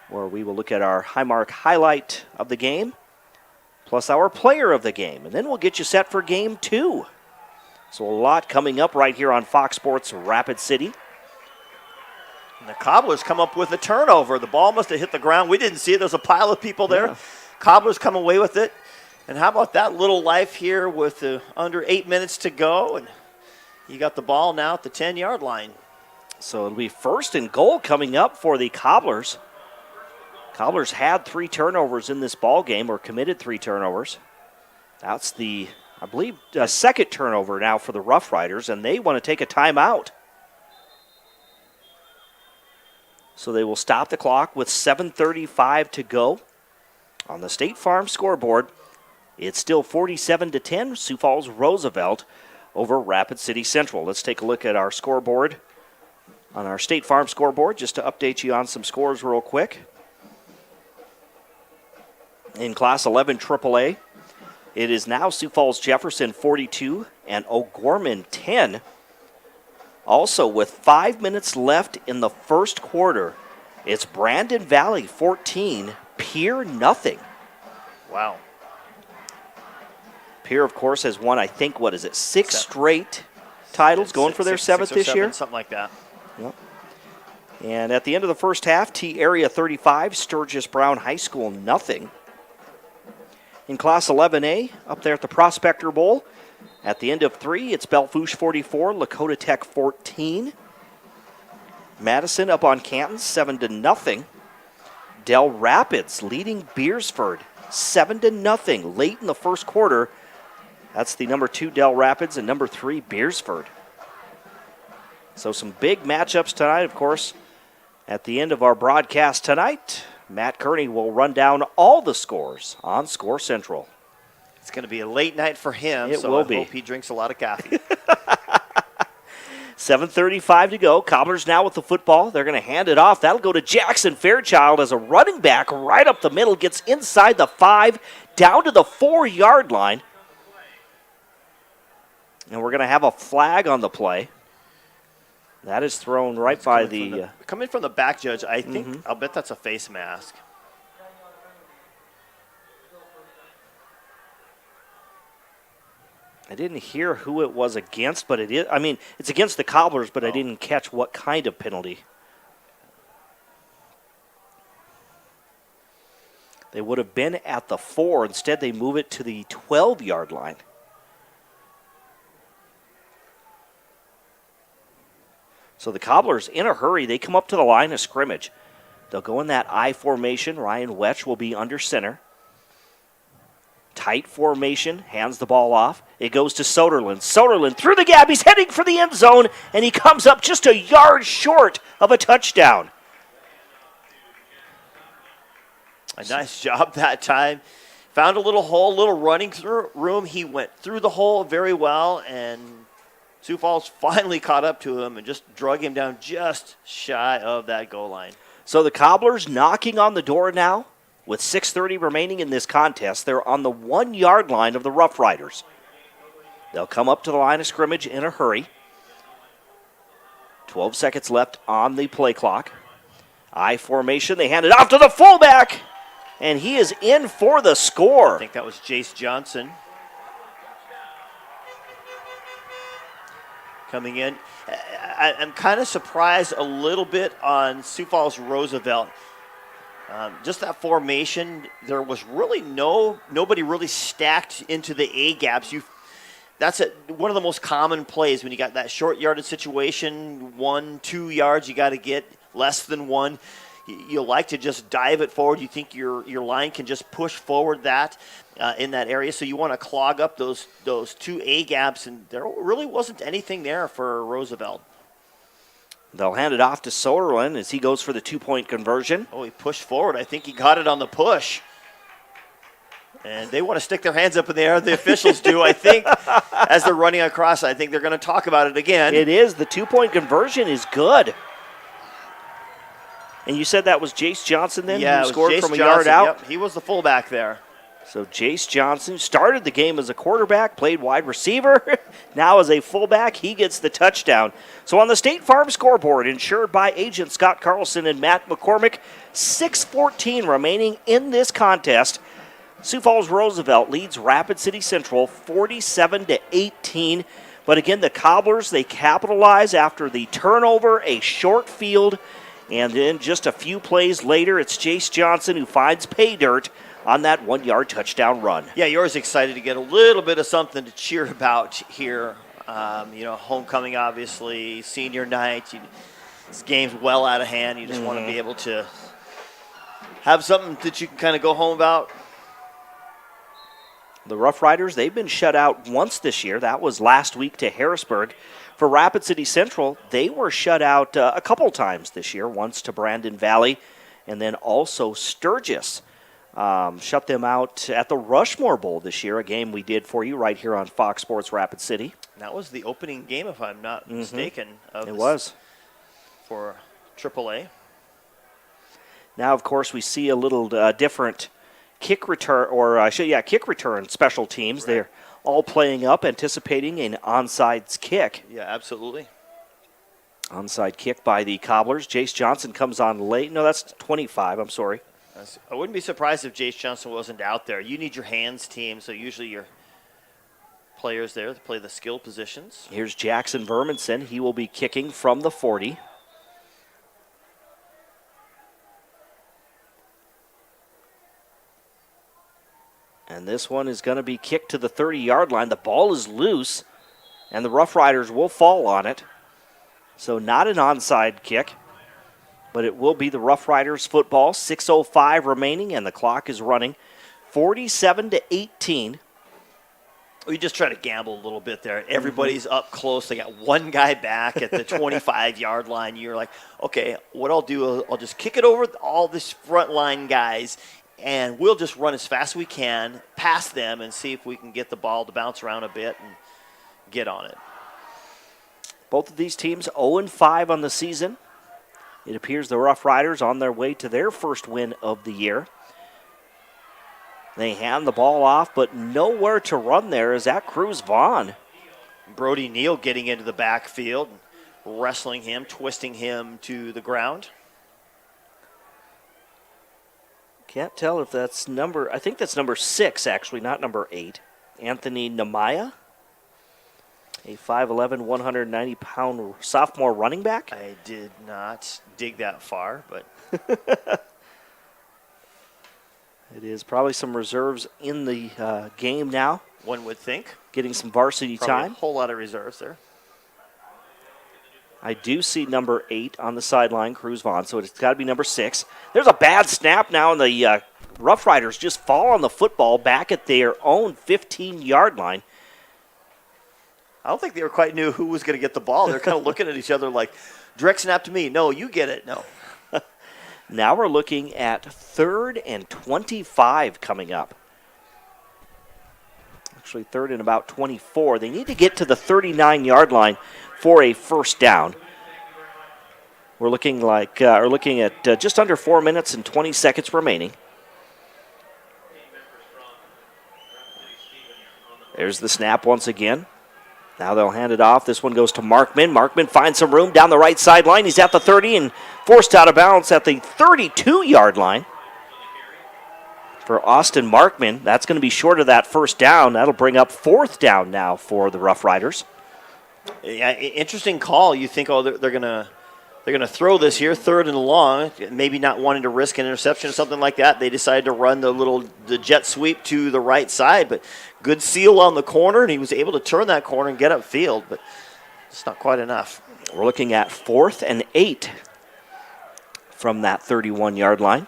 where we will look at our Highmark highlight of the game, plus our player of the game. And then we'll get you set for Game 2. So a lot coming up right here on Fox Sports Rapid City. And the Cobblers come up with a turnover. The ball must have hit the ground. We didn't see it. There's a pile of people there. Yeah. Cobblers come away with it. And how about that little life here with under 8 minutes to go? And you got the ball now at the 10-yard line. So it'll be 1st and goal coming up for the Cobblers. Cobblers had 3 turnovers in this ball game, or committed 3 turnovers. That's the, I believe, second turnover now for the Rough Riders, and they want to take a timeout. So they will stop the clock with 7:35 to go on the State Farm scoreboard. It's still 47-10, Sioux Falls Roosevelt over Rapid City Central. Let's take a look at our scoreboard on our State Farm scoreboard, just to update you on some scores real quick. In Class 11 AAA, it is now Sioux Falls Jefferson 42 and O'Gorman 10. Also, with 5 minutes left in the first quarter, it's Brandon Valley 14, Pierre nothing. Wow. Pierre, of course, has won, I think, 6 straight titles, going for their 7th this year? Something like that. Yep. And at the end of the first half, T Area 35, Sturgis Brown High School nothing. In Class 11A, up there at the Prospector Bowl, at the end of 3, it's Belfouche 44, Lakota Tech 14. Madison up on Canton, 7-0. Del Rapids leading Beersford, 7-0 late in the first quarter. That's the number 2 Del Rapids and number 3 Beersford. So some big matchups tonight, of course. At the end of our broadcast tonight, Matt Kearney will run down all the scores on Score Central. It's going to be a late night for him, It so will I be. hope he drinks a lot of coffee. 7:35 to go. Cobblers now with the football. They're going to hand it off. That'll go to Jackson Fairchild as a running back right up the middle. Gets inside the 5, down to the 4-yard line. And we're going to have a flag on the play. That is thrown right by the... Coming from the back, Judge, I think, I'll bet that's a face mask. I didn't hear who it was against, but it is. I mean, it's against the Cobblers, but I didn't catch what kind of penalty. They would have been at the 4. Instead, they move it to the 12-yard line. So the Cobblers, in a hurry, they come up to the line of scrimmage. They'll go in that I formation. Ryan Wetch will be under center. Tight formation, hands the ball off. It goes to Soderlund. Soderlund through the gap. He's heading for the end zone, and he comes up just a yard short of a touchdown. A nice job that time. Found a little hole, little running through room. He went through the hole very well, and Sioux Falls finally caught up to him and just drug him down just shy of that goal line. So the Cobblers knocking on the door now. With 6:30 remaining in this contest, they're on the 1-yard line of the Rough Riders. They'll come up to the line of scrimmage in a hurry. 12 seconds left on the play clock. I formation, they hand it off to the fullback, and he is in for the score. I think that was Jace Johnson. coming in. I'm kind of surprised a little bit on Sioux Falls Roosevelt. Just that formation, there was really nobody really stacked into the A gaps. That's one of the most common plays when you got that short yarded situation, 1-2 yards, you got to get less than one. You like to just dive it forward. You think your line can just push forward that in that area. So you want to clog up those 2 A gaps, and there really wasn't anything there for Roosevelt. They'll hand it off to Soderlund as he goes for the 2-point conversion. Oh, he pushed forward. I think he got it on the push. And they want to stick their hands up in the air. The officials do, I think, as they're running across. I think they're going to talk about it again. It is. The 2-point conversion is good. And you said that was Jace Johnson then, who scored from a yard out? Yep, he was the fullback there. So Jace Johnson started the game as a quarterback, played wide receiver. Now as a fullback, he gets the touchdown. So on the State Farm scoreboard, insured by agent Scott Carlson and Matt McCormick, 6:14 remaining in this contest. Sioux Falls Roosevelt leads Rapid City Central 47-18. But again, the Cobblers, they capitalize after the turnover, a short field. And then just a few plays later, it's Jace Johnson who finds pay dirt on that 1-yard touchdown run. Yeah, you're always excited to get a little bit of something to cheer about here. Homecoming, obviously, senior night. This game's well out of hand. You just want to be able to have something that you can kind of go home about. The Rough Riders, they've been shut out once this year. That was last week to Harrisburg. For Rapid City Central, they were shut out a couple times this year, once to Brandon Valley, and then also Sturgis. Shut them out at the Rushmore Bowl this year, a game we did for you right here on Fox Sports Rapid City. That was the opening game, if I'm not mistaken. It was. For AAA. Now, of course, we see a little different kick return, kick return special teams. Right. They're all playing up, anticipating an onside kick. Yeah, absolutely. Onside kick by the Cobblers. Jace Johnson comes on late. No, that's 25. I'm sorry. I wouldn't be surprised if Jace Johnson wasn't out there. You need your hands team, so usually your players there to play the skill positions. Here's Jackson Verminson. He will be kicking from the 40. And this one is going to be kicked to the 30-yard line. The ball is loose, and the Rough Riders will fall on it. So not an onside kick, but it will be the Rough Riders football. 6:05 remaining, and the clock is running 47-18. We just try to gamble a little bit there. Everybody's up close. They got one guy back at the 25-yard line. You're like, okay, what I'll do, I'll just kick it over all this front line guys, and we'll just run as fast as we can past them and see if we can get the ball to bounce around a bit and get on it. Both of these teams 0-5 on the season. It appears the Rough Riders on their way to their first win of the year. They hand the ball off, but nowhere to run there is at Cruz Vaughn. Brody Neal getting into the backfield, wrestling him, twisting him to the ground. Can't tell if that's I think that's number 6, actually, not number 8. Anthony Namaya, a 5'11", 190-pound sophomore running back. I did not dig that far, but it is probably some reserves in the game now. One would think. Getting some varsity probably time. A whole lot of reserves there. I do see number 8 on the sideline, Cruz Vaughn, so it's got to be number 6. There's a bad snap now, and the Rough Riders just fall on the football back at their own 15-yard line. I don't think they were quite knew who was going to get the ball. They're kind of looking at each other like, direct snap to me. No, you get it. No. Now we're looking at 3rd and 25 coming up. Actually, 3rd and about 24. They need to get to the 39-yard line for a first down. We're looking at just under 4 minutes and 20 seconds remaining. There's the snap once again. Now they'll hand it off. This one goes to Markman. Markman finds some room down the right sideline. He's at the 30 and forced out of bounds at the 32-yard line. for Austin Markman. That's going to be short of that first down. That'll bring up 4th down now for the Rough Riders. Yeah, interesting call. You think, they're gonna throw this here, 3rd and long, maybe not wanting to risk an interception or something like that. They decided to run the jet sweep to the right side, but good seal on the corner, and he was able to turn that corner and get upfield, but it's not quite enough. We're looking at 4th and 8 from that 31-yard line.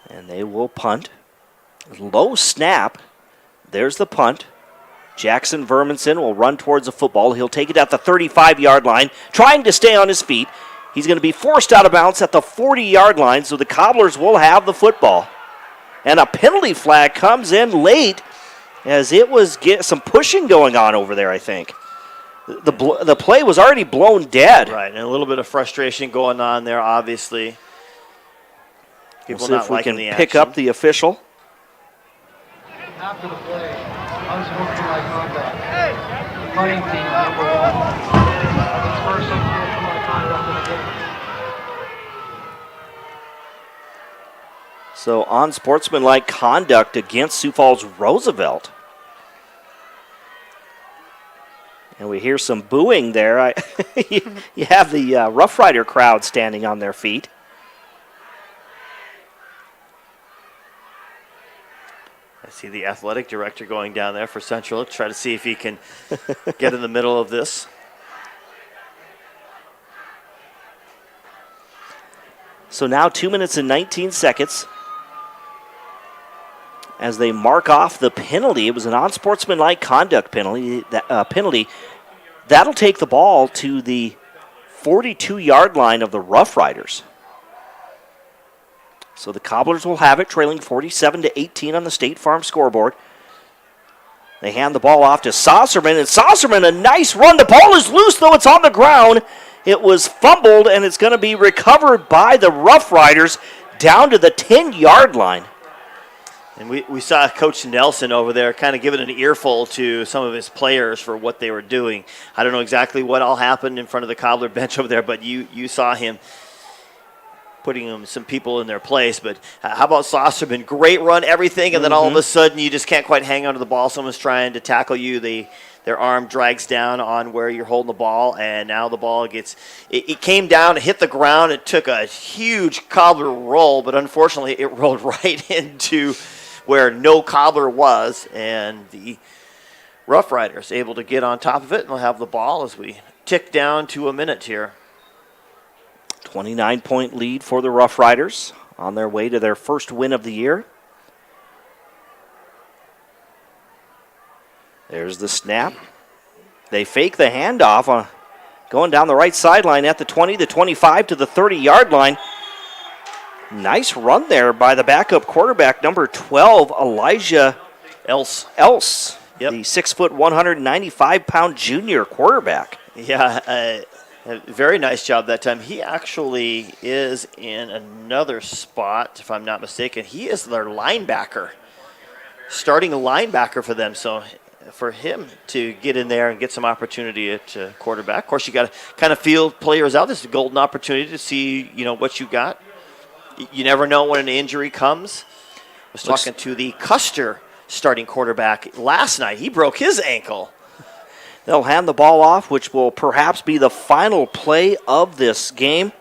And they will punt. Low snap. There's the punt. Jackson Verminson will run towards the football. He'll take it at the 35-yard line, trying to stay on his feet. He's going to be forced out of bounds at the 40-yard line, so the Cobblers will have the football. And a penalty flag comes in late as it was some pushing going on over there, I think. The play was already blown dead. Right, and a little bit of frustration going on there, obviously. We'll see if we can pick up the official. After the play, unsportsmanlike conduct. Punting team number 1. That's first unsportsmanlike conduct of the game. So unsportsmanlike conduct against Sioux Falls Roosevelt. And we hear some booing there. You have the Rough Rider crowd standing on their feet. I see the athletic director going down there for Central to try to see if he can get in the middle of this. So now 2 minutes and 19 seconds as they mark off the penalty. It was an unsportsmanlike conduct penalty. That'll take the ball to the 42-yard line of the Rough Riders. So the Cobblers will have it, trailing 47-18 on the State Farm scoreboard. They hand the ball off to Saucerman, and Saucerman, a nice run. The ball is loose, though it's on the ground. It was fumbled, and it's going to be recovered by the Rough Riders down to the 10-yard line. And we saw Coach Nelson over there kind of giving an earful to some of his players for what they were doing. I don't know exactly what all happened in front of the Cobbler bench over there, but you saw him putting some people in their place. But how about Saucerman? Great run, everything, and then all of a sudden you just can't quite hang onto the ball. Someone's trying to tackle you. Their arm drags down on where you're holding the ball, and now the ball it came down, it hit the ground. It took a huge Cobbler roll, but unfortunately it rolled right into where no Cobbler was, and the Rough Riders able to get on top of it, and they'll have the ball as we tick down to a minute here. 29-point lead for the Rough Riders on their way to their first win of the year. There's the snap. They fake the handoff going down the right sideline at the 20, the 25 to the 30-yard line. Nice run there by the backup quarterback, number 12, Elijah Else. Yep. The 6', 195-pound junior quarterback. Yeah, very nice job that time. He actually is in another spot, if I'm not mistaken. He is their linebacker, starting linebacker for them. So for him to get in there and get some opportunity at quarterback, of course, you got to kind of feel players out. This is a golden opportunity to see, what you got. You never know when an injury comes. I was talking to the Custer starting quarterback last night. He broke his ankle. They'll hand the ball off, which will perhaps be the final play of this game.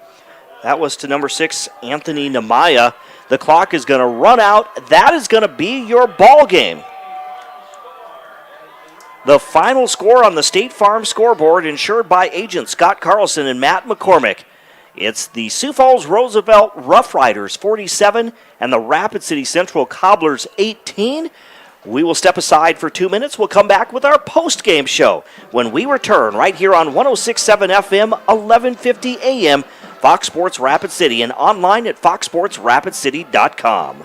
That was to number 6, Anthony Namaya. The clock is going to run out. That is going to be your ball game. The final score on the State Farm scoreboard, insured by agents Scott Carlson and Matt McCormick. It's the Sioux Falls Roosevelt Rough Riders 47 and the Rapid City Central Cobblers 18. We will step aside for 2 minutes. We'll come back with our post-game show when we return right here on 106.7 FM, 1150 AM, Fox Sports Rapid City, and online at foxsportsrapidcity.com.